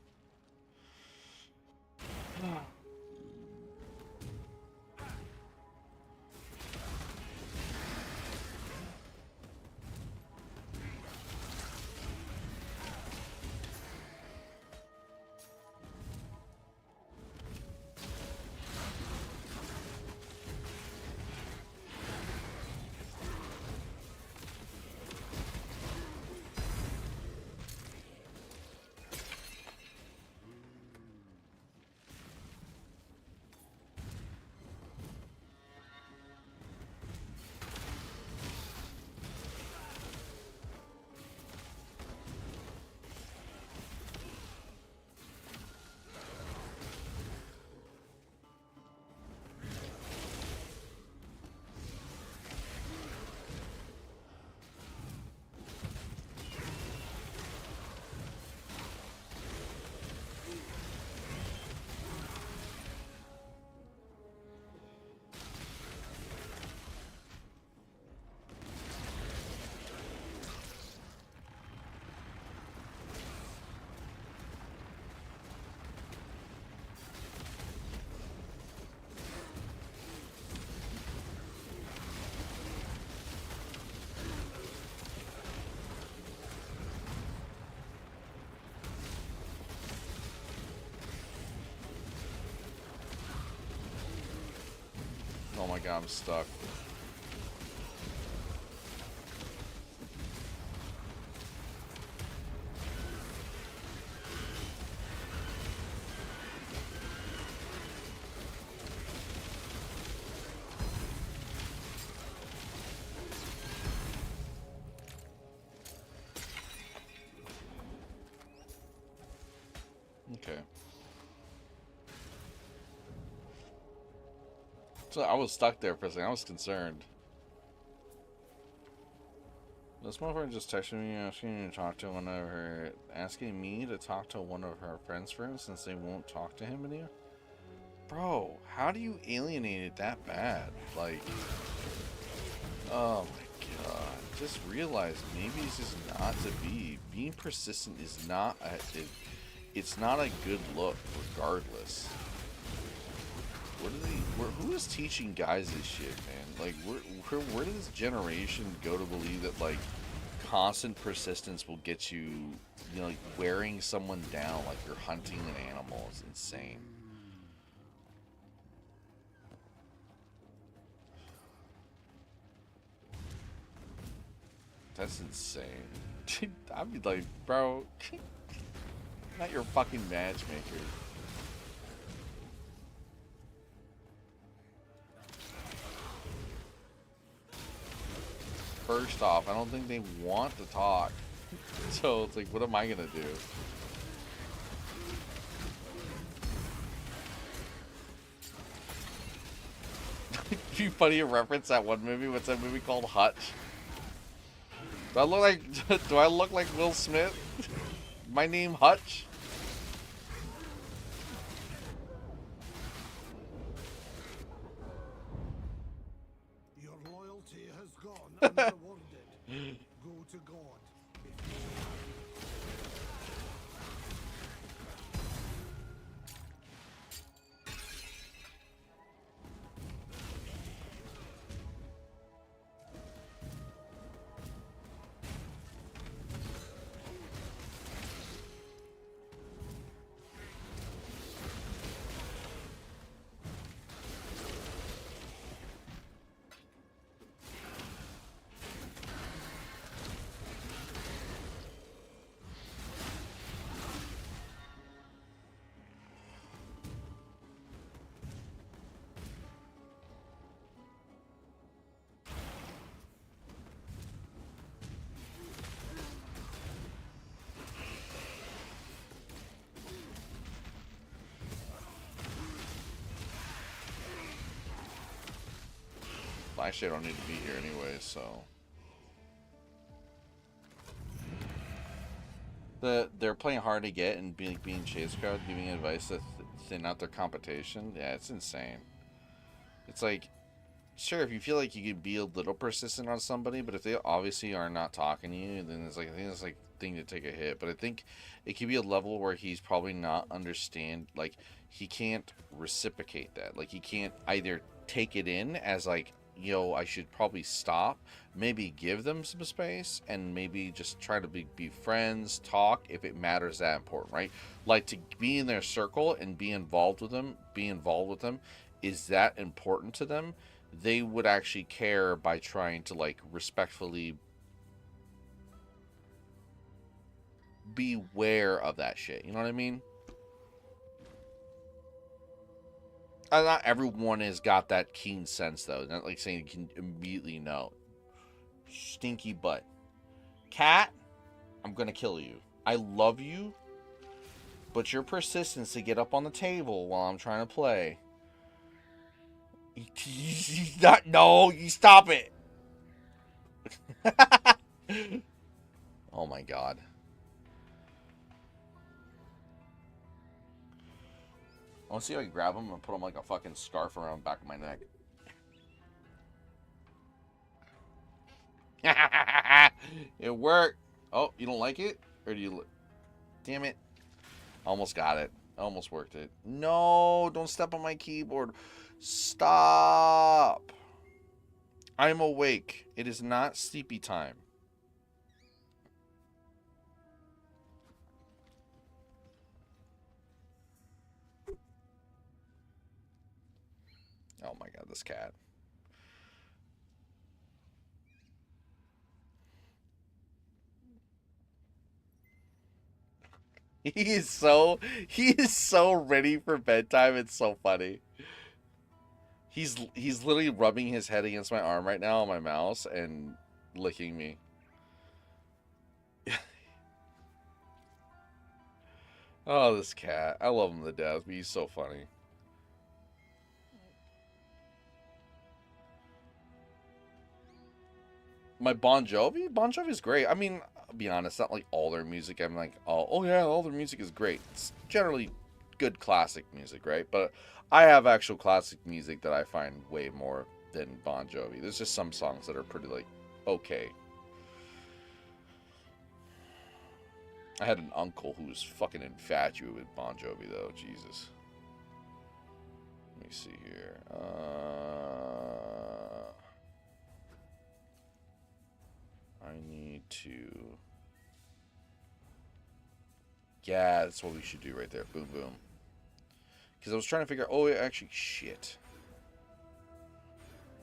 Oh my God, I'm stuck. Okay. So I was stuck there for a second. I was concerned. This motherfucker just texted me asking me to talk to one of her, asking me to talk to one of her friends for him since they won't talk to him anymore. Bro, how do you alienate it that bad? Like, oh my god. Just realize maybe it's just not to be. Being persistent is not it's not a good look regardless. Who is teaching guys this shit, man? Like, where did this generation go to believe that, like, constant persistence will get you, you know, like, wearing someone down like you're hunting an animal? It's insane. That's insane. I'd be like, bro, not your fucking matchmaker. First off, I don't think they want to talk. So it's like, what am I gonna do? It'd be funny to reference that one movie. What's that movie called? Hutch. Do I look like Will Smith? My name Hutch? Your loyalty has gone unrewarded. Go to God. Actually, I don't need to be here anyway, so. They're playing hard to get and being chase crowd, giving advice to thin out their competition. Yeah, it's insane. It's like, sure, if you feel like you could be a little persistent on somebody, but if they obviously are not talking to you, then it's like, I think it's like thing to take a hit. But I think it could be a level where he's probably not understand, like, he can't reciprocate that. Like, he can't either take it in as like, yo, I should probably stop, maybe give them some space, and maybe just try to be friends, talk if it matters that important, right? Like, to be in their circle and be involved with them, is that important to them? They would actually care by trying to, like, respectfully be aware of that shit. You know what I mean? Not everyone has got that keen sense, though. Not like saying you can immediately know. Stinky butt. Cat, I'm gonna kill you. I love you, but your persistence to get up on the table while I'm trying to play. No, you stop it. Oh my god. I want to see if I can grab him and put him like a fucking scarf around the back of my neck. It worked. Oh, you don't like it? Or do you... Damn it. Almost got it. Almost worked it. No, don't step on my keyboard. Stop. I'm awake. It is not sleepy time. Oh my god, this cat. He is so ready for bedtime. It's so funny. He's literally rubbing his head against my arm right now on my mouse and licking me. Oh, this cat. I love him to death, but he's so funny. My Bon Jovi? Bon Jovi's great. I mean, I'll be honest, not like all their music. I'm like, oh yeah, all their music is great. It's generally good classic music, right? But I have actual classic music that I find way more than Bon Jovi. There's just some songs that are pretty like okay. I had an uncle who was fucking infatuated with Bon Jovi though. Jesus. Let me see here. I need to. Yeah, that's what we should do right there. Boom, boom. Because I was trying to figure. Oh, actually, shit.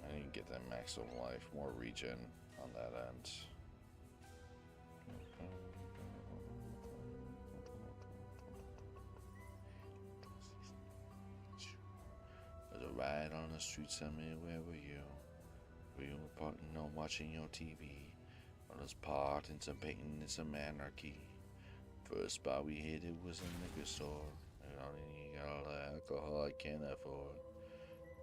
I didn't get that maximum life. More regen on that end. There's a ride on the streets. I mean, where were you? Were you watching your TV? Or was part in some painting in some anarchy? First spot we hit it was a liquor store. And only got all the alcohol I can afford.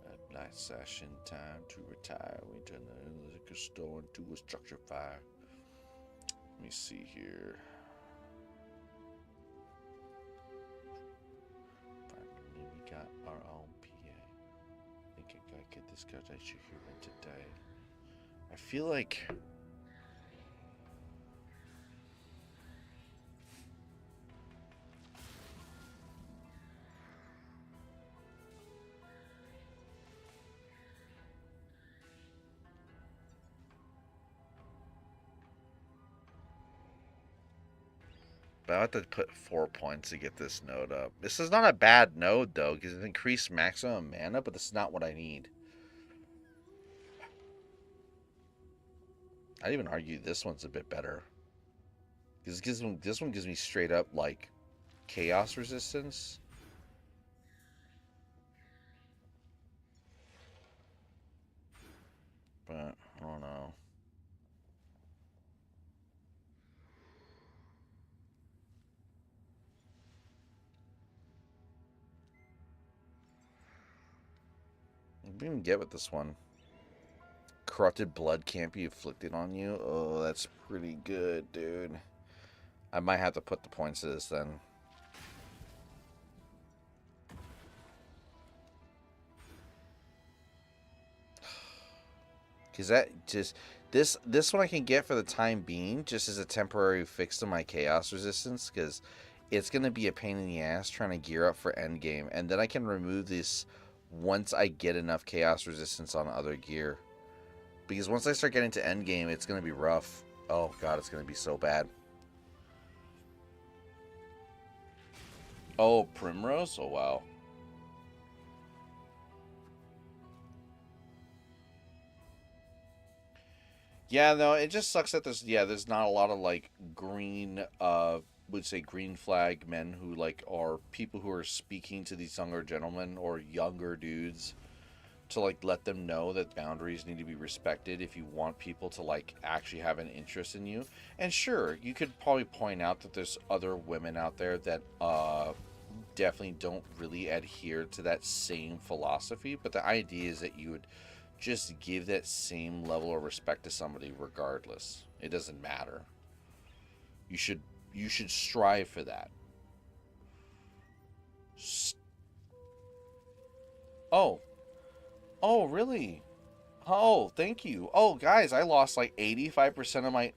At night session time to retire. We turned the liquor store into a structure fire. Let me see here. Finally, we got our own PA. Think I gotta get this guy I should hear in today. I feel like. But I have to put 4 points to get this node up. This is not a bad node, though, because it increased maximum mana, but this is not what I need. I'd even argue this one's a bit better. Because this one gives me straight up, like, chaos resistance. But, I don't know. I didn't even get with this one. Corrupted blood can't be inflicted on you. Oh, that's pretty good, dude. I might have to put the points to this then. Because that just... This one I can get for the time being, just as a temporary fix to my chaos resistance, because it's going to be a pain in the ass trying to gear up for endgame. And then I can remove this once I get enough chaos resistance on other gear. Because once I start getting to endgame, it's going to be rough. Oh god, it's going to be so bad. Oh, Primrose? Oh wow. Yeah, no, it just sucks that there's not a lot of like green would say green flag men who like are people who are speaking to these younger gentlemen or younger dudes to like let them know that boundaries need to be respected if you want people to like actually have an interest in you. And sure, you could probably point out that there's other women out there that definitely don't really adhere to that same philosophy, but the idea is that you would just give that same level of respect to somebody regardless. It doesn't matter. You should strive for that. Oh, really? Oh, thank you. Oh, guys, I lost like 85% of my...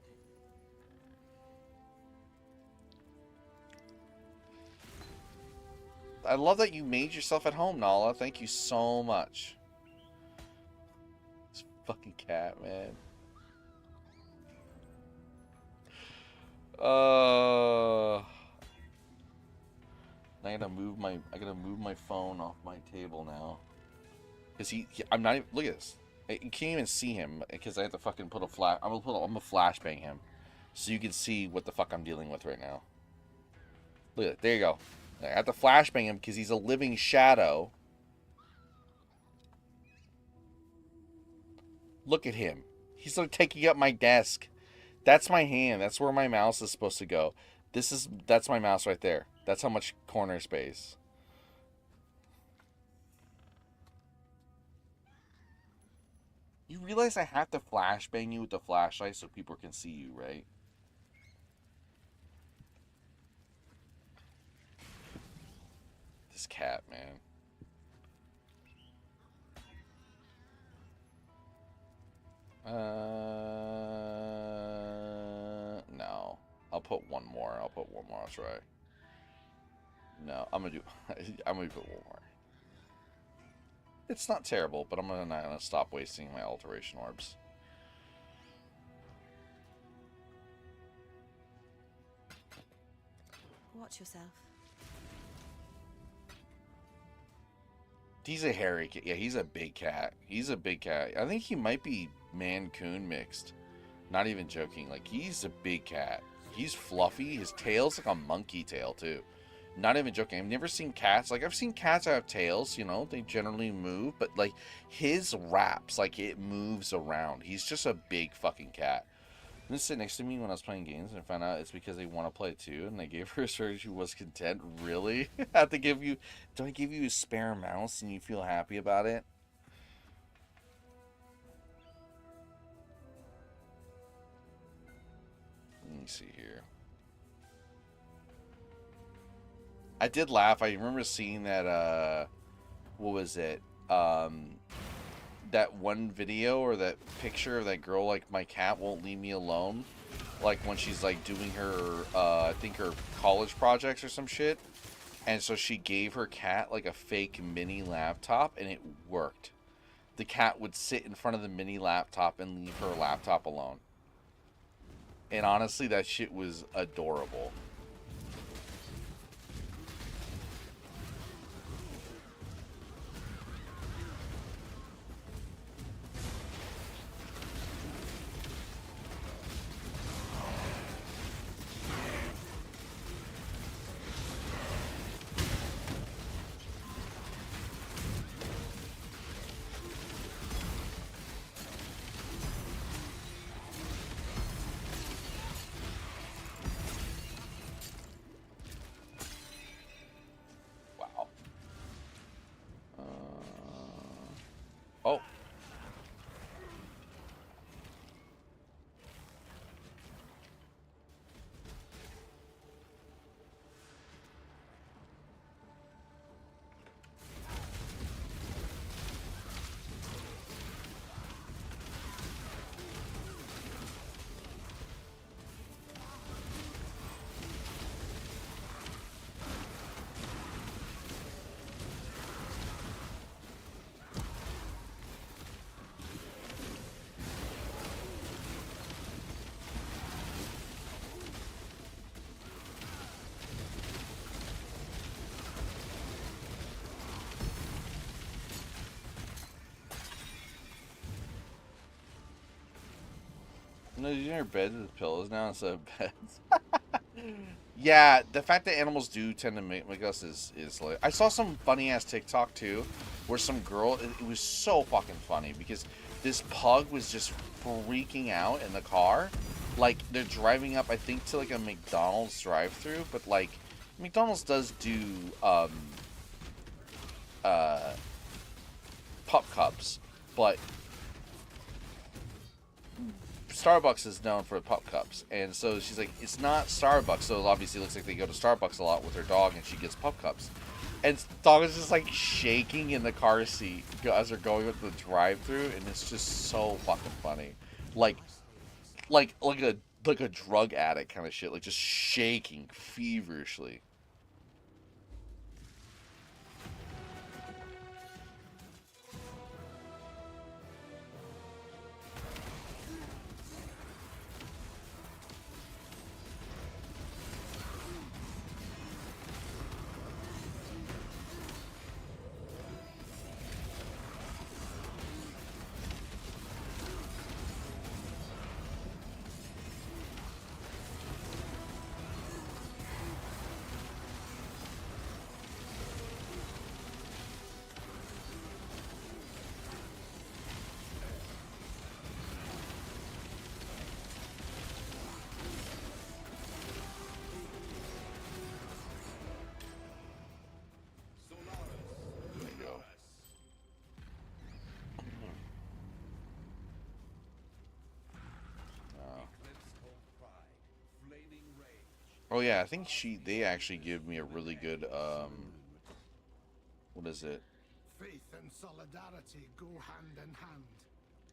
I love that you made yourself at home, Nala. Thank you so much. This fucking cat, man. I gotta move my phone off my table now. Cause I'm not even, look at this. You can't even see him because I have to fucking put a flash. I'm gonna flashbang him, so you can see what the fuck I'm dealing with right now. Look at it. There you go. I have to flashbang him because he's a living shadow. Look at him. He's like taking up my desk. That's my hand. That's where my mouse is supposed to go. That's my mouse right there. That's how much corner space. You realize I have to flashbang you with the flashlight so people can see you, right? This cat, man. No. I'll put one more. I'll try. No, I'm gonna do. I'm gonna put one more. It's not terrible, but I'm gonna stop wasting my alteration orbs. Watch yourself. He's a hairy cat. Yeah, he's a big cat. He's a big cat. I think he might be man-coon mixed. Not even joking. Like, he's a big cat. He's fluffy. His tail's like a monkey tail, too. Not even joking. I've never seen cats. Like, I've seen cats that have tails, you know. They generally move. But, like, his wraps, like, it moves around. He's just a big fucking cat. This sit next to me when I was playing games, and I found out it's because they want to play too, and they gave her a surgery. She was content. Really? Have to give you? Do I give you a spare mouse and you feel happy about it? Let me see here. I did laugh. I remember seeing that. What was it? That one video or that picture of that girl, like, my cat won't leave me alone, like when she's like doing her I think her college projects or some shit, and so she gave her cat like a fake mini laptop, and it worked. The cat would sit in front of the mini laptop and leave her laptop alone, and honestly that shit was adorable. Oh. No, you're in your bed with pillows now instead of beds. Yeah, the fact that animals do tend to make us is like... I saw some funny ass TikTok too, where some girl, it was so fucking funny because this pug was just freaking out in the car. Like, they're driving up, I think, to like a McDonald's drive-thru, but like McDonald's does do pup cups, but Starbucks is known for pup cups, and so she's like, it's not Starbucks, so it obviously looks like they go to Starbucks a lot with her dog, and she gets pup cups, and the dog is just like shaking in the car seat as they're going with the drive-thru, and it's just so fucking funny, like a drug addict kind of shit, like just shaking feverishly. Oh yeah, I think they actually give me a really good what is it? Faith and solidarity go hand in hand.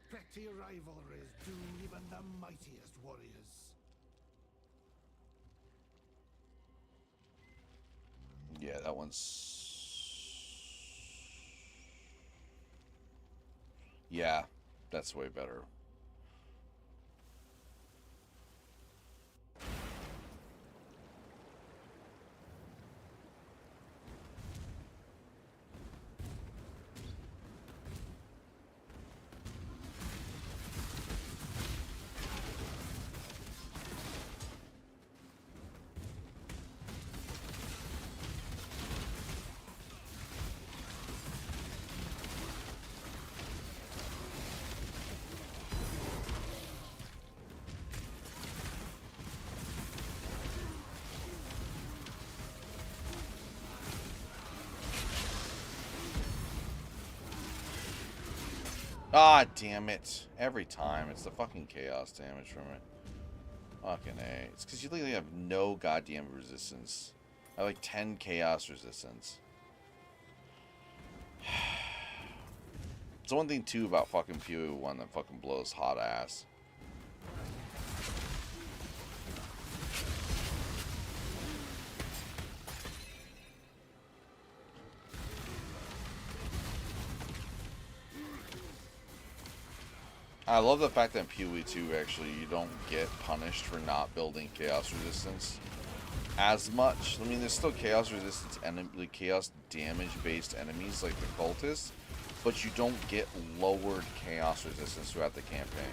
Petty rivalries doom even the mightiest warriors. Yeah, that one's... Yeah, that's way better. Ah, damn it. Every time. It's the fucking chaos damage from it. Fucking A. It's because you literally have no goddamn resistance. I have like 10 chaos resistance. It's the one thing, too, about fucking PoE 1 that fucking blows hot ass. I love the fact that in PoE 2, actually, you don't get punished for not building chaos resistance as much. I mean, there's still chaos resistance and like chaos damage based enemies like the cultists, but you don't get lowered chaos resistance throughout the campaign.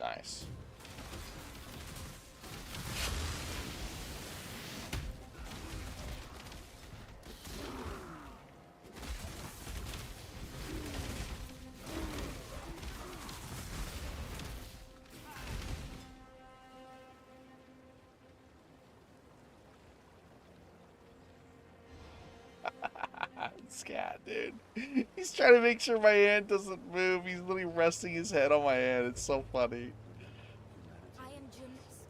Nice. Scat, dude. He's trying to make sure my hand doesn't move. He's literally resting his head on my hand. It's so funny. I am Junus.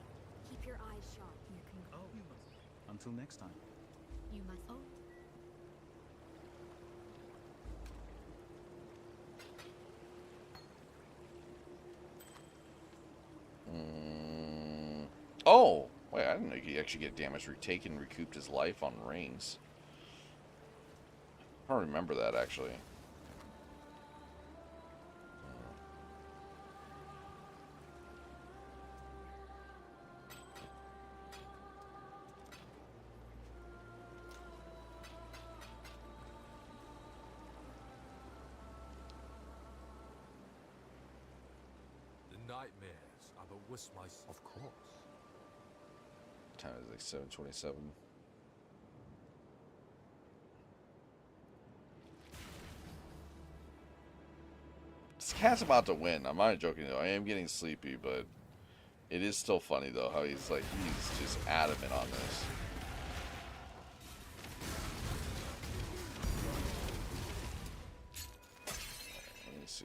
Keep your eyes sharp. You can go. You must. Until next time. You must. Oh. Oh! Wait, I didn't know you could actually get damage retaken, recouped his life on rings. I don't remember that, actually. The nightmares are the wisp mice. Of course. Time is like 7:27. This cat's about to win. I'm not joking though. I am getting sleepy, but it is still funny though how he's just adamant on this. Let me see.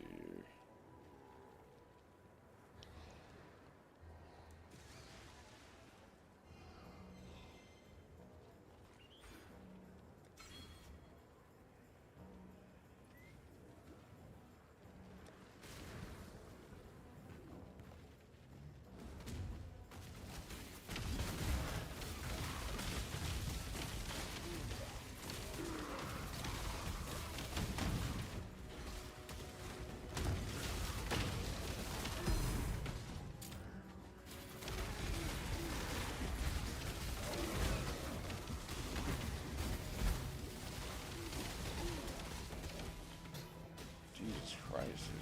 pricey.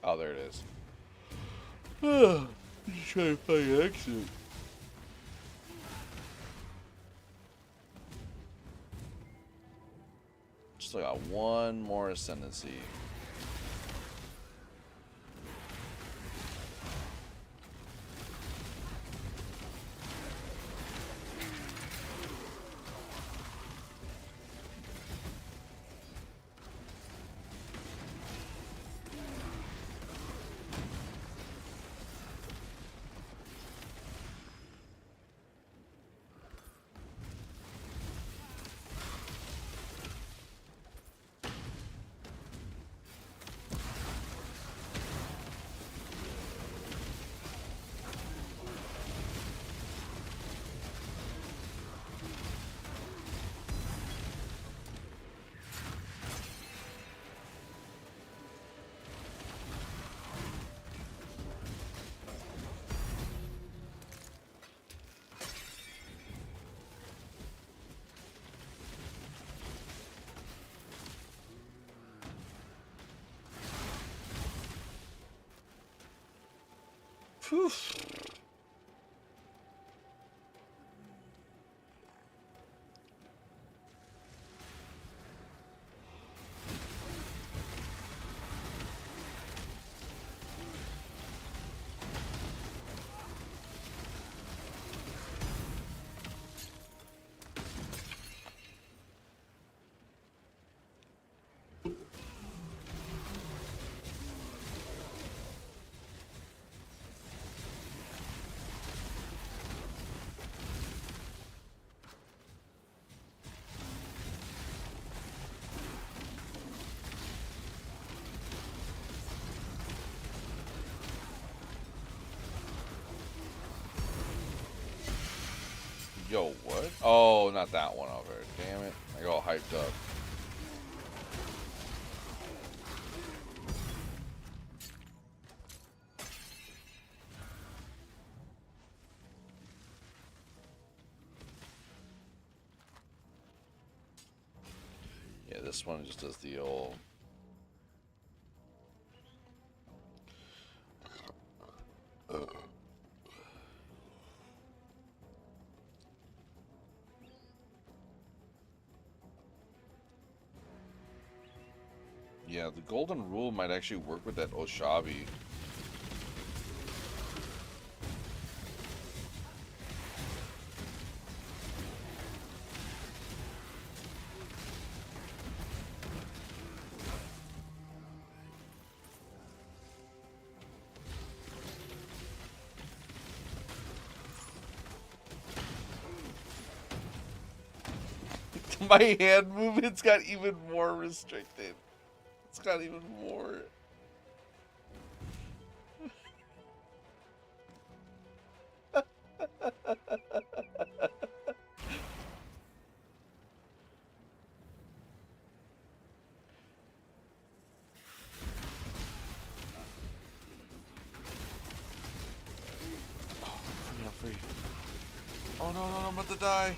Oh, there it is. Just trying to find exit. Still got one more ascendancy. Whew. Yo, what? Oh, not that one over there. Damn it. I got all hyped up. Yeah, this one just does the old... Yeah, the golden rule might actually work with that Oshabi. My hand movement's got even more restricted. It's got even more. I'm free. Oh no, I'm about to die.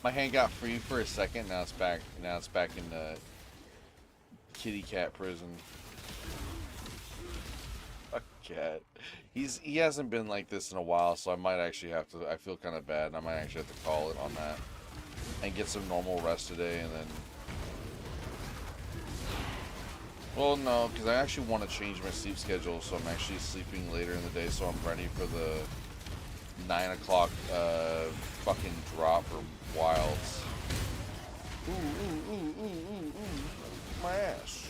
My hand got free for a second. Now it's back. Now it's back in the kitty cat prison. Fuck cat. He hasn't been like this in a while, so I might actually have to. I feel kind of bad. And I might actually have to call it on that and get some normal rest today, and then. Well, no, because I actually want to change my sleep schedule, so I'm actually sleeping later in the day, so I'm ready for the 9 o'clock fucking drop for Wilds. Ooh, my ass.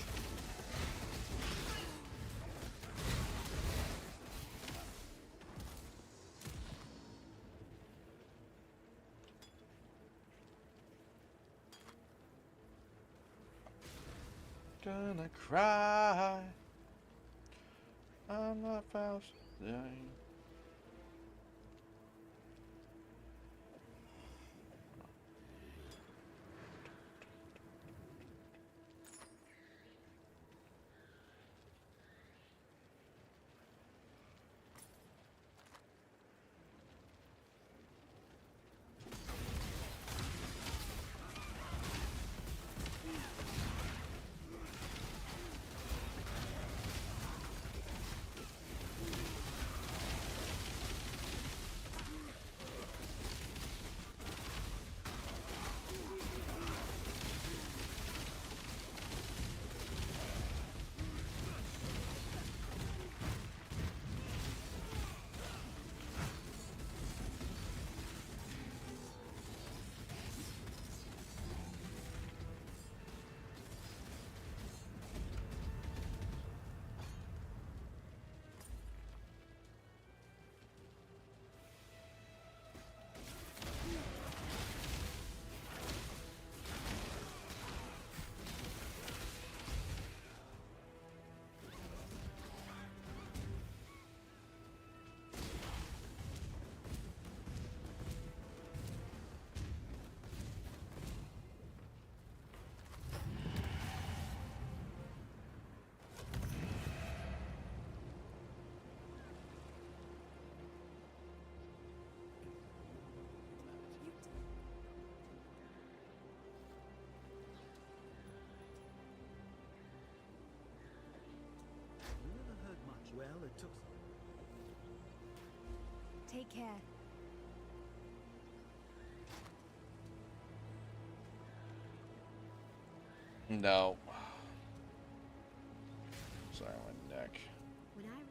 Gonna cry. I'm not Faust. Well, it took... Take care. No. Sorry, my neck. When I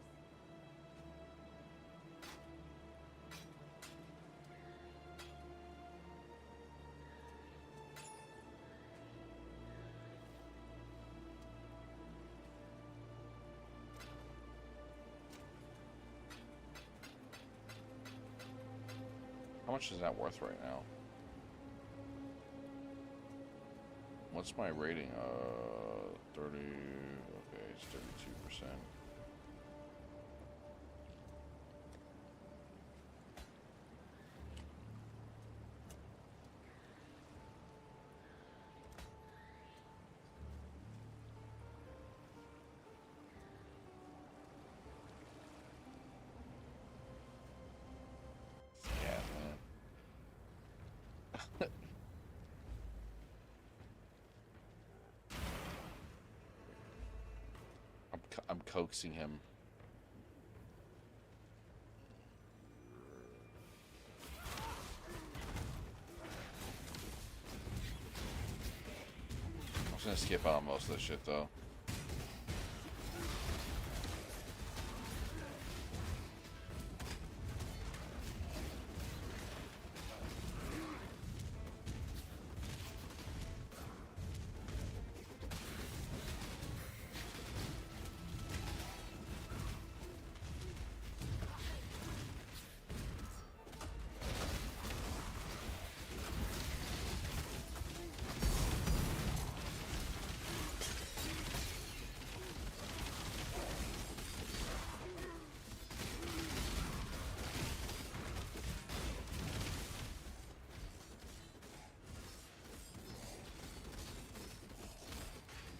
How much is that worth right now? What's my rating? 30. Okay, it's 32%. I'm coaxing him. I'm just gonna skip out on most of this shit though.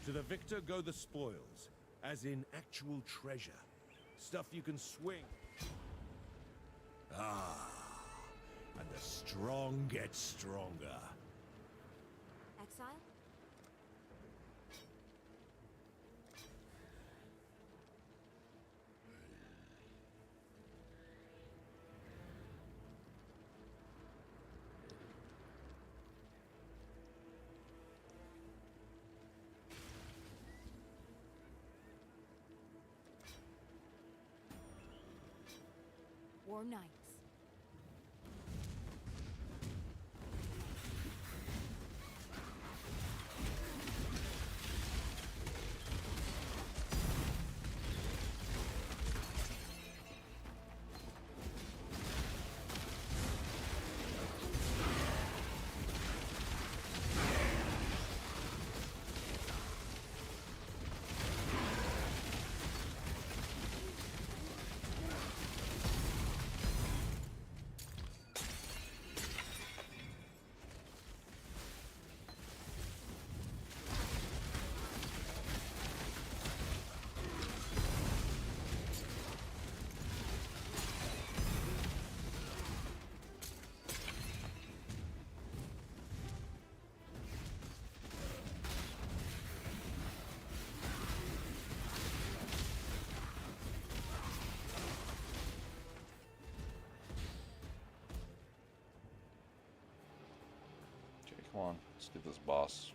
To the victor go the spoils, as in actual treasure. Stuff you can swing. Ah, and the strong get stronger. Exile? War Knights. Okay, come on. Let's get this boss.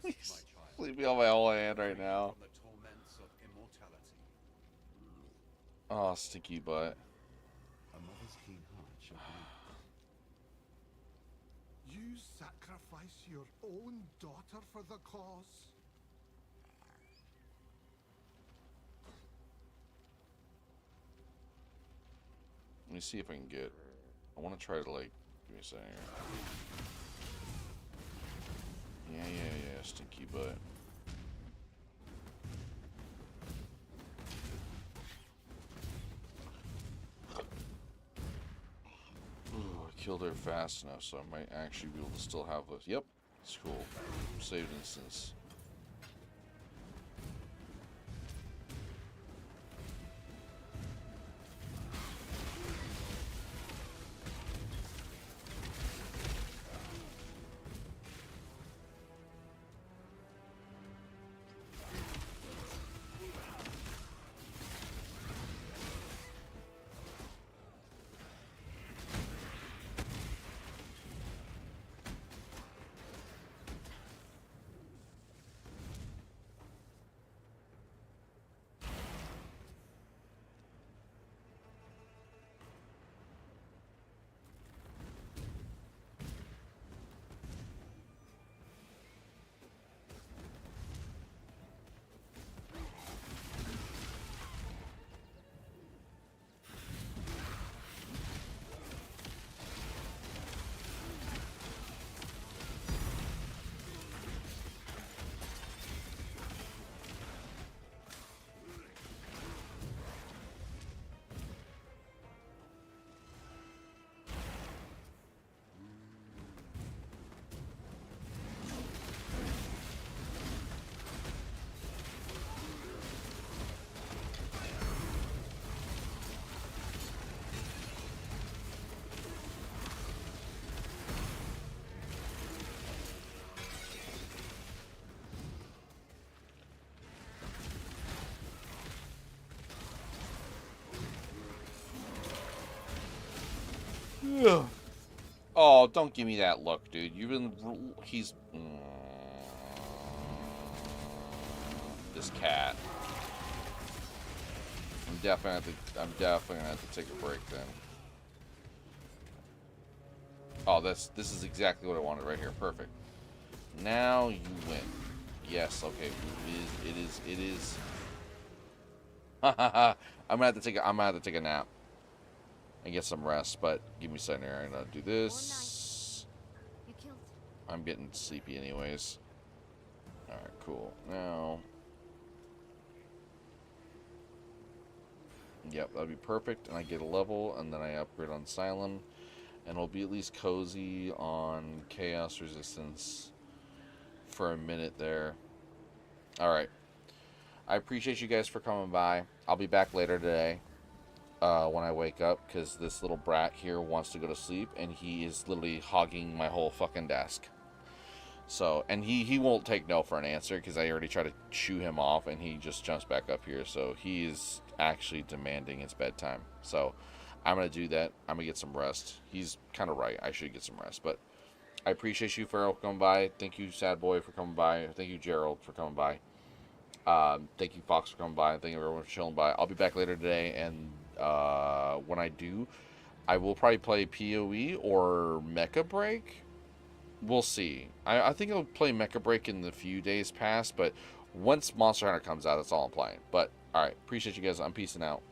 Rest, my child. Leave me on my whole hand right now. From the torments of immortality. Oh, sticky butt. A mother's keen heart shall bleed. You sacrifice your own daughter for the cause? Let me see if I can get. I want to try to, like, give me a second here. Yeah, stinky butt. Ooh, I killed her fast enough, so I might actually be able to still have this. Yep, it's cool. Saved instance. Oh, don't give me that look, dude. You've been... He's... This cat. I'm definitely gonna have to take a break then. Oh, this is exactly what I wanted right here. Perfect. Now you win. Yes, okay. It is. I'm gonna have to take a nap and get some rest, but give me a second here. I'm gonna do this. You killed. I'm getting sleepy anyways. Alright, cool. Now. Yep, that'd be perfect. And I get a level, and then I upgrade on Asylum. And we'll be at least cozy on Chaos Resistance for a minute there. Alright. I appreciate you guys for coming by. I'll be back later today when I wake up, because this little brat here wants to go to sleep, and he is literally hogging my whole fucking desk. So, and he won't take no for an answer, because I already tried to shoo him off, and he just jumps back up here. So he is actually demanding it's bedtime. So I'm going to do that. I'm going to get some rest. He's kind of right. I should get some rest. But I appreciate you for coming by. Thank you, Sad Boy, for coming by. Thank you, Gerald, for coming by. Thank you, Fox, for coming by. Thank you, everyone, for chilling by. I'll be back later today, and when I do, I will probably play PoE or Mecha Break. We'll see. I think I'll play Mecha Break in the few days past, but once Monster Hunter comes out, that's all I'm playing. But, alright, appreciate you guys. I'm peacing out.